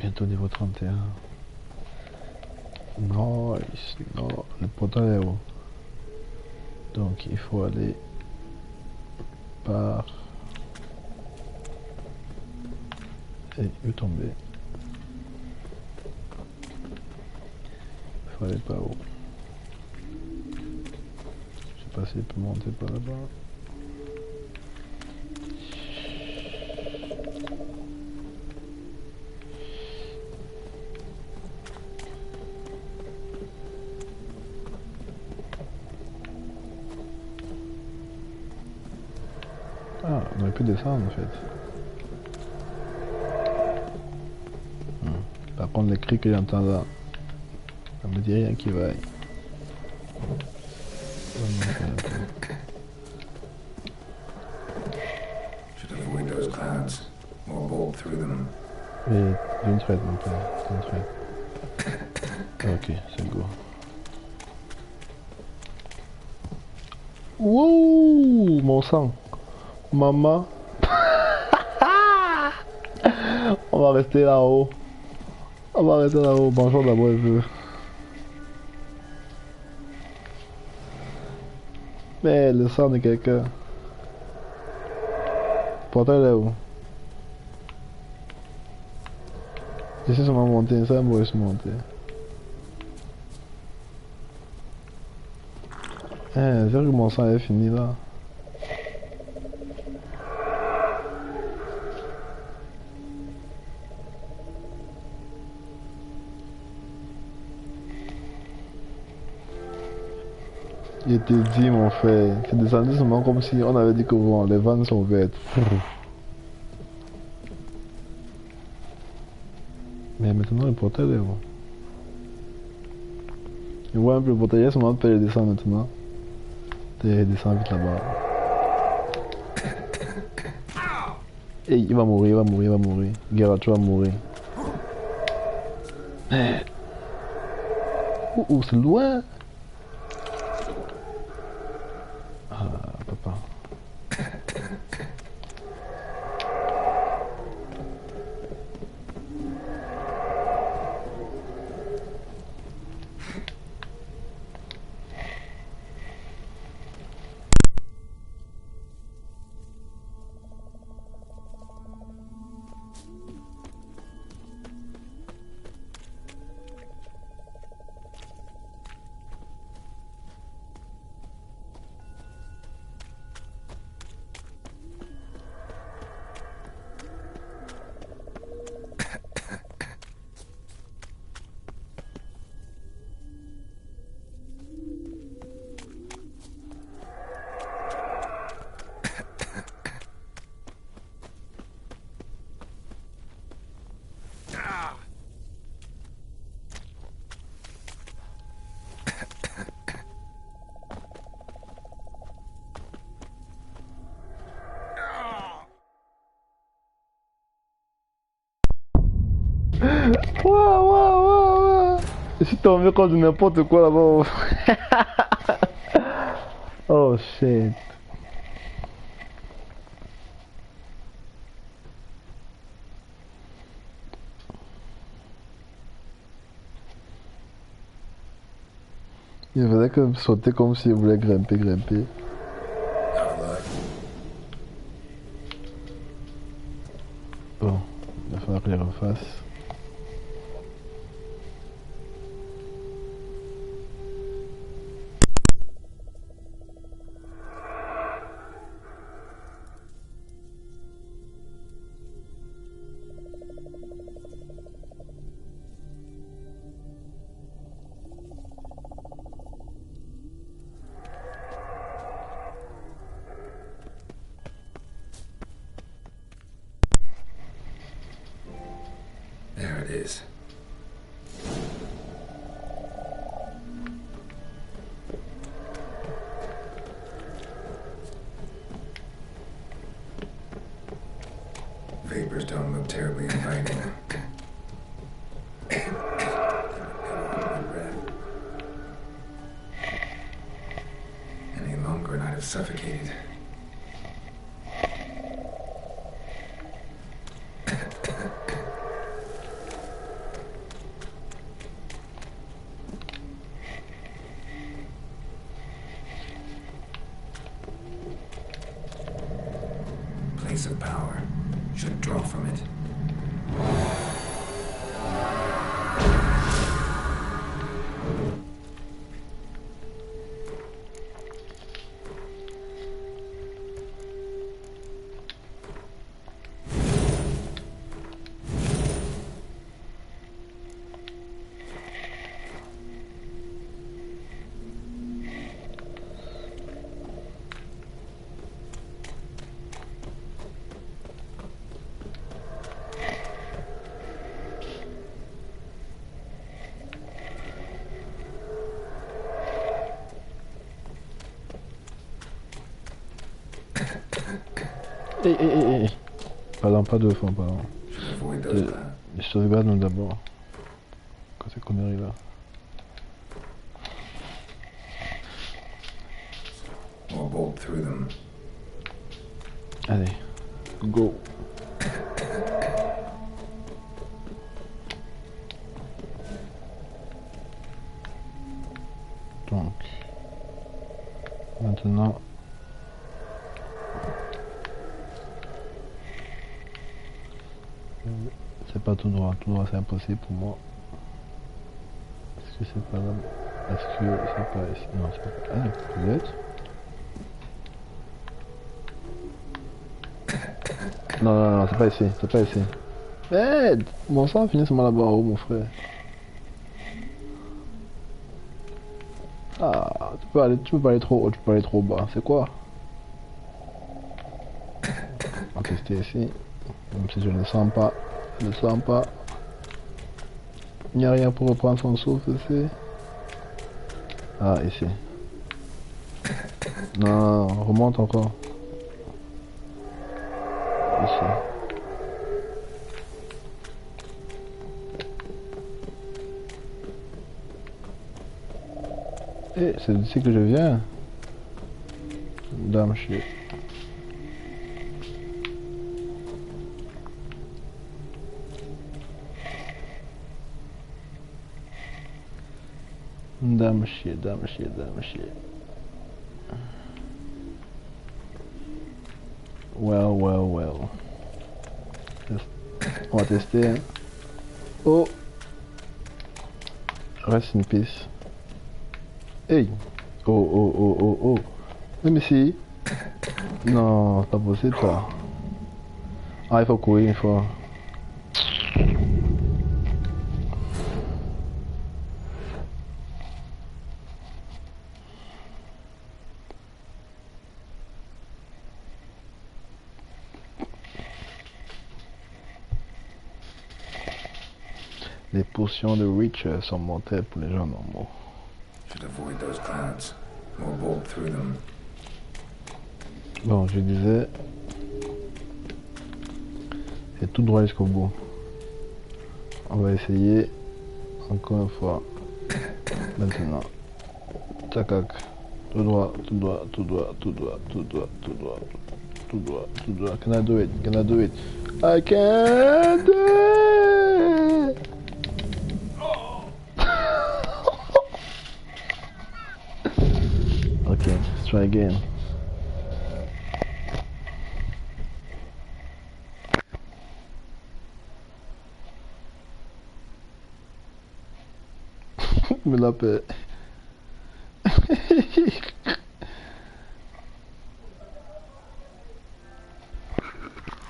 Bientôt niveau 31. Nice. Non, le portail est haut. Donc il faut aller par... Et où tomber? Il faut aller par haut. Je sais pas s'il peut monter par là-bas. On aurait pu descendre en fait. Par contre, les cris que j'entends là, ça me dit rien qui vaille. Should avoid those clouds. More bolt through them. Et d'une traite, mon père. D'une traite. Ok, c'est go. Wouh, mon sang. Maman. On va rester là-haut. On va rester là-haut. Bonjour d'abord, je veux. Mais le sang de quelqu'un. Portail là où? Ici, ça m'a monté. Ça m'a se monter. Eh, j'ai vu que mon sang est fini là. Il était dit, mon frère. C'est descendu seulement comme si on avait dit que bon, les vannes sont ouvertes. Mais maintenant, le portail est bon. Je vois un peu le portail, il y a seulement de descendre maintenant. Et descend vite là-bas. Hey, il va mourir, il va mourir, il va mourir. Geracho va mourir. Merde. Ouh, c'est loin. Ah, papa. Waouh. Je suis tombé comme de n'importe quoi là-bas. Oh shit. Il faisait que sauter comme s'il voulait grimper. Bon, il va falloir que je les refasse. There it is. Vapors don't look terribly inviting. Any longer and I'd have suffocated. Place of power. Should draw from it. Hey. Pardon, pas deux fois, pardon. Je te regarde d'abord. Quand ces conneries là. We'll bolt through them. Allez, go. Donc, maintenant, c'est pas tout droit c'est impossible pour moi. Est-ce que c'est pas là? Est-ce que c'est pas ici? Non, c'est pas. Ah, peut-être. Non, c'est pas ici, Aide! Bon sang, finit seulement là-bas en haut, mon frère. Ah, tu peux pas aller trop haut, tu peux aller trop bas. C'est quoi? On va tester ici. Même si je ne sens pas. Il n'y a rien pour reprendre son souffle ici. Ah, ici. Non, remonte encore. Ici. Et c'est d'ici que je viens. Dame shit. Dame shit. Well. On va tester. Oh! Rest in peace. Hey! Oh! Mais si! Non, c'est pas possible ça. Ah, il faut courir une fois. Les potions de Reacher sont mortelles pour les gens normaux. Should avoid those clouds. We'll bolt through them. Bon, je disais, c'est tout droit jusqu'au bout. On va essayer encore une fois. Maintenant, tacac, tout droit. Can I do it? I can't do it! Okay, let's try again. Me la paix.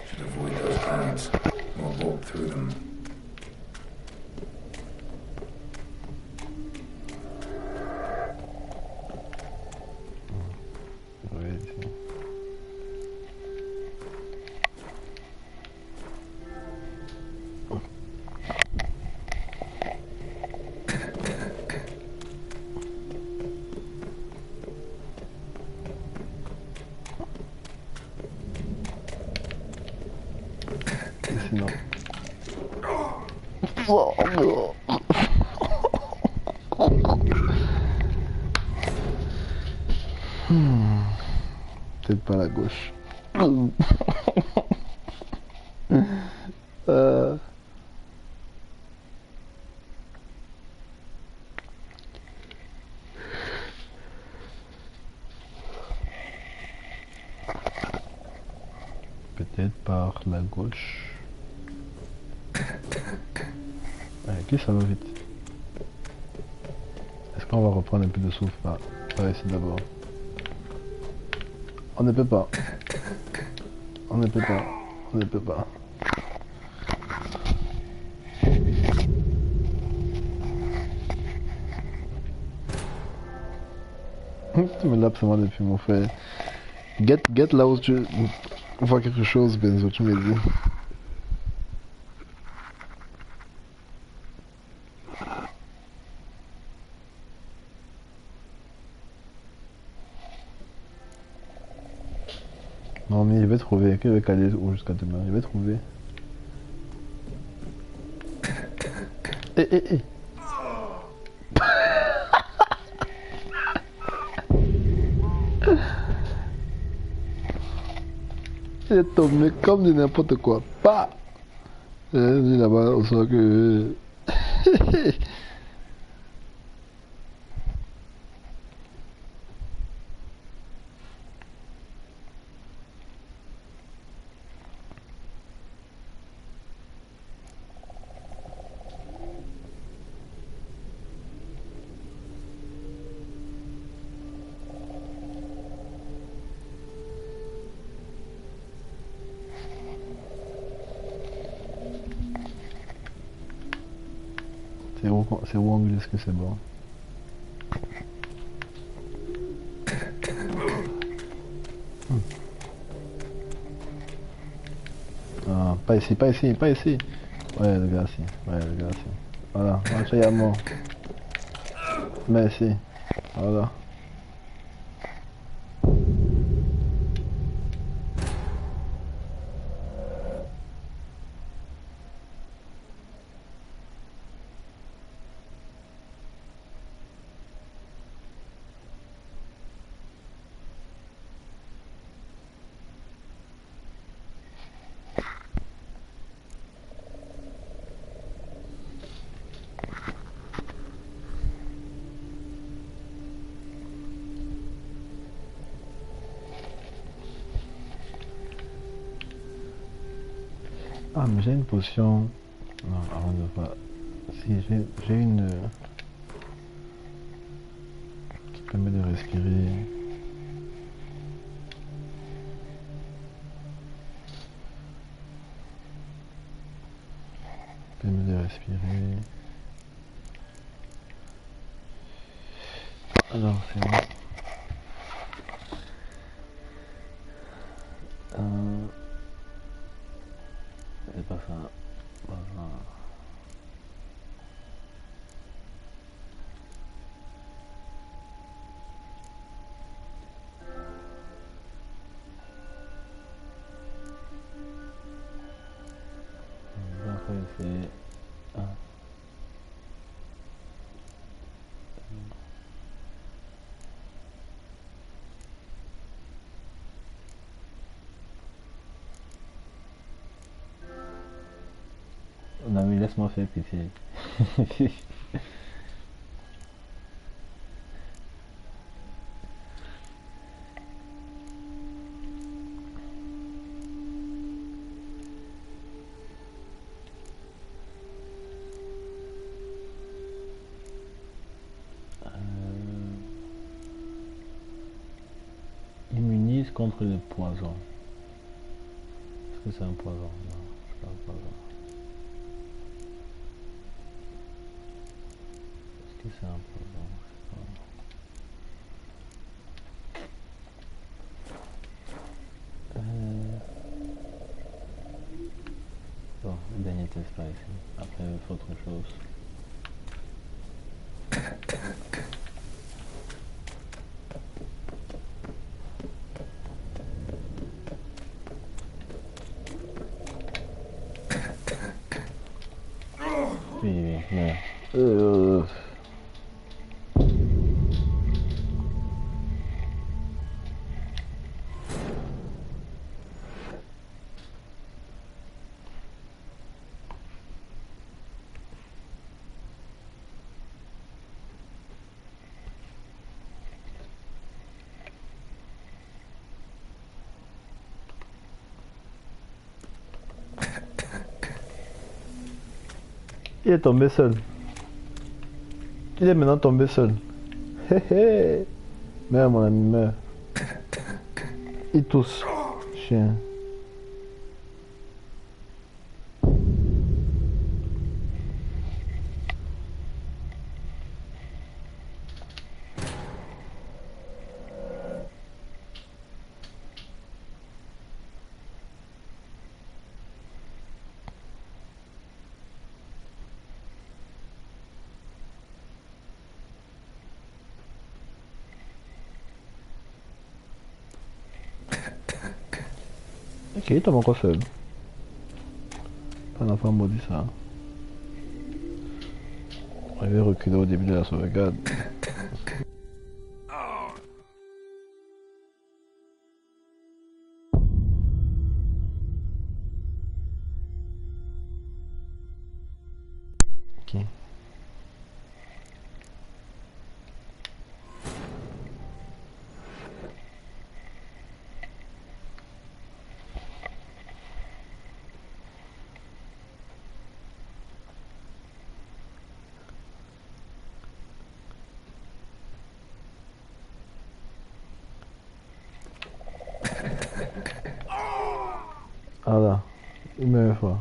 Should avoid those clouds. We'll bolt through them. Sinon. Peut-être pas la gauche. Peut-être par la gauche. Ok, ça va vite. Est-ce qu'on va reprendre un peu de souffle? On va essayer d'abord. On ne peut pas. Tu me lapes moi depuis mon frère. Get là où tu vois quelque chose, Benzo, tu me dis. Non mais je vais trouver, que je vais caler jusqu'à demain, je vais trouver. Eh. Il est tombé comme de n'importe quoi. Pas. J'ai dit là-bas, on sent que... C'est où anglais, est-ce que c'est bon? Ah, pas ici. Ouais, le gars ici. Voilà, tu es à mort. Merci. Voilà. Ah, mais j'ai une potion. Non, avant de voir. Si, j'ai une. Qui permet de respirer. Alors, c'est bon. C'est pas ça. C'est... Ah. Non mais laisse-moi faire pitié. Immunise contre le poison. Est-ce que c'est un poison? Non, c'est pas un poison. Est-ce que c'est un poison? Bon, le dernier test par ici. Après, il faut autre chose. Oui, mais... Il est tombé seul. Il est maintenant tombé seul. Hé hé. Meurs mon ami, meurs. Il tousse. Chien. Ok, t'as mon conseil. Pas un enfant maudit ça. On avait reculé au début de la sauvegarde. Ok. Ah là, une meilleure fois.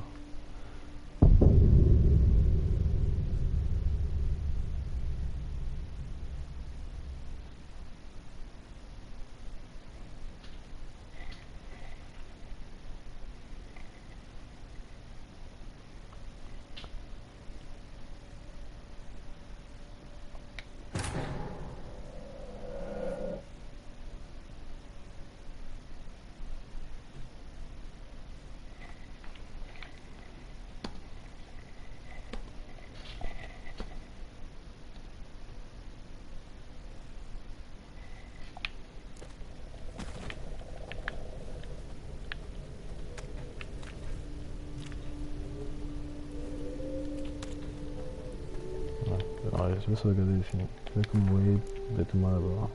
Ouais, je vais sauvegarder ici. Je vais comme vous voyez directement là-bas.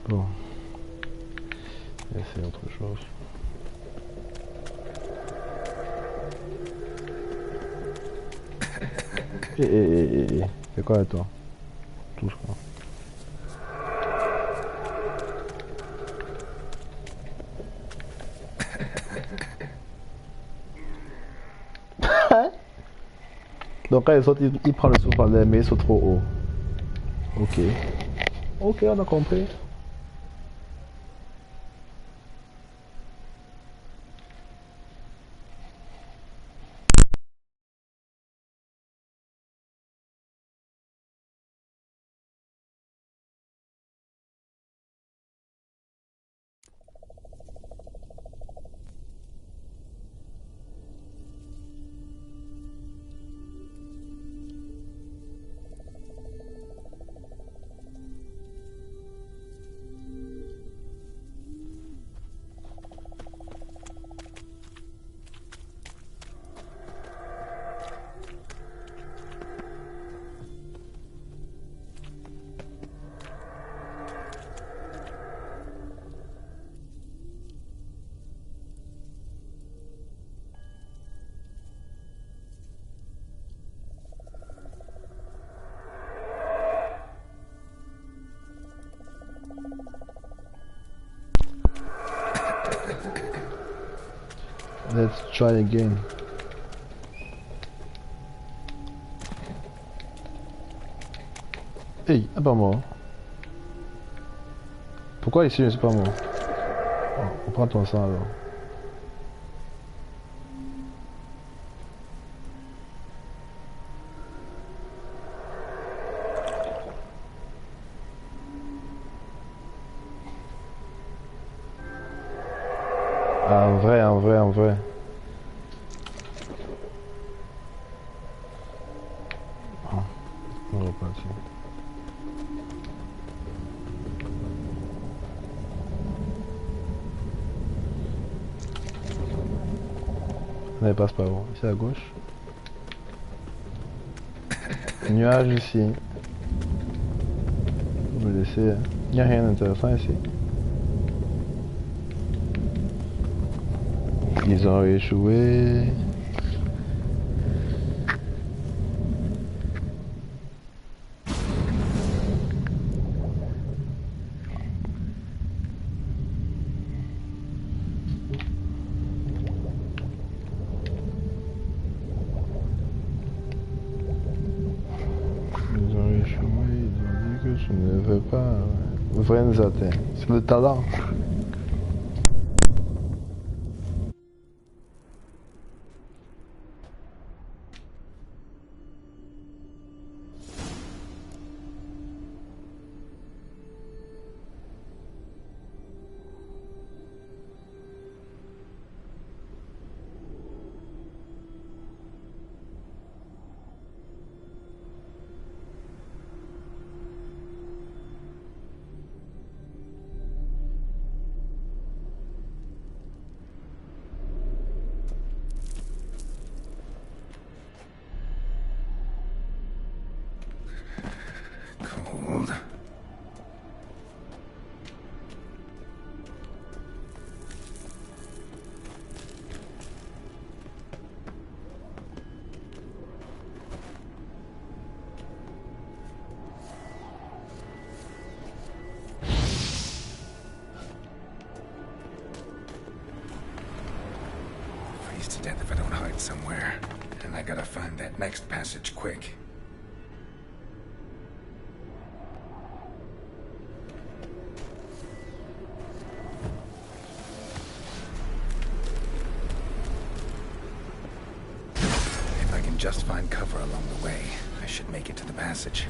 Bon. Essayer autre chose. C'est quoi avec toi? Touche quoi. Donc quand il saute, il prend le souffle en l'air, mais il saute trop haut. Ok. Ok, on a compris. Let's try again. Hey, ah pas mort. Pourquoi ici je ne suis pas mort? Oh, on prend ton sang alors. Ah, en vrai, en vrai, en vrai. Oh, on repartit. On passe par où? Ici à gauche. Nuage ici. Je vais laisser. Il n'y a rien d'intéressant ici. Ils ont échoué. Ils ont échoué, ils ont dit que je ne veux pas. Vrai nous atteint. C'est le talent. hide somewhere, and I gotta find that next passage quick. If I can just find cover along the way, I should make it to the passage.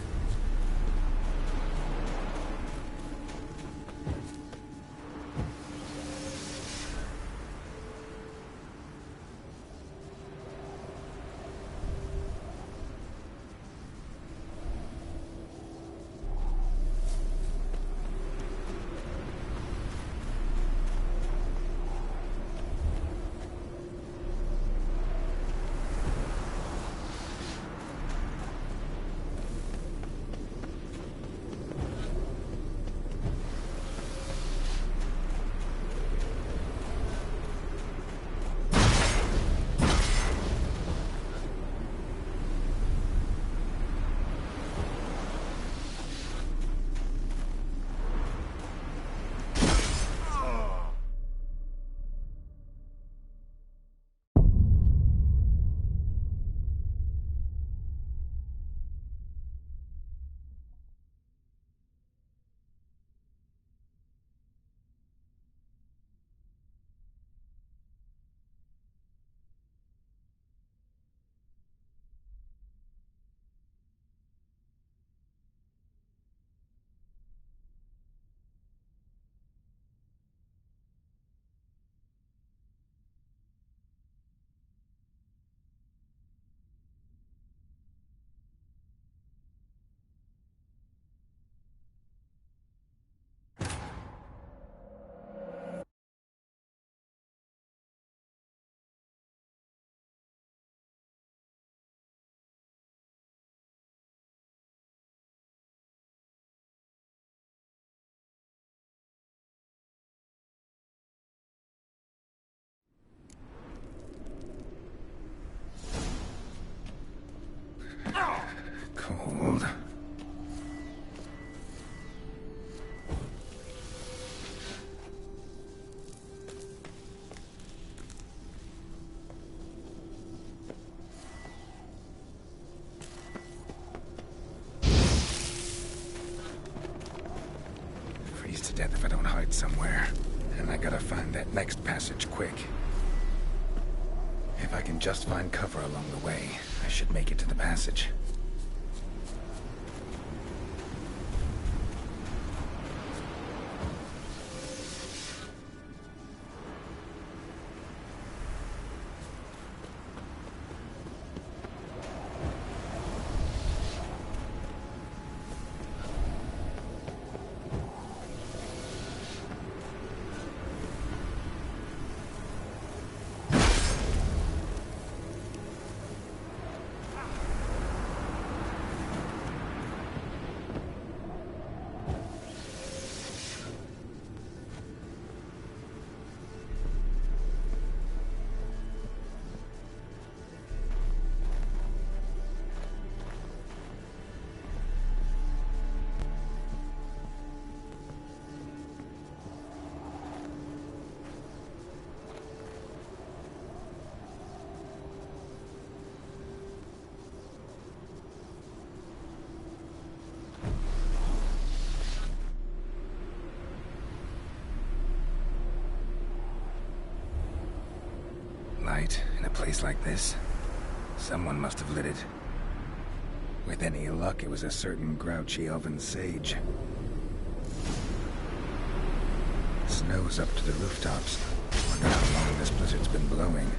Cold. Freeze to death if I don't hide somewhere. And I gotta find that next passage quick. If I can just find cover along the way, I should make it to the passage. Light in a place like this. Someone must have lit it. With any luck, it was a certain grouchy elven sage. Snow's up to the rooftops. Wonder how long this blizzard's been blowing.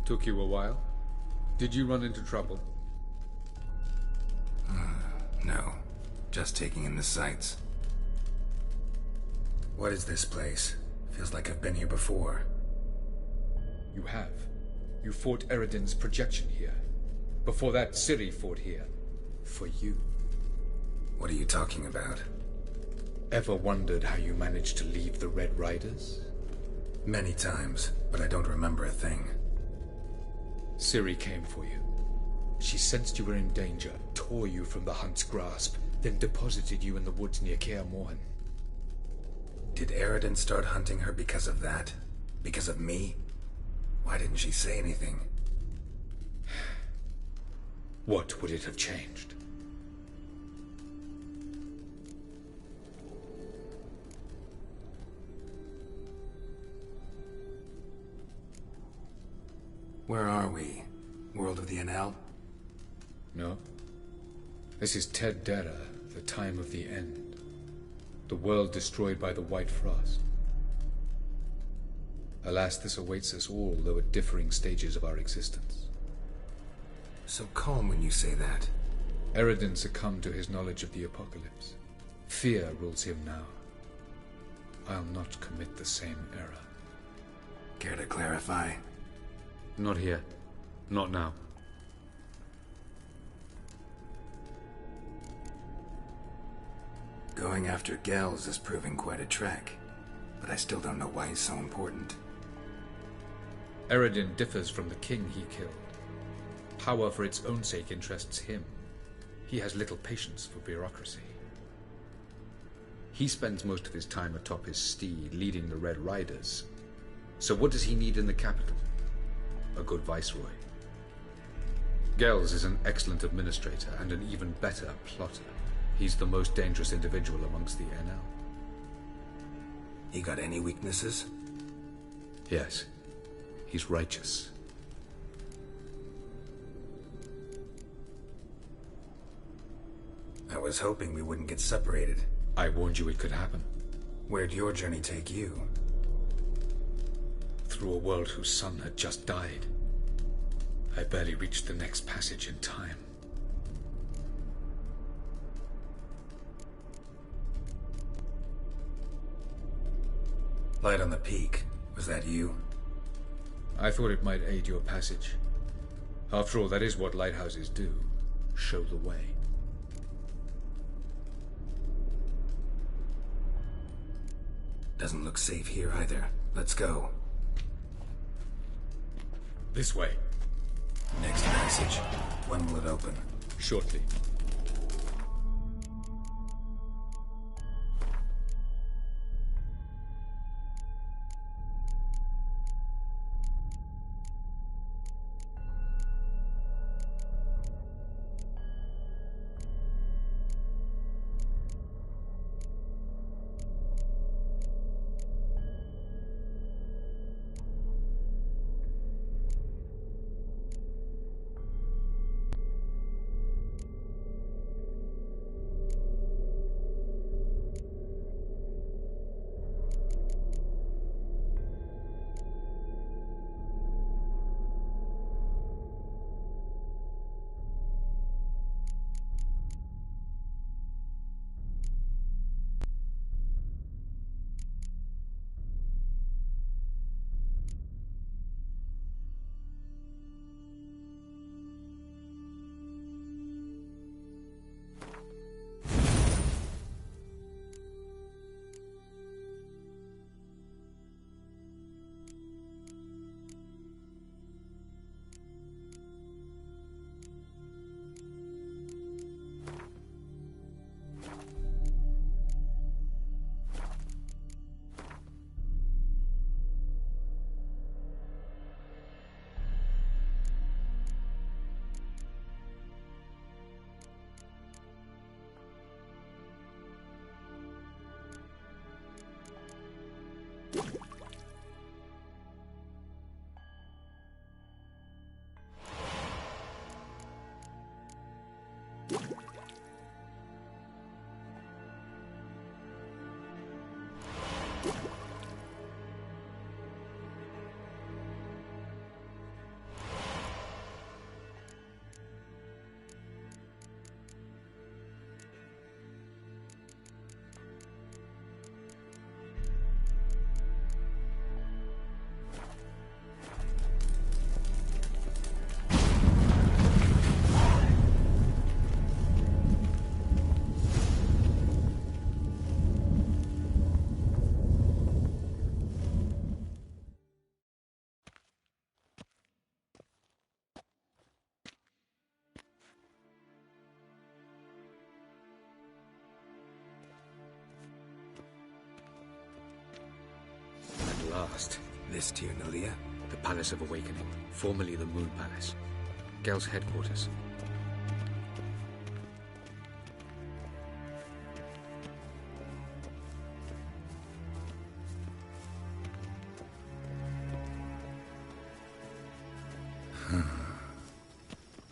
Took you a while? Did you run into trouble? No. Just taking in the sights. What is this place? Feels like I've been here before. You have. You fought Eredin's projection here. Before that, Ciri fought here. For you. What are you talking about? Ever wondered how you managed to leave the Red Riders? Many times, but I don't remember a thing. Ciri came for you. She sensed you were in danger, tore you from the Hunt's grasp, then deposited you in the woods near Kaer Morhen. Did Eredin start hunting her because of that? Because of me? Why didn't she say anything? What would it have changed? Where are we? World of the Enel? No. This is Ted Dara, the time of the end. The world destroyed by the White Frost. Alas, this awaits us all, though at differing stages of our existence. So calm when you say that. Eredin succumbed to his knowledge of the apocalypse. Fear rules him now. I'll not commit the same error. Care to clarify? Not here. Not now. Going after Gels is proving quite a trek, but I still don't know why he's so important. Eredin differs from the king he killed. Power for its own sake interests him. He has little patience for bureaucracy. He spends most of his time atop his steed, leading the Red Riders. So what does he need in the capital? A good viceroy. Gels is an excellent administrator and an even better plotter. He's the most dangerous individual amongst the Enel. He got any weaknesses? Yes. He's righteous. I was hoping we wouldn't get separated. I warned you it could happen. Where'd your journey take you? Through a world whose son had just died. I barely reached the next passage in time. Light on the peak. Was that you? I thought it might aid your passage. After all, that is what lighthouses do. Show the way. Doesn't look safe here either. Let's go. This way. Next passage. When will it open? Shortly. last. This to you, Nalia? The Palace of Awakening, formerly the Moon Palace. Gel's headquarters.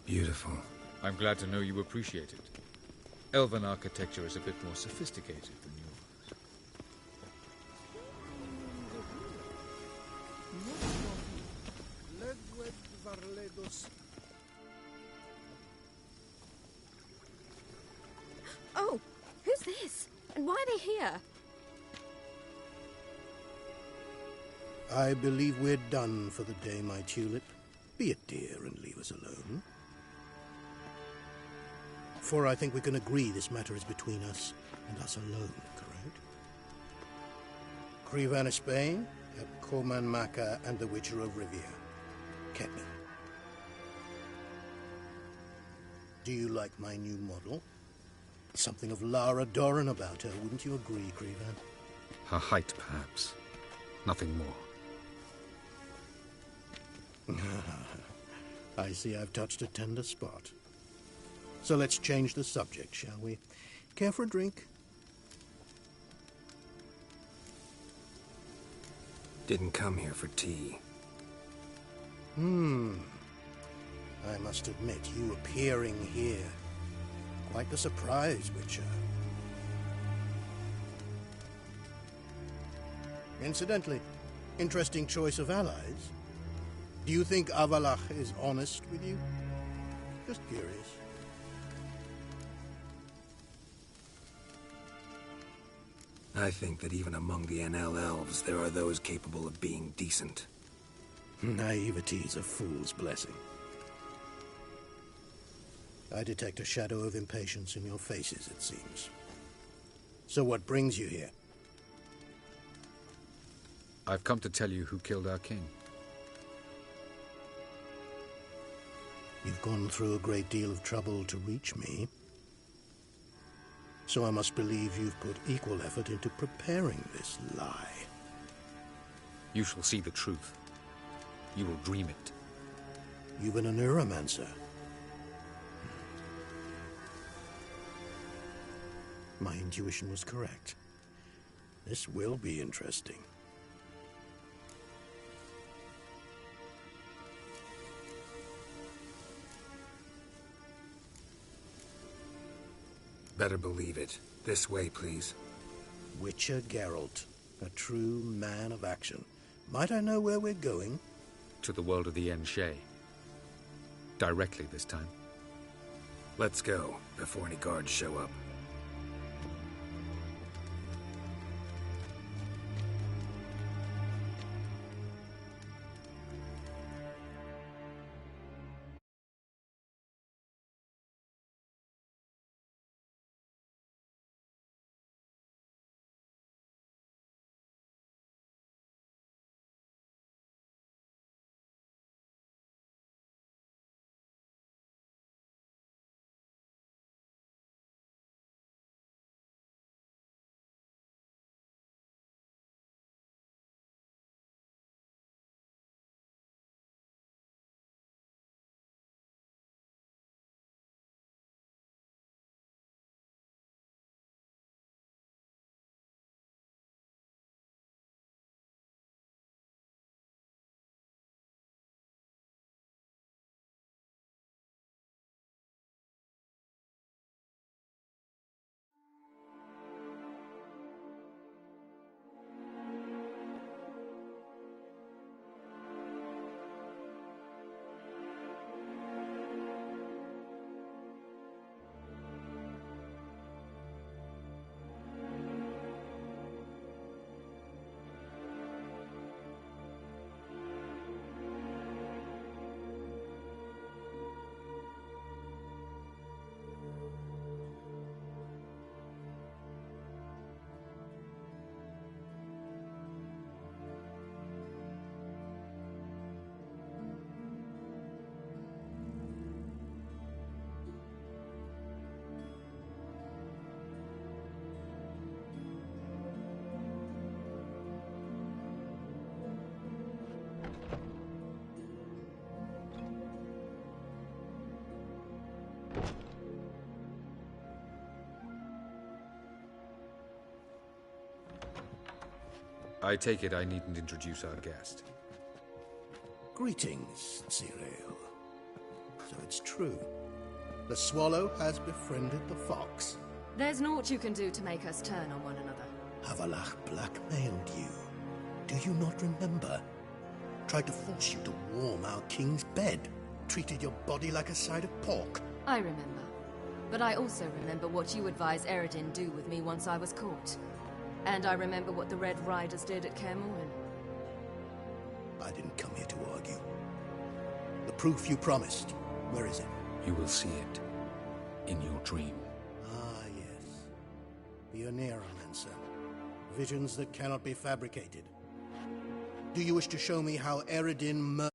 Beautiful. I'm glad to know you appreciate it. Elven architecture is a bit more sophisticated than yours. Oh, who's this? And why are they here? I believe we're done for the day, my tulip. Be a dear and leave us alone. For I think we can agree this matter is between us and us alone, correct? Crevan of Spain, Coman Maca, and the Witcher of Rivia. Ketman. Do you like my new model? Something of Lara Doran about her, wouldn't you agree, Crevan? Her height, perhaps. Nothing more. I see I've touched a tender spot. So let's change the subject, shall we? Care for a drink? Didn't come here for tea. I must admit, you appearing here. Quite the surprise, Witcher. Incidentally, interesting choice of allies. Do you think Avalach is honest with you? Just curious. I think that even among the NL elves, there are those capable of being decent. Naivety is a fool's blessing. I detect a shadow of impatience in your faces, it seems. So what brings you here? I've come to tell you who killed our king. You've gone through a great deal of trouble to reach me. So I must believe you've put equal effort into preparing this lie. You shall see the truth. You will dream it. You've been a neuromancer. My intuition was correct. This will be interesting. Better believe it. This way, please. Witcher Geralt, a true man of action. Might I know where we're going? To the world of the Enshe. Directly this time. Let's go, before any guards show up. I take it I needn't introduce our guest. Greetings, Cyril. So it's true. The swallow has befriended the fox. There's naught you can do to make us turn on one another. Havalach blackmailed you. Do you not remember? Tried to force you to warm our king's bed. Treated your body like a side of pork. I remember. But I also remember what you advised Eredin do with me once I was caught. And I remember what the Red Riders did at Kaer Morhen. I didn't come here to argue. The proof you promised, where is it? You will see it in your dream. Ah, yes. The Oneiromancer. Visions that cannot be fabricated. Do you wish to show me how Eredin